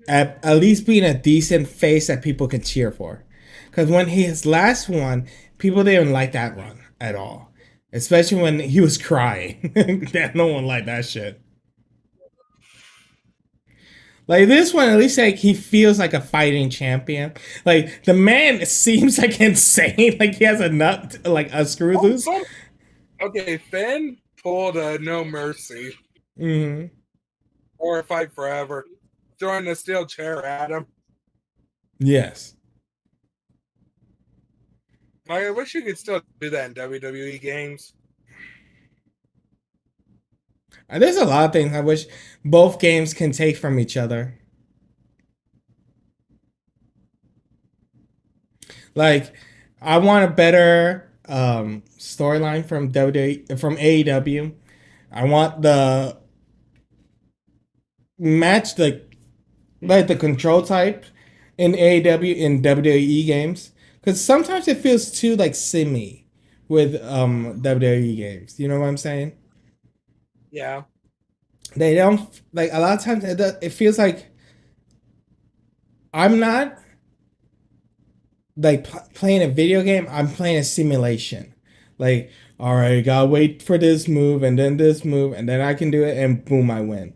at least being a decent face that people can cheer for. Because when his last one, people didn't like that run at all. Especially when he was crying. No one liked that shit. Like this one, at least like he feels like a fighting champion. Like the man seems like insane. Like he has a nut, like a screw loose. Okay, Finn pulled a No Mercy. Mm-hmm. Or a Fight Forever. Throwing a steel chair at him. Yes. Like, I wish you could still do that in WWE games. There's a lot of things I wish both games can take from each other. Like, I want a better storyline from WWE, from AEW. I want the match like the control type in AEW in WWE games, because sometimes it feels too like simmy with WWE games. You know what I'm saying? Yeah. They don't like a lot of times. It feels like I'm not like playing a video game. I'm playing a simulation. Like, all right, gotta wait for this move and then this move and then I can do it and boom, I win.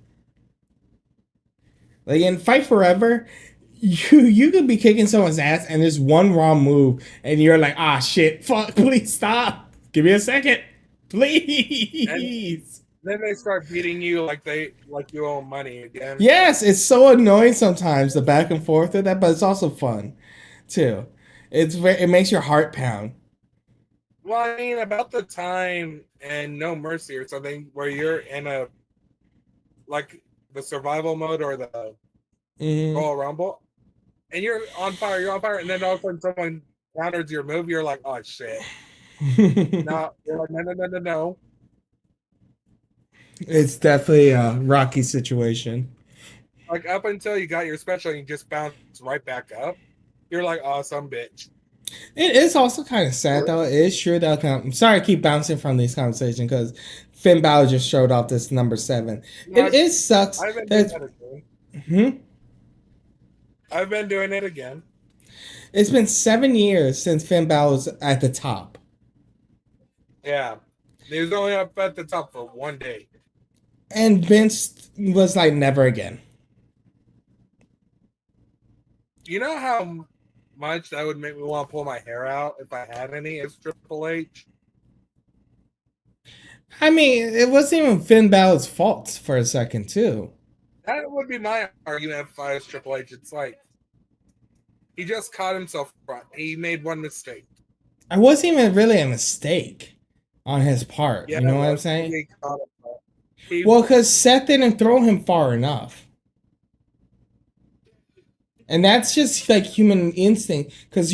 Like in Fight Forever, you could be kicking someone's ass and there's one wrong move and you're like, ah, shit, fuck, please stop. Give me a second, please. Then they start beating you like you owe money again. Yes, it's so annoying sometimes, the back and forth of that, but it's also fun too. It makes your heart pound. Well, I mean, about the time in No Mercy or something where you're in a like the survival mode or the Royal Rumble, and you're on fire, and then all of a sudden someone counters your move, you're like, oh shit. No, you're like, no. It's definitely a rocky situation. Like up until you got your special and you just bounce right back up, you're like, oh, some bitch. It is also kind of sad though. It is true that I'm sorry I keep bouncing from these conversations because Finn Balor just showed off this number 7. It is sucks. I've been doing that again. I've been doing it again. It's been 7 years since Finn Balor was at the top. Yeah. He was only up at the top for one day. And Vince was like, never again. You know how much that would make me want to pull my hair out if I had any as Triple H? I mean, it wasn't even Finn Balor's fault for a second, too. That would be my argument if I was Triple H. It's like, he just caught himself front. He made one mistake. It wasn't even really a mistake on his part. Yeah, you know what I'm saying? He Well, because Seth didn't throw him far enough. And that's just like human instinct, because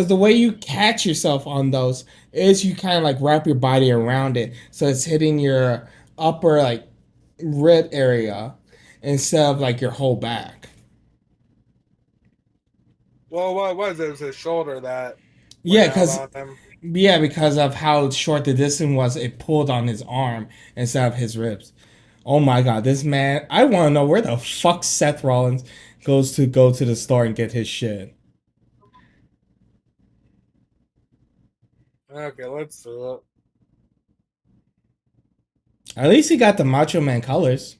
the way you catch yourself on those is you kind of like wrap your body around it, so it's hitting your upper like rib area instead of like your whole back. Well, what was it? It was his shoulder that went Yeah, out because on him. yeah, because of how short the distance was, it pulled on his arm instead of his ribs. Oh my god, this man! I want to know where the fuck Seth Rollins goes to go to the store and get his shit. Okay, let's see it. At least he got the Macho Man colors.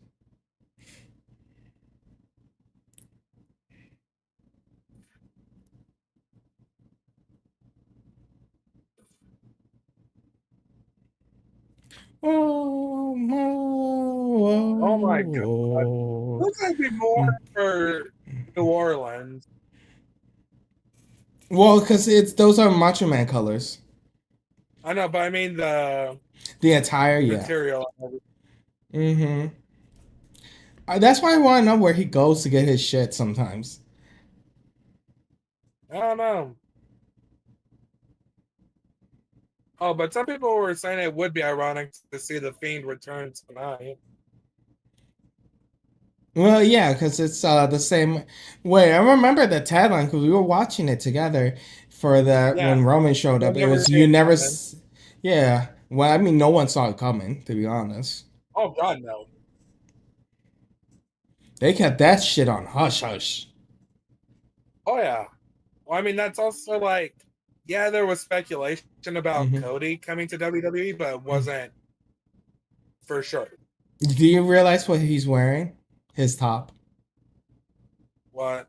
Oh, Oh my god. oh. Looks like be more for New Orleans. Well, because it's those are Macho Man colors. I know, but I mean the The attire, yeah. material. Mm-hmm. That's why I want to know where he goes to get his shit sometimes. I don't know. Oh, but some people were saying it would be ironic to see the Fiend return tonight. Well, yeah, because it's the same way. I remember the tagline because we were watching it together for that Yeah. when Roman showed I up. It never was see you it never. coming. Yeah. Well, I mean, no one saw it coming, to be honest. Oh god, no. They kept that shit on hush hush. Oh yeah. Well, I mean that's also like, yeah, there was speculation about Mm-hmm. Cody coming to WWE, but it wasn't for sure. Do you realize what he's wearing? His top. What?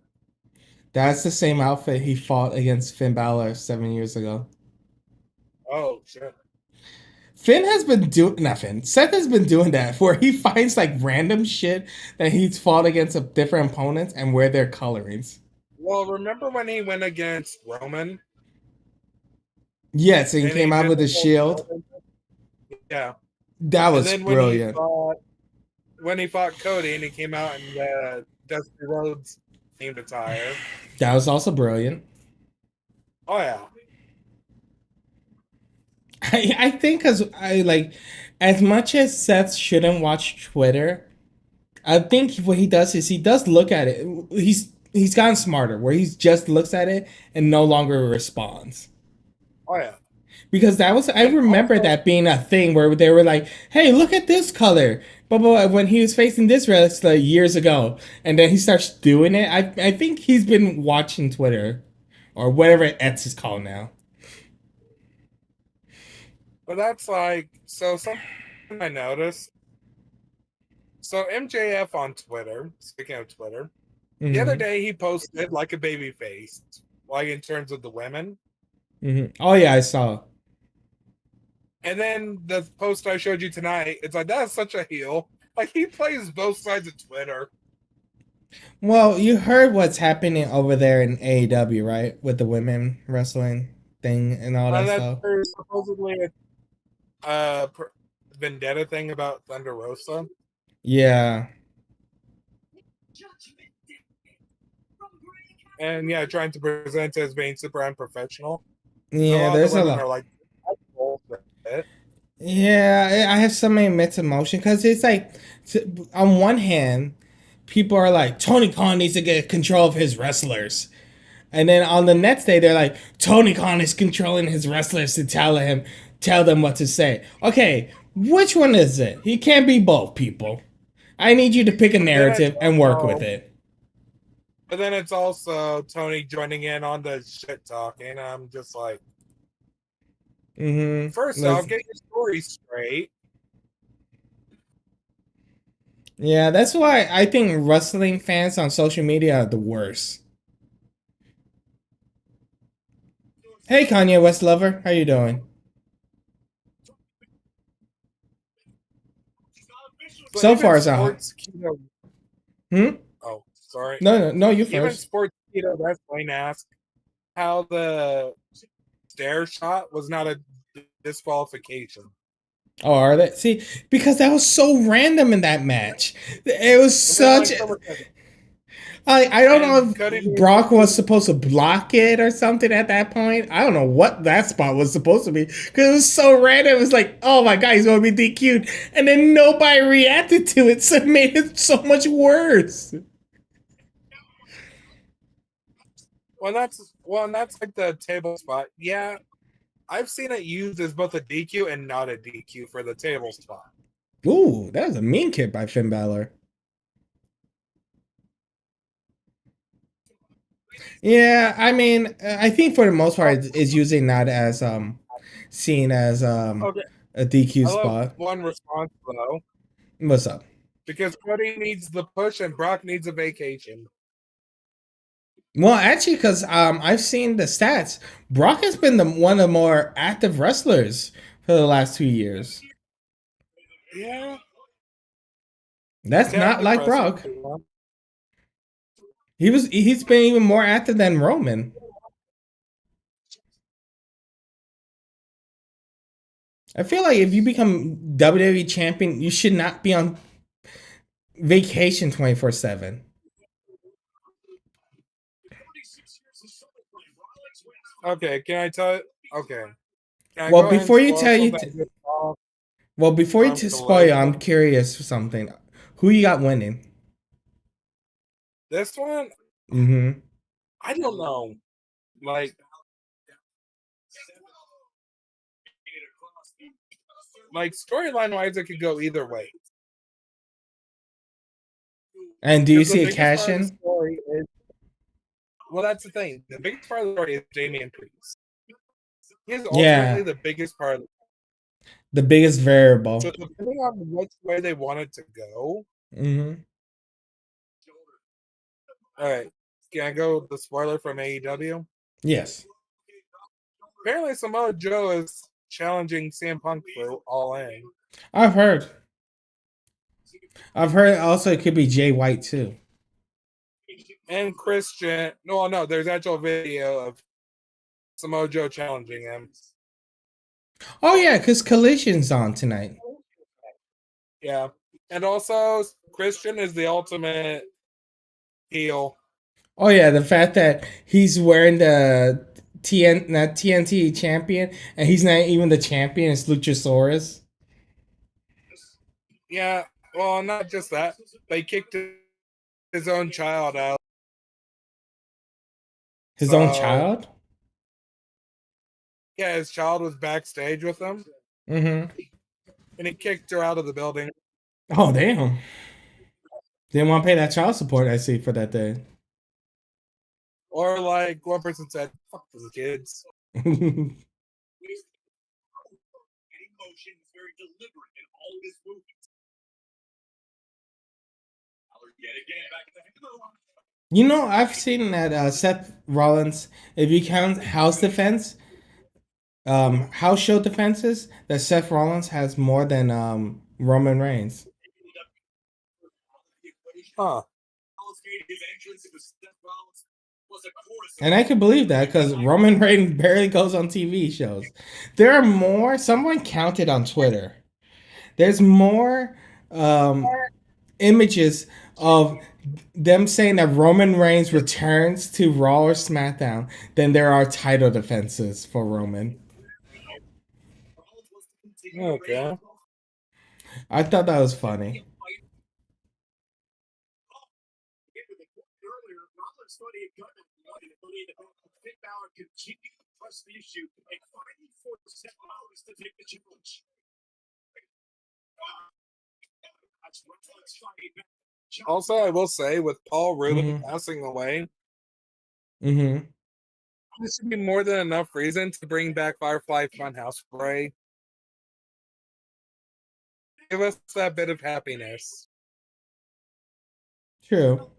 That's the same outfit he fought against Finn Balor 7 years ago. Oh shit. Finn has been doing nothing. Seth has been doing that where he finds like random shit that he's fought against different opponents and wear their colorings. Well, remember when he went against Roman Yes, and he and he came out did with the a whole shield. Roman thing? Yeah. That And was then brilliant. when he fought Cody and he came out in the Dusty Rhodes themed attire. That was also brilliant. Oh yeah. I think because I like as much as Seth shouldn't watch Twitter, I think what he does is he does look at it. He's gotten smarter where he just looks at it and no longer responds. Oh yeah. Because that was I And remember also, that being a thing where they were like, "Hey, look at this color." But when he was facing this wrestler years ago, and then he starts doing it, I think he's been watching Twitter or whatever X is called now. but that's like, so something I noticed. So MJF on Twitter, speaking of Twitter, the other Mm-hmm. day he posted like a baby face, like in terms of the women. Mm-hmm. Oh yeah, I saw. And then the post I showed you tonight, it's like that's such a heel. Like he plays both sides of Twitter. Well, you heard what's happening over there in AEW, right? With the women wrestling thing and all that And that stuff. there's supposedly a vendetta thing about Thunder Rosa. Yeah. And yeah, trying to present it as being super unprofessional. And a Yeah, lot of the there's a women lot. are like, that's bullshit. Yeah, I have so many mixed emotion because it's like, on one hand, people are like, Tony Khan needs to get control of his wrestlers. And then on the next day, they're like, Tony Khan is controlling his wrestlers to tell them what to say. Okay, which one is it? He can't be both, people. I need you to pick a But then it's narrative and work with also, it. but then it's also Tony joining in on the shit talking. I'm just like, first off, get your story straight. Yeah, that's why I think wrestling fans on social media are the worst. Hey, Kanye West lover, how you doing? So So far, even it's a sports keto. hmm. Oh, sorry. No, you Even first. sports keto wrestling asked how the stair shot was not a disqualification. Oh, are they? See, because that was so random in that match. It was And then such. like someone said, I don't know And Cody if needs Brock was supposed to block it or something at that point. I don't know what that spot was supposed to be because it was so random. It was like, oh my god, he's going to be DQ'd, and then nobody reacted to it, so it made it so much worse. Well, that's like the table spot. Yeah, I've seen it used as both a DQ and not a DQ for the table spot. Ooh, that was a mean kick by Finn Balor. Yeah, I mean, I think for the most part, it's usually not as seen as Okay, a DQ I love spot. one response though, What's up? because Cody needs the push and Brock needs a vacation. Well, actually, because I've seen the stats. Brock has been one of the more active wrestlers for the last 2 years. Yeah, That's yeah, not like depressing. Brock. He's been even more active than Roman. I feel like if you become WWE champion, you should not be on vacation 24/7. Okay, can I tell? Okay, can I Well, go ahead and before you spoil tell you, something that just saw well, before you from spoil, I'm Collision? curious for something. Who you got winning? This one, Mm-hmm. I don't know. Like storyline wise, it could go either way. And do you Because the see a biggest cash part of the in? story is, well, that's the thing. The biggest part of the story is Damian Priest. He is ultimately Yeah, the biggest part of the the biggest variable. So depending on which way they want it to go, Mm-hmm. all right. Can I go with the spoiler from AEW? Yes, Apparently, Samoa Joe is challenging CM Punk for All In, I've heard. I've heard also it could be Jay White too. and Christian. No, there's actual video of Samoa Joe challenging him. Oh yeah, because Collision's on tonight. Yeah, and also Christian is the ultimate heel. Oh yeah, the fact that he's wearing the not TNT champion and he's not even the champion, it's Luchasaurus. Yeah, well, not just that. They kicked his own child out. His own So child? yeah, his child was backstage with him, Mm-hmm. and he kicked her out of the building. Oh damn. Didn't want to pay that child support, I see, for that day. Or like one person said, "Fuck the kids." You know, I've seen that Seth Rollins, if you count house defense, house show defenses, that Seth Rollins has more than Roman Reigns. Huh. And I can believe that because Roman Reigns barely goes on TV shows. There are more, someone counted on Twitter. There's more um, images of them saying that Roman Reigns returns to Raw or SmackDown than there are title defenses for Roman. Okay. I thought that was funny. Also, I will say, with Paul really Mm-hmm. passing away, Mm-hmm. this should be more than enough reason to bring back Firefly Funhouse Bray. Give us that bit of happiness. True.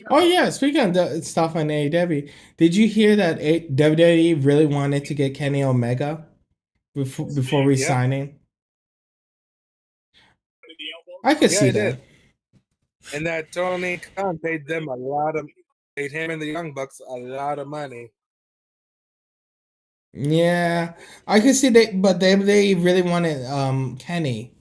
Oh yeah, speaking of the stuff on AEW, did you hear that WWE really wanted to get Kenny Omega before Yep. resigning? I could Yeah, see I did. that. And that Tony Khan paid him and the Young Bucks a lot of money. Yeah, I could see they, but they really wanted Kenny.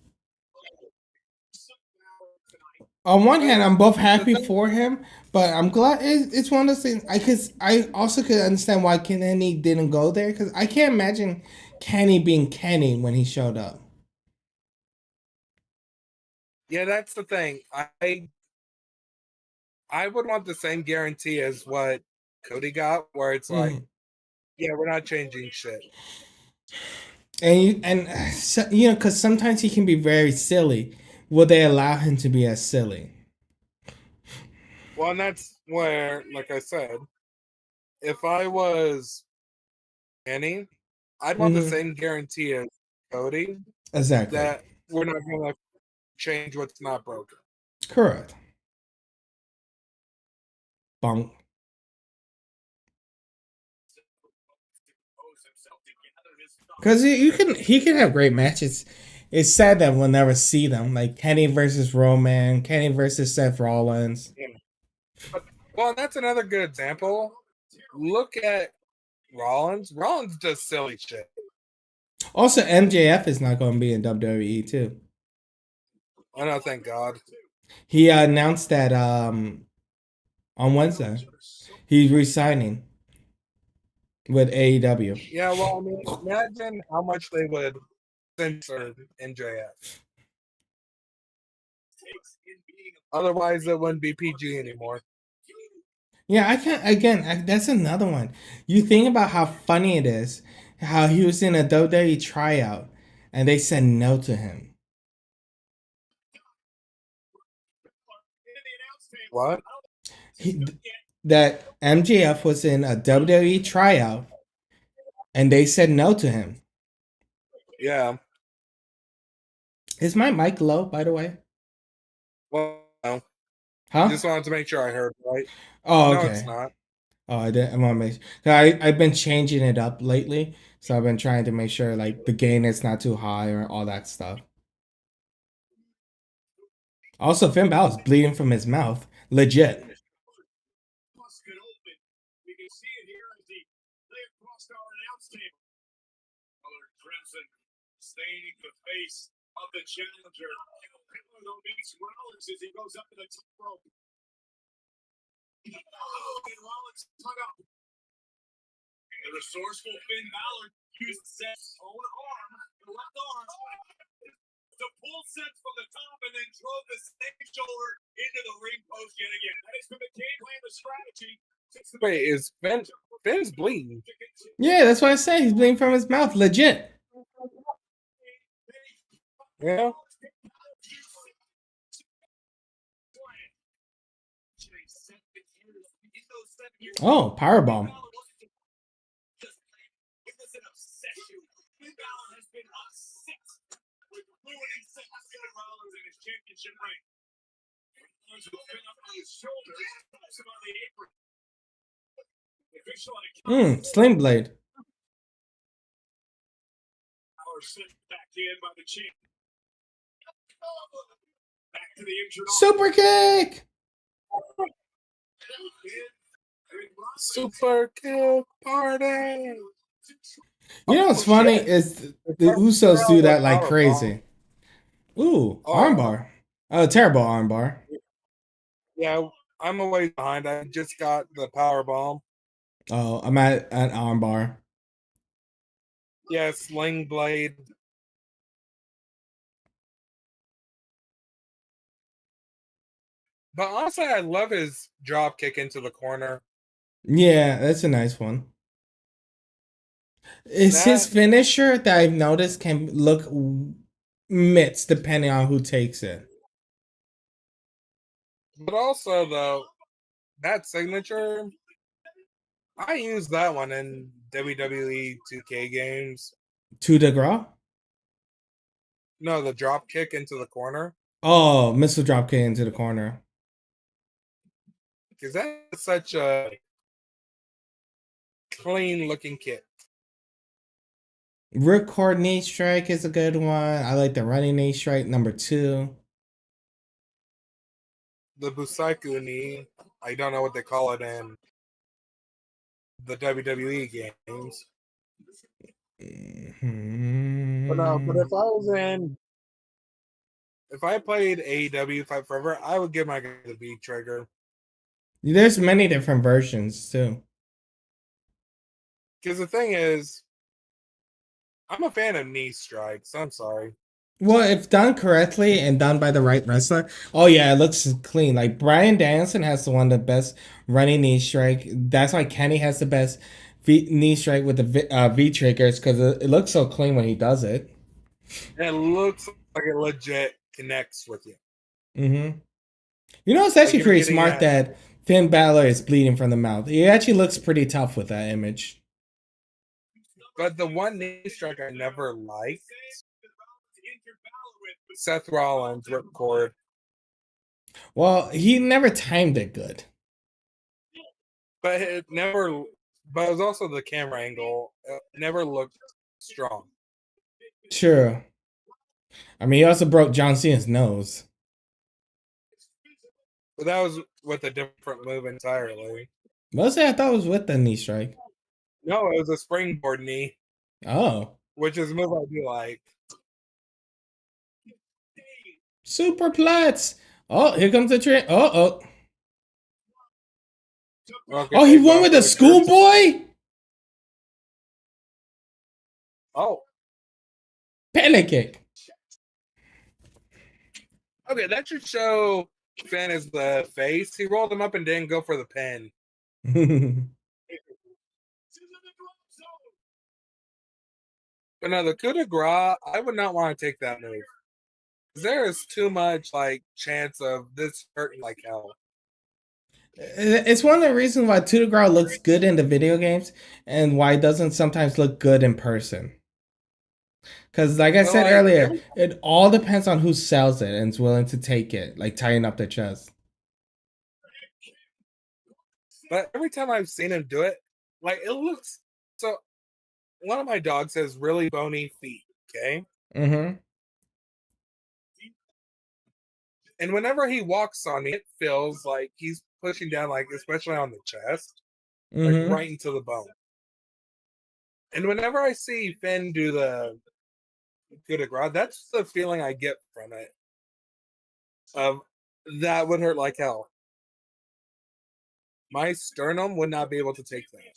On one hand, I'm both The happy thing, for him, but I'm glad it's one of those things. I also could understand why Kenny didn't go there because I can't imagine Kenny being Kenny when he showed up. yeah, that's the thing. I would want the same guarantee as what Cody got, where it's like, Mhm. yeah, we're not changing shit. Because sometimes he can be very silly. Will they allow him to be as silly? Well, and that's where, like I said, if I was Kenny, I'd want the Hmm. same guarantee as Cody Exactly. that we're not going to change what's not broken. Correct. Bonk. Because he can have great matches. It's sad that we'll never see them, like Kenny versus Roman, Kenny versus Seth Rollins. Yeah. But, well, and that's another good example. Look at Rollins. Rollins does silly shit. Also, MJF is not going to be in WWE too. I know, thank God. He announced that on Wednesday he's resigning with AEW. Yeah, well, I mean, imagine how much they would censor MJF. Otherwise, it wouldn't be PG anymore. Yeah, I can't. Again, that's another one. You think about how funny it is, how he was in a WWE tryout, and they said no to him. What? He, that MJF was in a WWE tryout, and they said no to him. Yeah. Is my mic low, by the way? Well, no. Huh? Just wanted to make sure I heard right. Oh, No, it's okay. not. Oh, I didn't. I want to make. I've been changing it up lately, so I've been trying to make sure like the gain is not too high or all that stuff. Also, Finn Balor's bleeding from his mouth, legit. We can see it here as he lay across our announce table. Color crimson, staining the face of the challenger. Though meets Rollins as he goes up to the top rope. And Rollins hung up. The resourceful Finn Balor used Seth's own arm, the left arm, to pull Seth from the top and then drove the same shoulder into the ring post yet again. That has been the game plan, the strategy. Wait, is Finn's bleeding? Yeah, that's what I said. He's bleeding from his mouth, legit. Yeah. Oh, powerbomb. It was an obsession. Finn Balor has been obsessed with ruining Seth Rollins in his championship reign. Rollins will pin up on his shoulders, puts him on the apron. The official on a Sling blade. Power sent back in by the champ. Back to the injured Super kick. Super kick party. You know what's funny is the Usos do that like crazy. Ooh, armbar. Oh, terrible armbar. Yeah, I'm a ways behind. I just got the power bomb. Oh, I'm at an armbar. Yeah, sling blade. But honestly, I love his drop kick into the corner. Yeah, that's a nice one. Is his finisher that I've noticed can look mitts depending on who takes it. But also, though, that signature, I use that one in WWE 2K games. To the gras? No, the drop kick into the corner. Oh, missile drop kick into the corner. because that's such a clean looking kick. Ripcord knee strike is a good one. I like the running knee strike number 2. The Busaiku knee, I don't know what they call it in the WWE games. But no, but if I played AEW Fight Forever, I would give my guy the V trigger. There's many different versions too. Because the thing is, I'm a fan of knee strikes. I'm sorry. Well, if done correctly and done by the right wrestler, oh yeah, it looks clean. Like Bryan Danielson has the one of the best running knee strike. That's why Kenny has the best knee strike with the V triggers because it looks so clean when he does it. And it looks like it legit connects with you. Mm-hmm. You know, it's actually Like pretty smart that Finn Balor is bleeding from the mouth. He actually looks pretty tough with that image. But the one knee strike I never liked, Seth Rollins ripcord. Well, he never timed it good. But it never. But it was also the camera angle. It never looked strong. True. I mean, he also broke John Cena's nose. But that was with a different move entirely. Mostly, I thought it was with the knee strike. No, it was a springboard knee. Oh. Which is a move I do like. Superplex. Oh, here comes the train. Oh. Okay, Oh, he won with a schoolboy? Oh. Pele kick. Okay, that should show Finn is the face. He rolled him up and didn't go for the pin. But no, the coup de grace, I would not want to take that move. There is too much chance of this hurting like hell. It's one of the reasons why coup de grace looks good in the video games and why it doesn't sometimes look good in person. Because, like I said earlier, it all depends on who sells it and is willing to take it, like tying up the chest. But every time I've seen him do it, it looks so. One of my dogs has really bony feet. Okay. Mm-hmm. And whenever he walks on me, it feels like he's pushing down, especially on the chest, right into the bone. And whenever I see Finn do the coup de grace, that's the feeling I get from it. That would hurt like hell. My sternum would not be able to take that.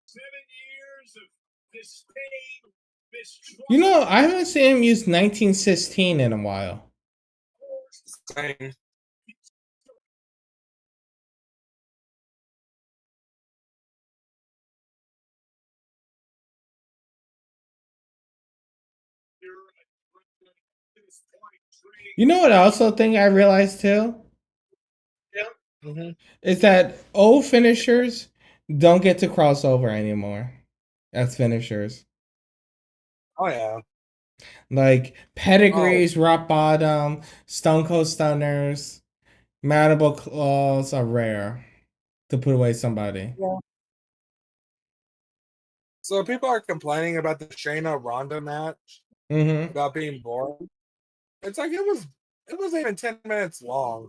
7 years of this pain, You know, I haven't seen him use 1916 in a while. Same. You know what I also think I realized too? Yeah. Mm-hmm. Is that old finishers don't get to cross over anymore as finishers. Oh, yeah. Like pedigrees, rock bottom, stone cold stunners, mandible claws are rare to put away somebody. Yeah. So people are complaining about the Shayna Ronda match about being boring. It's like it wasn't even 10 minutes long.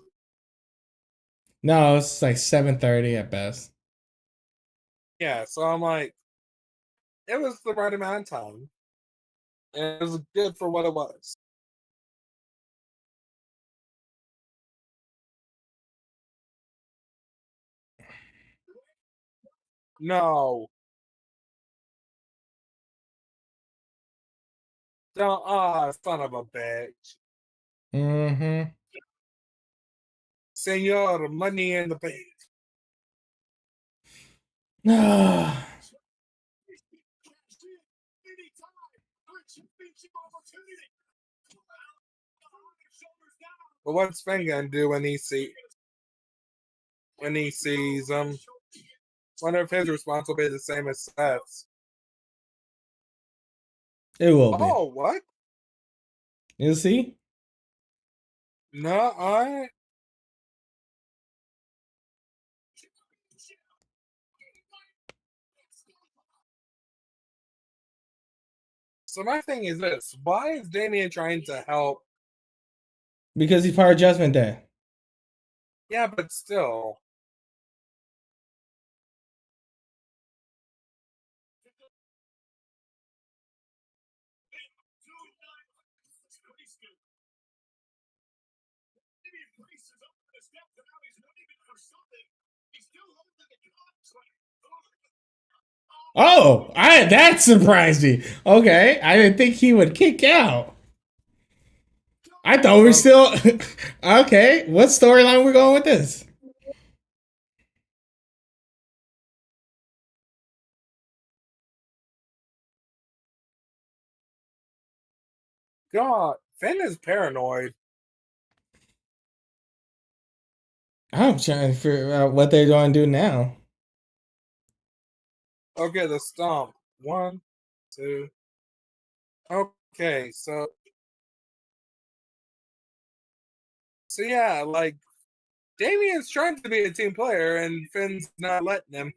No, it's like 7:30 at best. Yeah, so I'm like, it was the right amount of time. And it was good for what it was. No. Don't, son of a bitch. Mm-hmm. Senor, money in the bank. But what's Finn gonna do when he sees him? Wonder if his response will be the same as Seth's. It will be. Oh, what? You see? No, So my thing is this: why is Damien trying to help? Because he's part of Judgment Day. Yeah, but still. Oh, that surprised me. Okay, I didn't think he would kick out. I thought we were still okay. What storyline we're going with this? God, Finn is paranoid. I'm trying to figure out what they're going to do now. Okay, the stomp. 1, 2. Okay, so yeah, like Damien's trying to be a team player, and Finn's not letting him.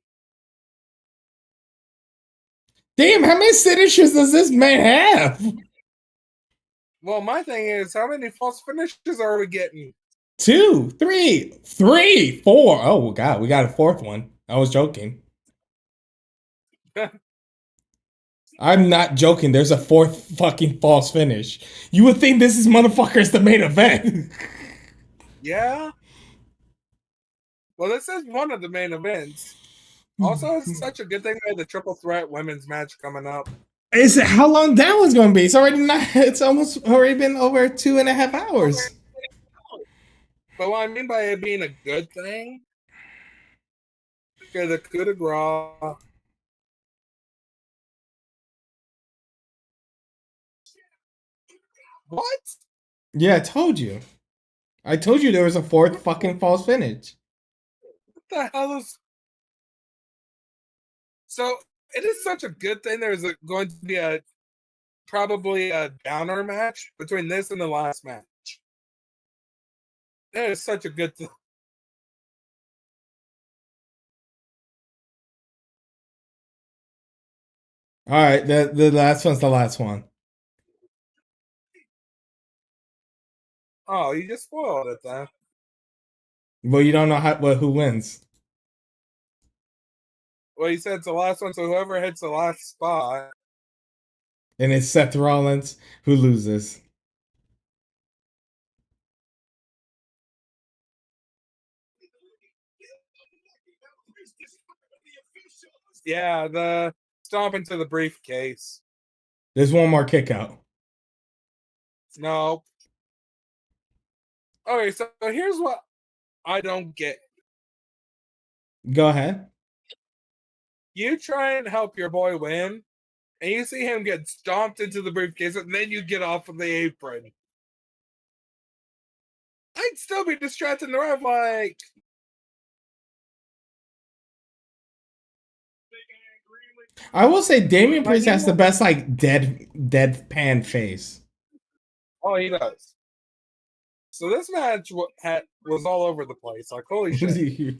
Damn, how many finishes does this man have? Well, my thing is, how many false finishes are we getting? 2, 3, 4. Oh God, we got a fourth one. I was joking. I'm not joking. There's a fourth fucking false finish. You would think this is motherfucker's the main event. Yeah. Well, this is one of the main events. Also, it's such a good thing we had the triple threat women's match coming up. Is it how long that was going to be? It's already not. It's almost already been over 2.5 hours. But what I mean by it being a good thing, okay, the coup de grace. What? Yeah, I told you. I told you there was a fourth fucking false finish. What the hell is? So it is such a good thing. There's going to be probably a downer match between this and the last match. That is such a good thing. All right, the last one's the last one. Oh, you just spoiled it then. Well, you don't know who wins. Well, you said it's the last one, so whoever hits the last spot. And it's Seth Rollins who loses. Yeah, the stomp into the briefcase. There's one more kick out. No. Okay, so here's what I don't get. Go ahead. You try and help your boy win, and you see him get stomped into the briefcase, and then you get off of the apron. I'd still be distracting the ref, like. I will say Damian Priest has the best like deadpan face. Oh, he does. So this match was all over the place. Like, holy shit.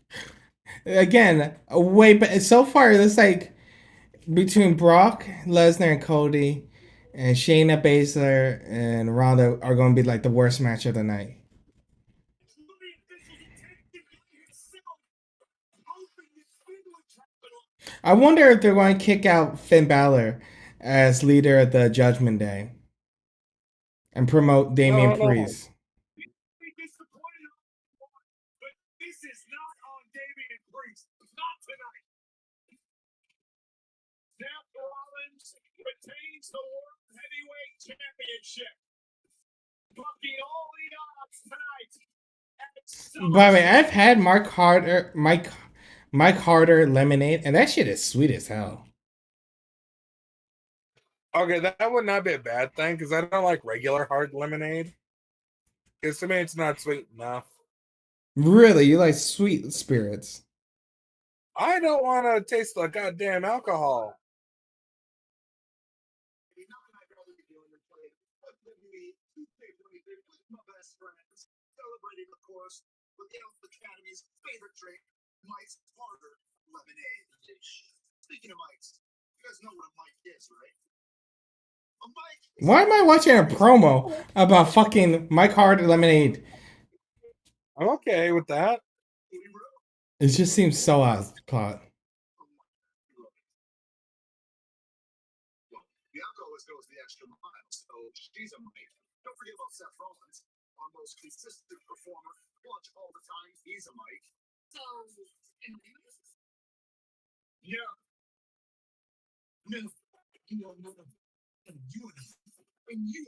Again, but so far it's like between Brock Lesnar and Cody and Shayna Baszler and Ronda are going to be like the worst match of the night. I wonder if they're going to kick out Finn Balor as leader of the Judgment Day and promote Damian Priest. This is not on Damian Priest. Not tonight. Seth Rollins retains the World Heavyweight Championship. Bucking all the odds tonight. By the way, I've had Mike Harder lemonade, and that shit is sweet as hell. Okay, that would not be a bad thing because I don't like regular hard lemonade. Because to me, it's not sweet enough. Really, you like sweet spirits? I don't want to taste the goddamn alcohol. favorite drink, Mike's Harder Lemonade. Speaking of Mike's, you guys know what a Mike is, right? A Mike is Why am I watching a promo about fucking Mike Hard Lemonade? I'm okay with that. It just seems so out of plot. Bianca always goes the extra mile, so she's a Mike. Don't forget about Seth Rollins, our most consistent performer, clutch all the time. He's a Mike. So, Yeah. No, you are not a unit. And you,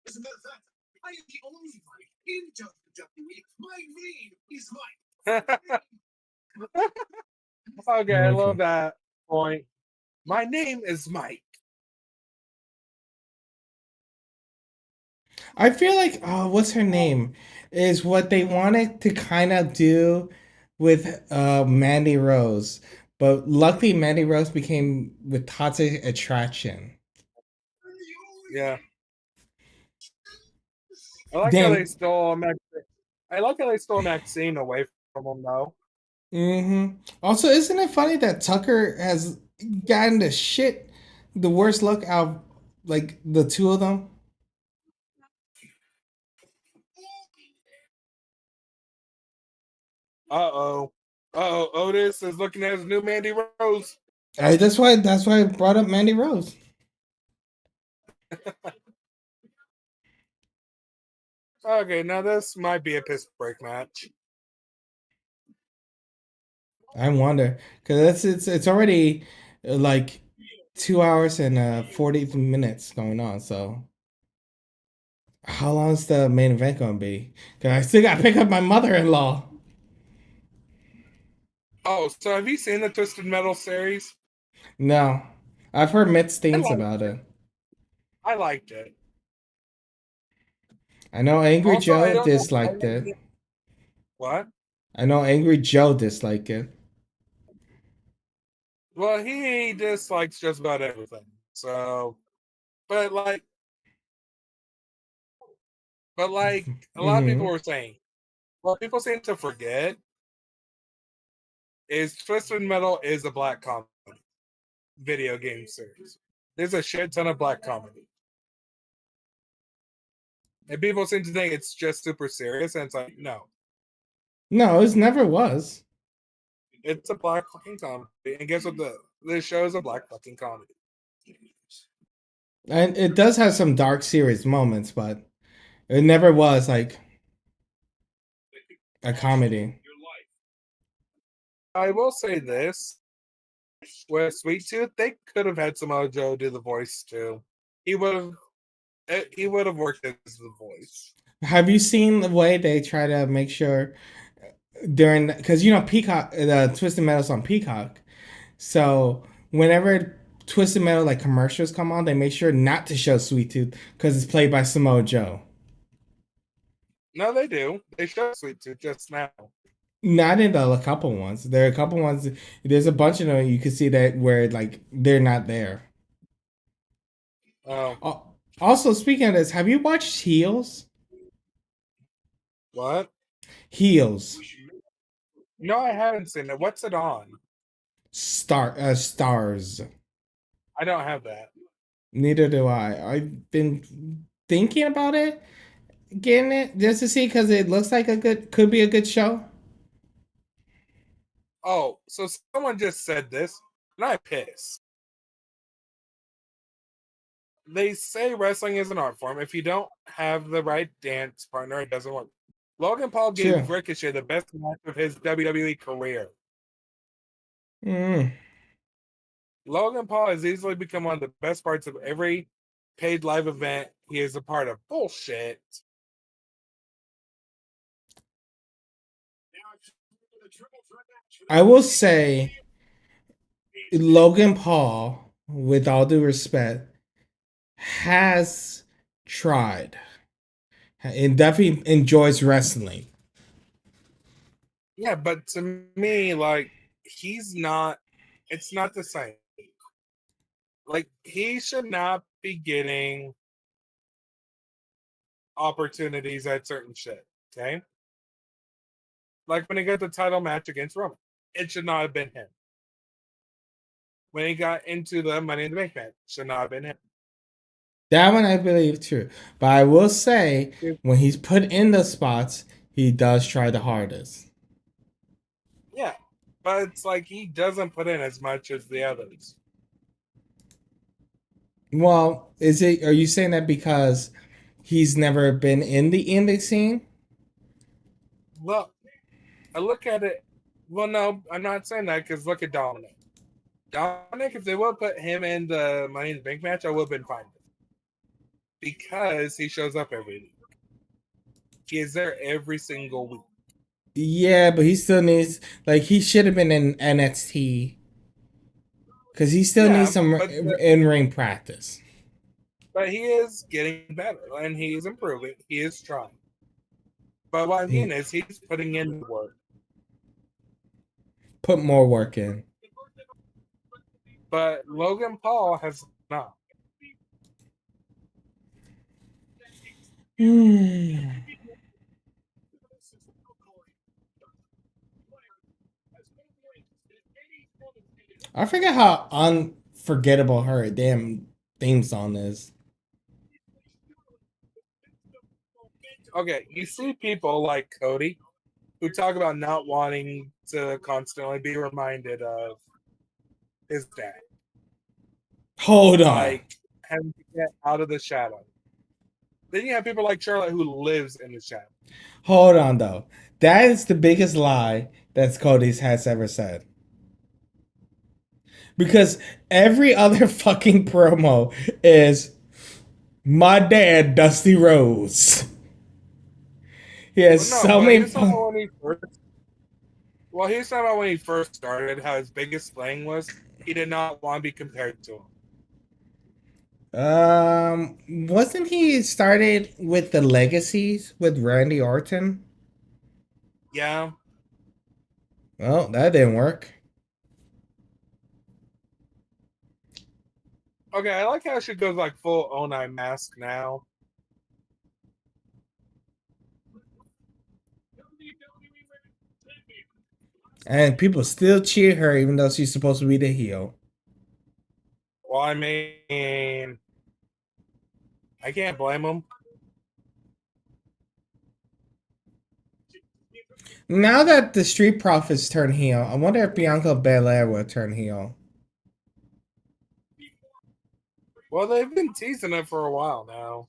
as a matter of fact, I am the only Mike in WWE. My name is Mike. Okay, I love Okay. that point. My name is Mike. I feel like what's her name is what they wanted to kind of do with Mandy Rose, but luckily Mandy Rose became with Toxic Attraction. Yeah. I like how they Damn. stole Max. I like how they stole Maxine away from him, though. Also, isn't it funny that Tucker has gotten the worst look out of, like the two of them? Uh-oh. Uh-oh, Otis is looking at his new Mandy Rose. That's why I brought up Mandy Rose. Okay, now this might be a piss break match. I wonder because it's already like 2 hours and 40 minutes going on. So how long is the main event going to be? Because I still got to pick up my mother-in-law. Oh, so have you seen the Twisted Metal series? No, I've heard mixed I things liked about it. it. I liked it. I know Angry Also, I Joe don't know. disliked it. What? I know Angry Joe disliked it. Well, he dislikes just about everything. So, but like, but like, a lot of people Hmm. were saying, what people seem to forget is Twisted Metal is a black comedy video game series. There's a shit ton of black comedy. And people seem to think it's just super serious, and it's like, no, No, it never was. it's a black fucking comedy. And guess what? This show is a black fucking comedy. And it does have some dark, serious moments, but it never was like a comedy. I will say this: with Sweet Tooth, they could have had Samoa Joe do the voice too. He would have. He would have worked as the voice. Have you seen the way they try to make sure during because Peacock, the Twisted Metal's on Peacock, so whenever Twisted Metal like commercials come on, they make sure not to show Sweet Tooth because it's played by Samoa Joe. No, they do. They show Sweet Tooth just now. Not in a couple ones. There are a couple ones. There's a bunch of them you can see that where like they're not there. Oh, Also, speaking of this, have you watched Heels? what? Heels. No, I haven't seen it. What's it on? Stars. I don't have that. Neither do I. I've been thinking about it, getting it just to see because it looks like could be a good show. Oh, so someone just said this, and I'm pissed. They say wrestling is an art form. If you don't have the right dance partner, it doesn't work. Logan Paul gave Sure. Ricochet the best match of his WWE career. Mm. Logan Paul has easily become one of the best parts of every paid live event he is a part of. Bullshit. I will say, Logan Paul, with all due respect, has tried and definitely enjoys wrestling. Yeah, but to me, like, he's not, it's not the same. Like, he should not be getting opportunities at certain shit. Okay. Like when he got the title match against Roman, it should not have been him. When he got into the Money in the Bank match, should not have been him. That one I believe true. But I will say, when he's put in the spots, he does try the hardest. Yeah, but it's like he doesn't put in as much as the others. Well, is it? Are you saying that because he's never been in the indie scene? Well, I look at it. Well, no, I'm not saying that because look at Dominic. Dominic, if they would have put him in the Money in the Bank match, I would have been fine with it. Because he shows up every week. He is there every single week. Yeah, but he still needs, like, he should have been in NXT because he still needs some in-ring practice. But he is getting better and he's improving. He is trying. But what I mean is he's putting in the work. Put more work in. But Logan Paul has not. I forget how unforgettable her damn theme song is. Okay, you see people like Cody who talk about not wanting to constantly be reminded of his dad. Hold on. Like having to get out of the shadow. Then you have people like Charlotte who lives in the shadow. Hold on, though. That is the biggest lie that Cody's has ever said. Because every other fucking promo is my dad, Dusty Rhodes. He has so many. He was talking about when he first started, how his biggest thing was he did not want to be compared to him. Wasn't he started with the Legacies with Randy Orton? Yeah. Well, that didn't work. Okay, I like how she goes like full Onai mask now. And people still cheer her even though she's supposed to be the heel. Well, I mean, I can't blame them. Now that the Street Profits turn heel, I wonder if Bianca Belair will turn heel. Well, they've been teasing it for a while now.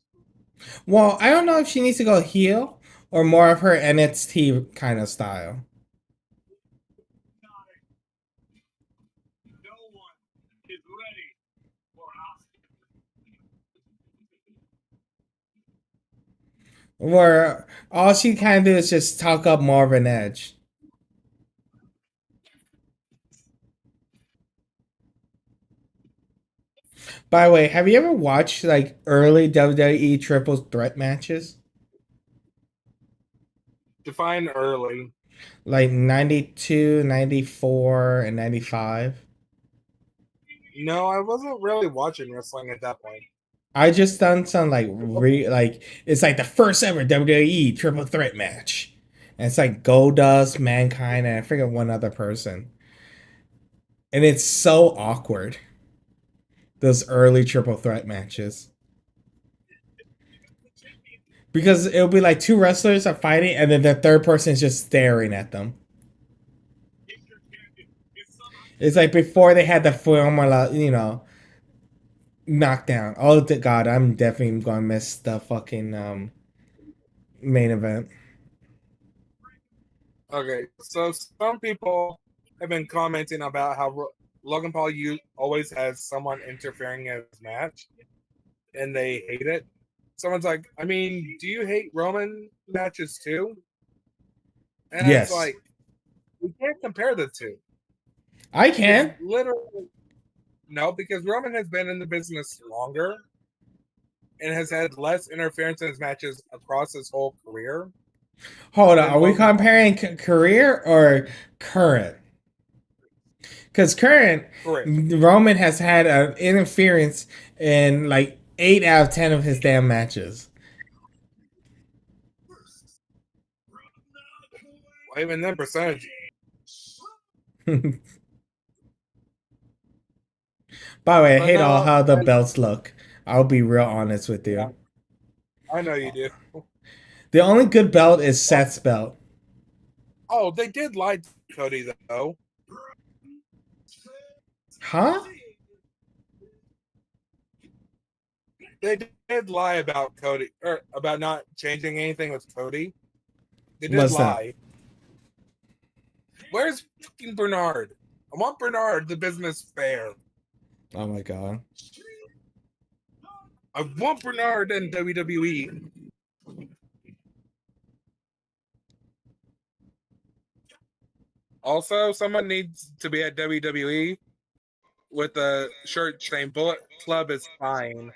Well, I don't know if she needs to go heel or more of her NXT kind of style. Where all she kind of do is just talk up more of an edge. By the way, have you ever watched like early WWE triple threat matches? Define early. Like 92, 94, and 95? No, I wasn't really watching wrestling at that point. I just done some like it's like the first ever WWE triple threat match. And it's like Goldust, Mankind, and I forget one other person. And it's so awkward. Those early triple threat matches. Because it'll be like two wrestlers are fighting and then the third person is just staring at them. It's like before they had the formula, knockdown. Oh God, I'm definitely gonna miss the fucking main event. Okay, so some people have been commenting about how Logan Paul always has someone interfering in his match, and they hate it. Someone's like, I mean, do you hate Roman matches too? And yes. It's like, we can't compare the two. I can. Literally, no, because Roman has been in the business longer and has had less interference in his matches across his whole career. Hold on, are we comparing career or current? Because current, Roman has had an interference in like 8 out of 10 of his damn matches. Even then, percentage. By the way, I But hate all no, how the belts look. I'll be real honest with yeah, you. I know you do. The only good belt is Seth's belt. Oh, they did lie to Cody though. Huh? They did lie about Cody or about not changing anything with Cody. They did What's that? lie. Where's fucking Bernard? I want Bernard, the business fair. Oh my god. I want Bernard in WWE. Also, someone needs to be at WWE with a shirt saying Bullet Club is fine.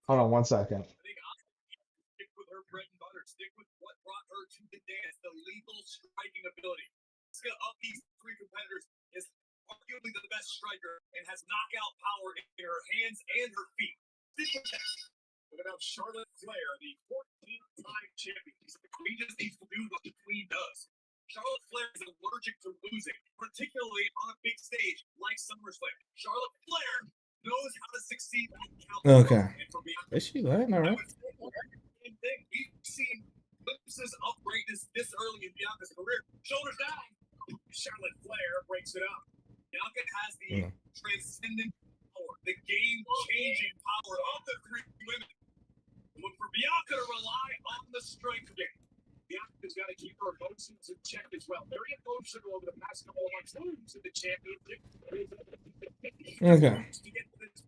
Hold on 1 second. Stick with her bread and butter. Stick with what brought her to the dance, the lethal striking ability. Asuka, of these three competitors, is arguably the best striker and has knockout power in her hands and her feet. Stick with that. What about Charlotte Flair, the 14-time champion? The Queen just needs to do what the Queen does. Charlotte Flair is allergic to losing, particularly on a big stage like SummerSlam. Charlotte Flair knows how to succeed on count. Okay. And for Bianca, Is she lying? All right. same thing. We've seen glimpses of greatness this early in Bianca's career. Shoulders down. Charlotte Flair breaks it up. Bianca has the transcendent power, the game-changing power of the three women. Look for Bianca to rely on the strength game. Bianca's got to keep her emotions in check as well. Very emotional over the past couple of months losing the championship. Okay. To get to this,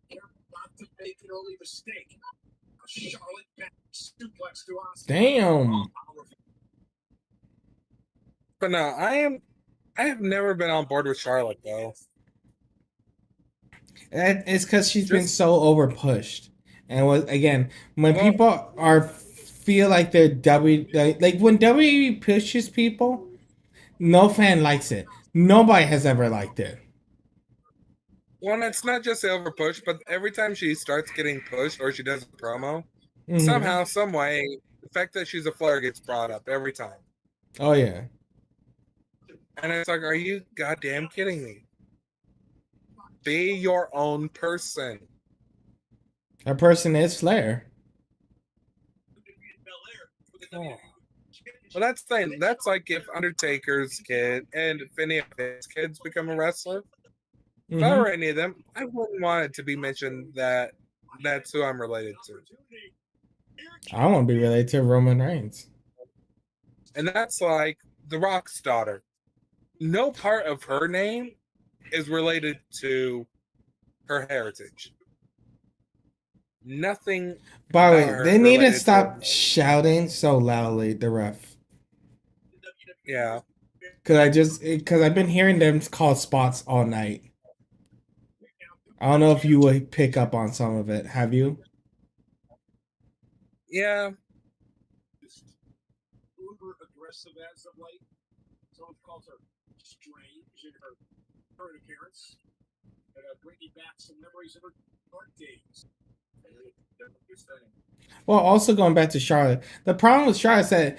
careful not to make an early mistake. A Charlotte back suplex to Asuka. Damn. But no, I have never been on board with Charlotte though. It's because she's been Just- so over pushed. And again, when Well- people feel like they're like when WWE pushes people, no fan likes it. Nobody has ever liked it. Well, it's not just the over push, but every time she starts getting pushed or she does a promo, Mhm. somehow, some way, the fact that she's a Flair gets brought up every time. Oh yeah. And it's like, are you goddamn kidding me? Be your own person. That person is Flair. Oh. Well, that's the thing. That's like if Undertaker's kid and if any of his kids become a wrestler. If I Mhm. were any of them, I wouldn't want it to be mentioned that that's who I'm related to. I want to be related to Roman Reigns. And that's like The Rock's daughter. No part of her name is related to her heritage. Nothing. By the about way, her they need to related stop shouting so loudly, the ref. Yeah. Because I've been hearing them call spots all night. I don't know if you would pick up on some of it. Have you? Yeah. Uber aggressive as of late. Someone calls her strange in her current appearance. And bringing back some memories of her dark days. Well, also going back to Charlotte, the problem with Charlotte is that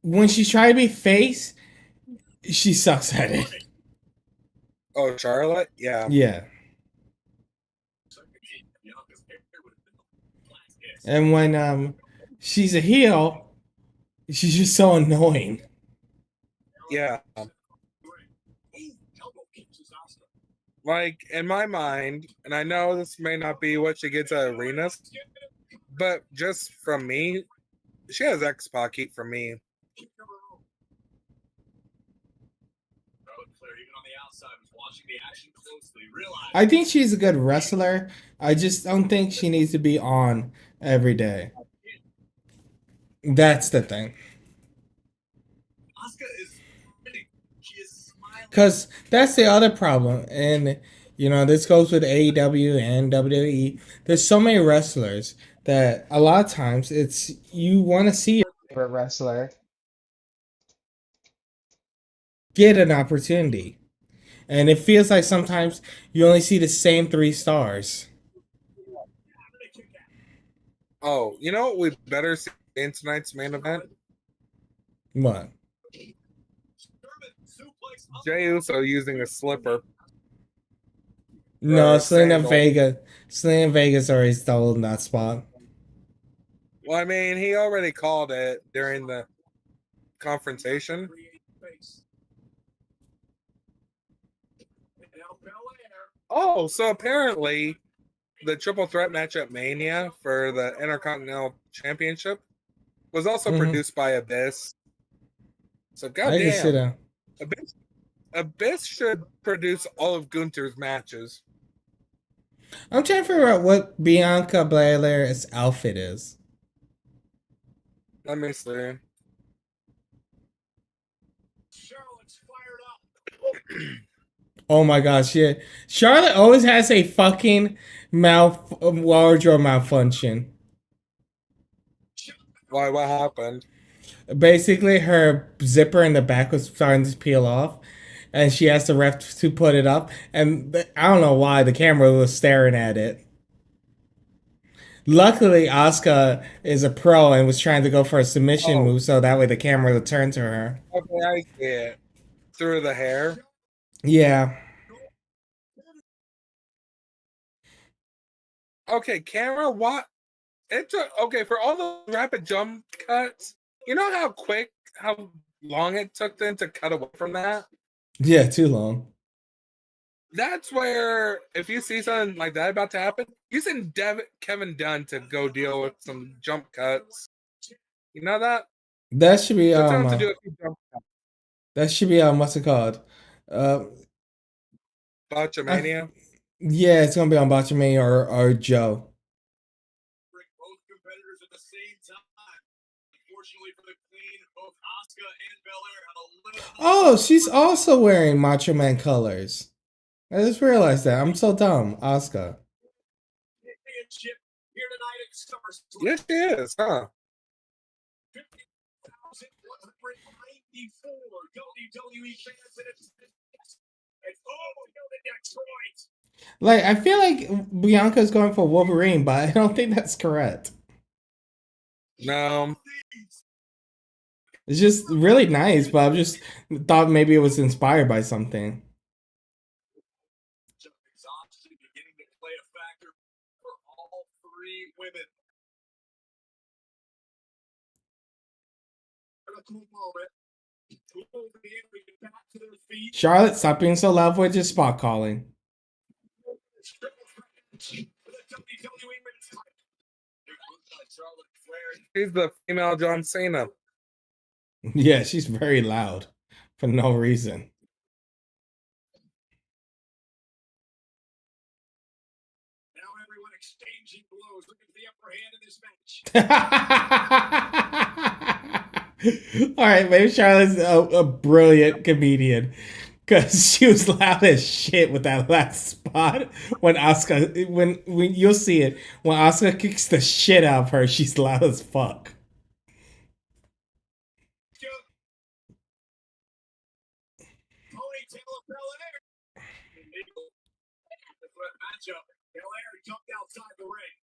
when she's trying to be face, she sucks at it. Oh, Charlotte? Yeah. Yeah. And when she's a heel, she's just so annoying. Yeah. Like, in my mind, and I know this may not be what she gets at arenas, but just from me, she has X-Pac heat from me. I think she's a good wrestler. I just don't think she needs to be on every day. That's the thing. Because that's the other problem. And, you know, this goes with AEW and WWE. There's so many wrestlers that a lot of times it's you want to see Favorite wrestler. get an opportunity. And it feels like sometimes you only see the same 3 stars. Oh, you know what we better see in tonight's main event? What? Jey Uso using a slipper. No, Or a Selena sandal. Vega. Selena Vega's already stolen that spot. Well, I mean, he already called it during the confrontation. Oh, so apparently the triple threat match at Mania for the Intercontinental Championship was also produced by Abyss. So I can see goddamn, that. Abyss should produce all of Gunther's matches. I'm trying to figure out what Bianca Belair's outfit is. Let me see. Charlotte's fired up. Oh my gosh, yeah. Charlotte always has a fucking wardrobe malfunction. Why? What happened? Basically, her zipper in the back was starting to peel off, and she asked the ref to put it up. And I don't know why the camera was staring at it. Luckily, Asuka is a pro and was trying to go for a submission Oh. move, so that way the camera would turn to her. Okay, I see it. Through the hair. Yeah. Okay, camera, what? It took, okay, for all the rapid jump cuts, you know how long it took them to cut away from that? Yeah, too long. That's where, if you see something like that about to happen, you send Kevin Dunn to go deal with some jump cuts. You know that? That should be So tell him to do a few jump cuts. that should be what's it called? Botchamania? Yeah, it's gonna be on Botchamania or Joe. Bring both competitors at the same time. Unfortunately for the Queen, both Asuka and Belair have a little. Oh, she's also wearing Macho Man colors. I just realized that. I'm so dumb, Asuka. Championship here tonight at SummerSlam. Yes, she is, huh? 50,194 WWE fans in its. It's over to Detroit. Like, I feel like Bianca's going for Wolverine, but I don't think that's correct. No. It's just really nice, but I just thought maybe it was inspired by something. Exhaustion beginning to play a factor for all three women. A cool moment. Who will be able to get back to their feet? Charlotte, stop being so loud with your spot calling. She's the female John Cena. Yeah, she's very loud for no reason. Now everyone exchanging blows, looking for the upper hand in this match. All right, maybe Charlotte's a brilliant comedian because she was loud as shit with that last spot when Asuka when you'll see it when Asuka kicks the shit out of her, she's loud as fuck. Ponytail of Belair. The threat matchup. Belair jumped outside the ring.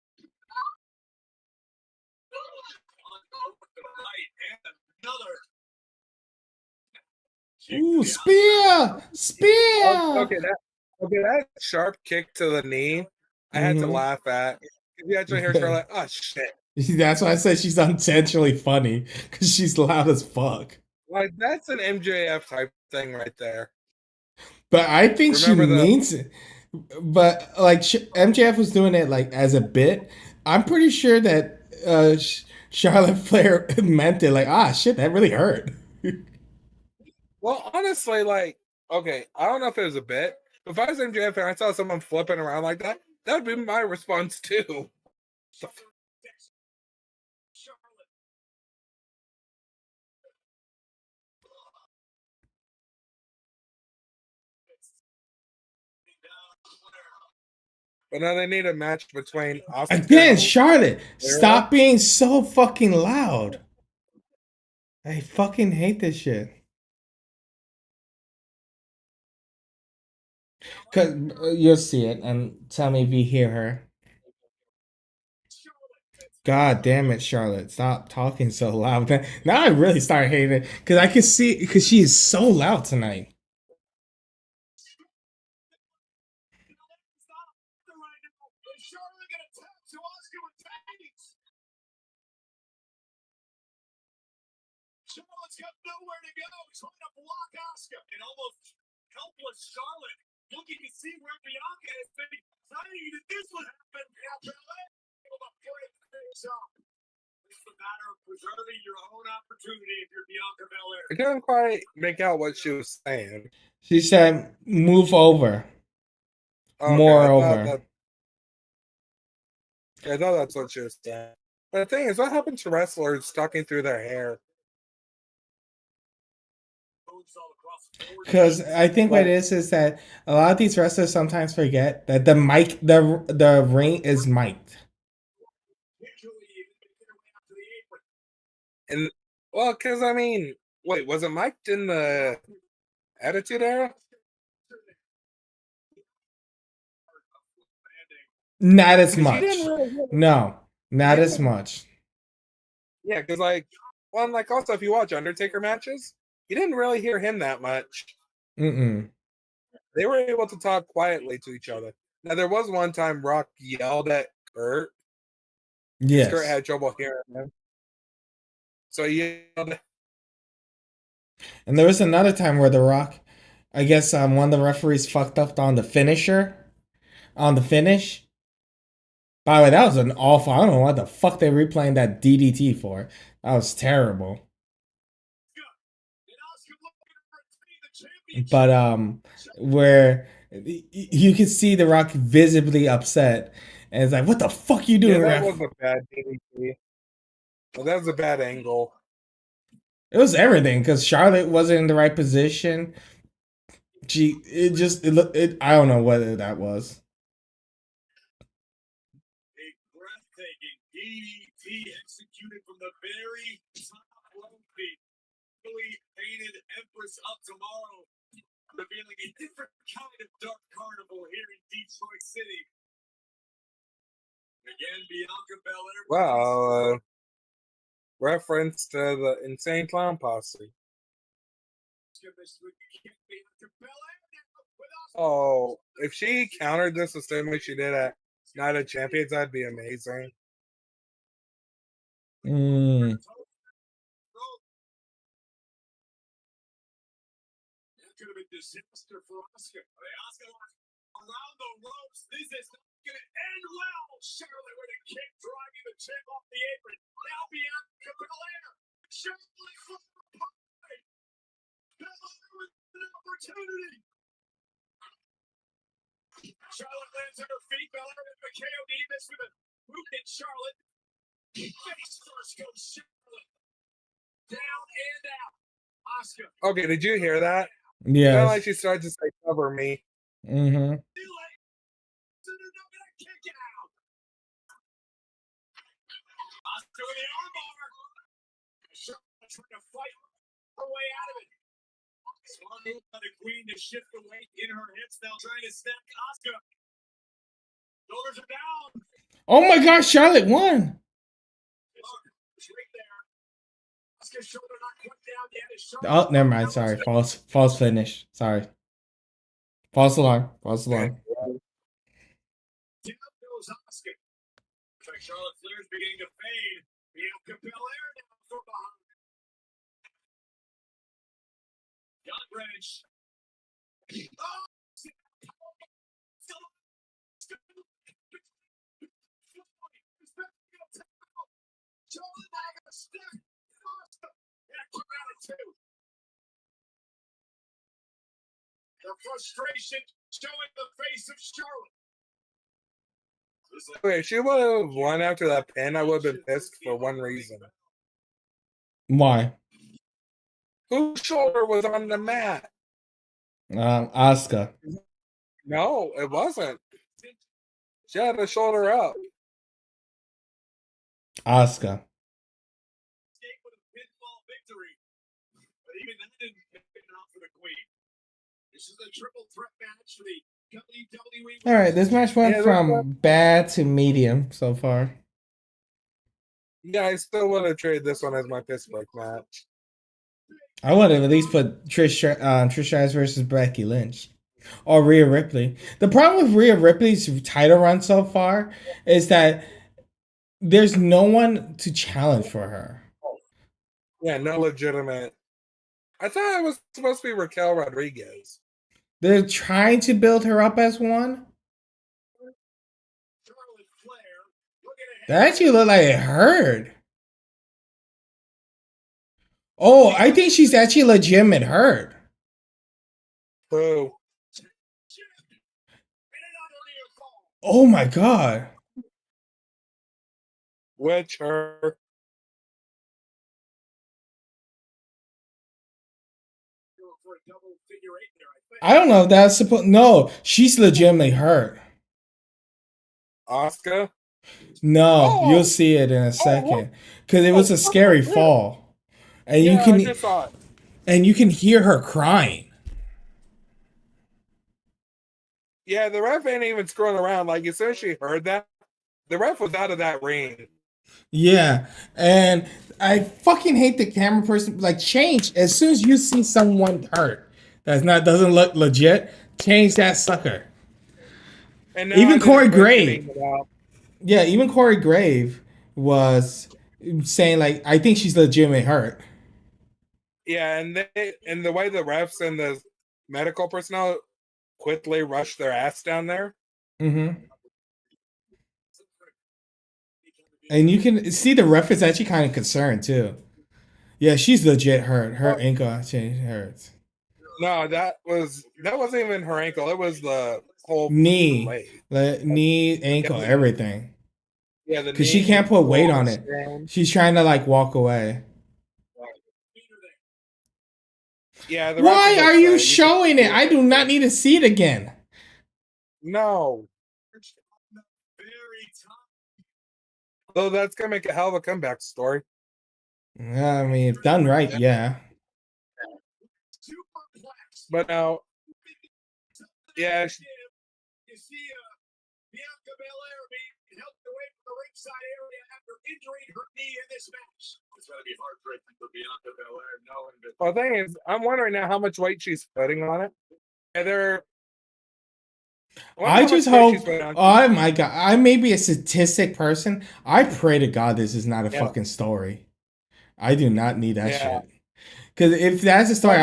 Ooh, spear! Spear! Okay, that sharp kick to the knee, I had to laugh at. You actually hear Charlotte, oh shit. That's why I said she's intentionally funny because she's loud as fuck. Like, that's an MJF type thing right there. But I think Remember she means it. But like MJF was doing it like as a bit. I'm pretty sure that Charlotte Flair meant it. Like, ah, shit, that really hurt. Well, honestly, like, okay, I don't know if it was a bit, but if I was MJF and I saw someone flipping around like that, that would be my response too. But now they need a match between Asuka Again, and Charlotte, stop being so fucking loud. I fucking hate this shit. Cause you'll see it and tell me if you hear her. God damn it, Charlotte! Stop talking so loud. Now I really start hating it because I can see because she is so loud tonight. Stop right now. Is Charlotte gonna tap to Asuka with tags? Charlotte's got nowhere to go. Trying to block Asuka. And almost helpless Charlotte looking to see where Bianca is. Maybe praying that this would happen. Now Charlotte able to break things up. It's a matter of preserving your own opportunity if you're Bianca Belair. I couldn't quite make out what she was saying. She said, "Move over, Okay, moreover." I thought that's what she was saying. But the thing is, what happened to wrestlers talking through their hair? Because I think what it is that a lot of these wrestlers sometimes forget that the ring is mic'd. And well, because I mean, wait, was it mic'd in the Attitude Era? Not as 'Cause you much. didn't really hear No, not Yeah. as much. Yeah, because like also if you watch Undertaker matches, you didn't really hear him that much. Mm-mm. They were able to talk quietly to each other. Now there was one time Rock yelled at Kurt. Yes. Kurt had trouble hearing him. So he yelled. And there was another time where The Rock, I guess one of the referees fucked up on the finisher, on the finish. By the way, that was an awful. I don't know what the fuck they replaying that DDT for. That was terrible. But where you can see The Rock visibly upset, and it's like, "What the fuck you doing, Yeah, that ref?" was a bad DDT. Well, that was a bad angle. It was everything because Charlotte wasn't in the right position. I don't know whether that was. A breathtaking DDT executed from the very top rope. The really painted Empress of Tomorrow, revealing a different kind of dark carnival here in Detroit City. Again, Bianca Belair. Wow. Reference to the Insane Clown Posse. Oh, if she countered this the same way she did at Night of Champions, that'd be amazing. Mm. That could have been disaster for Asuka. Asuka around the ropes. This is not going to end well. Charlotte with a kick driving the champ off the apron. Now Bianca Belair. Charlotte from the pie. Belair with an opportunity. Charlotte lands on her feet. Belair with the KOD. This with a boot in Charlotte. Face first goes Charlotte. Down and out. Asuka. Okay, did you hear that? Yes. Kind of like she started to say, "Cover me." Mm-hmm. Asuka with the armbar. Charlotte trying to fight her way out of it. Smart move by the Queen to shift the weight in her hips. Now trying to stack Asuka. Shoulders are down. Oh my gosh, Charlotte won. It's right there. Asuka's shoulder not quite down yet. Oh, never mind. Sorry, false finish. Sorry, false alarm. False alarm. Down goes Asuka. Looks like Charlotte Flair's beginning to fade. Bianca Belair down from behind. Gut wrench. Oh! Charlotte now got stuck. And a kick out of two. The frustration showing the face of Charlotte. Okay, if she would have won after that pin, I would have been pissed for one reason. Why? Whose shoulder was on the mat? Asuka. No, it wasn't. She had her shoulder up. Asuka. Escape with a pinfall victory. But even that didn't pay enough for the Queen. This is a triple threat match for the WWE. All right, this match went Yeah, from bad to medium so far. Yeah, I still want to trade this one as my Pittsburgh match. I would have at least put Trish Stratus versus Becky Lynch or Rhea Ripley. The problem with Rhea Ripley's title run so far is that there's no one to challenge for her. Yeah, no legitimate. I thought it was supposed to be Raquel Rodriguez. They're trying to build her up as one. That actually looked like it hurt. Oh, I think she's actually legitimate hurt. Who? Oh my god. Which her? I don't know if that's supposed. No, she's legitimately hurt. Oscar? No, you'll Oh! see it in a Oh, second because it was a scary fall, and yeah, I just saw it. and you can hear her crying. Yeah, the ref ain't even screwing around. Like, as soon as she heard that, the ref was out of that ring. Yeah, and I fucking hate the camera person. Like, change as soon as you see someone hurt doesn't look legit. Change that sucker. And now Even I did Corey a quick Grave. thing about- Yeah, even Corey Grave was saying like, I think she's legitimately hurt. Yeah, and the way the refs and the medical personnel quickly rushed their ass down there. Mm-hmm. And you can see the ref is actually kind of concerned too. Yeah, she's legit hurt. Her ankle actually hurts. No, that wasn't even her ankle. It was the whole Knee, leg. knee, ankle, everything. Yeah, the Because knee. she can't put weight on it. Stand. She's trying to like walk away. Yeah. The Why ref is are you upset. showing it? I do not need to see it again. No. Though that's gonna make a hell of a comeback story. I mean, if done right, yeah. But now, yeah, You see Bianca Belair being helped away from the ringside area after injuring her knee in this match. It's going to be heartbreaking for Bianca Belair knowing that. well, the thing is, I'm wondering now how much weight she's putting on it. I just hope. Oh my god! I may be a statistic person. I pray to God this is not a fucking story. I do not need that shit. Because if that's a story,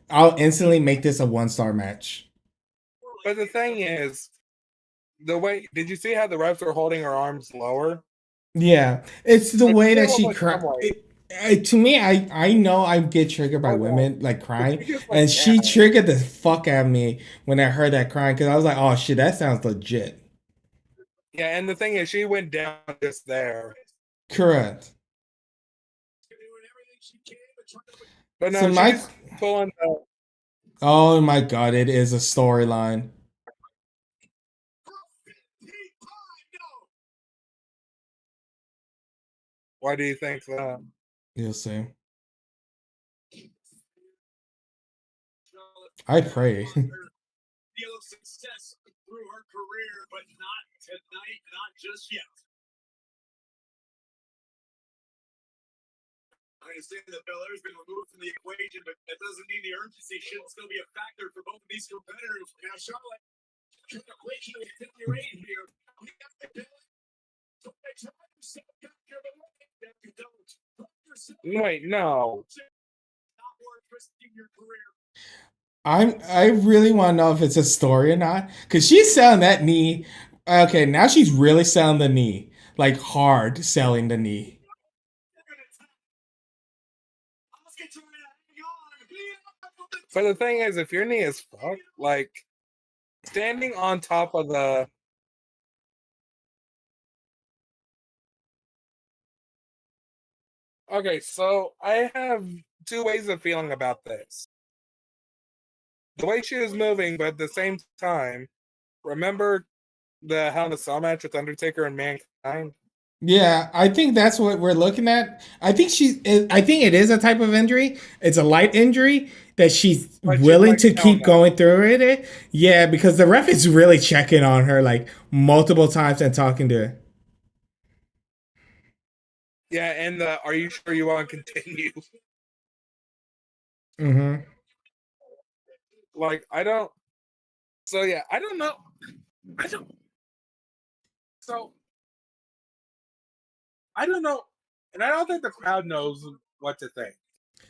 I'll instantly make this a 1-star match. But the thing is, did you see how the refs were holding her arms lower? Yeah, it's the way that she cried. To me, I know I get triggered by women like crying, and she triggered the fuck out of me when I heard that crying because I was like, oh shit, that sounds legit. Yeah, and the thing is, she went down just there. Correct. But no, so she's pulling. Oh my god, it is a storyline. Why do you think that? You'll see. I pray. Deal of success through her career, but not tonight, not just yet. I understand that Belair's been removed from the equation, but that doesn't mean the urgency shouldn't still be a factor for both of these competitors. Now, Charlotte, the equation is figurating here. We got the Belair. So they try to set up your that you don't. Wait, no. Not worth risking your career. I really want to know if it's a story or not because she's selling that knee. Okay, now she's really selling the knee, like hard selling the knee. But the thing is, if your knee is fucked, like standing on top of the. Okay, so I have two ways of feeling about this. The way she was moving, but at the same time, remember the Hell in a Cell match with Undertaker and Mankind? Yeah, I think that's what we're looking at. I think it is a type of injury. It's a light injury that she's willing to keep going through it. Yeah, because the ref is really checking on her like multiple times and talking to her. Yeah, and are you sure you want to continue? Mm-hmm. Like, I don't. So yeah, I don't know. I don't. So I don't know, and I don't think the crowd knows what to think.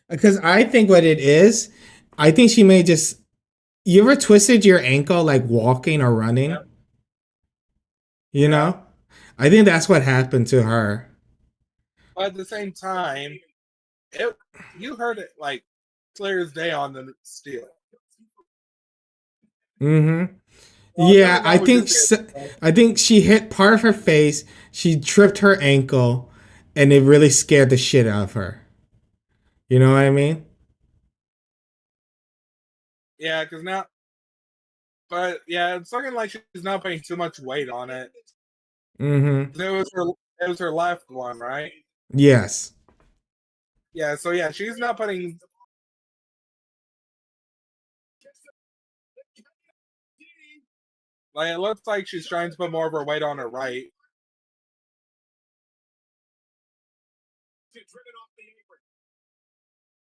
Because I think what it is, I think she may just. You ever twisted your ankle like walking or running? Yep. You Yeah. know? I think that's what happened to her. But at the same time, you heard it like clear as day on the steel. Mm-hmm. Well, the Yeah, other one was just I think she hit part of her face. She tripped her ankle, and it really scared the shit out of her. You know what I mean? yeah, because now, but yeah, it's looking like she's not putting too much weight on it. Mm-hmm. It was her left one, right? Yes. Yeah, so yeah, she's not putting. Like, it looks like she's trying to put more of her weight on her right.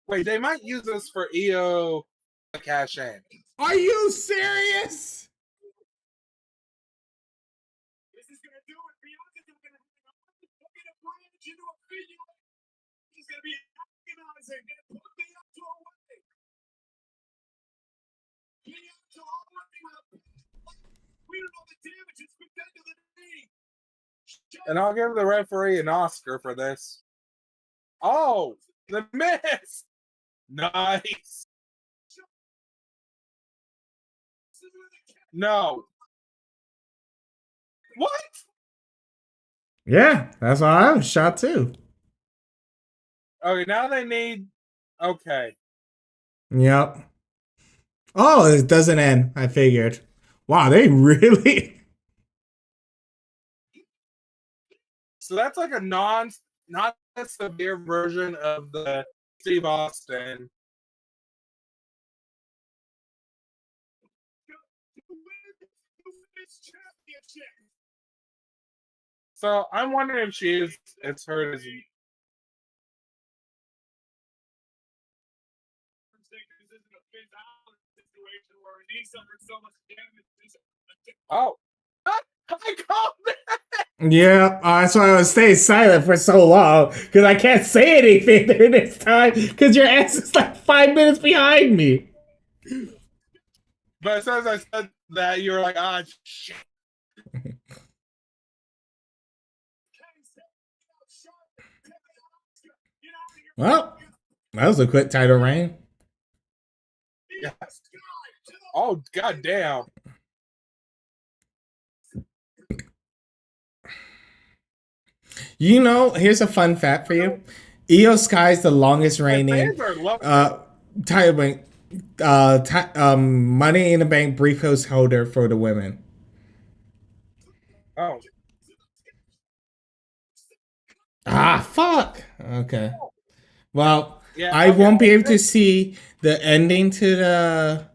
Wait, they might use this for EO cash in. Are you serious? This is gonna do it. Bianca's not gonna bridge into a figure. She's gonna be agonizing and put Bianca away. Bianca already with we don't know the damage it's been done to the knee. And I'll give the referee an Oscar for this. Oh, the miss! Nice. No. What? Yeah, that's why I was shot too. Okay, now they need. Okay. Yep. Oh, it doesn't end. I figured. Wow, they really. So that's like a not a severe version of the Steve Austin. So I'm wondering if it's hurt as. Oh. I called it! Yeah, that's why I was staying silent for so long because I can't say anything during this time because your ass is like 5 minutes behind me. But as soon as I said that, you were like, ah, shit. Well, that was a quick title reign. Yeah. Oh, goddamn. You know, here's a fun fact for you. Io Sky is the longest reigning title reign, Money in the Bank briefcase holder for the women. Oh. Ah, fuck. Okay. Well, Yeah, I okay. won't be able to see the ending to the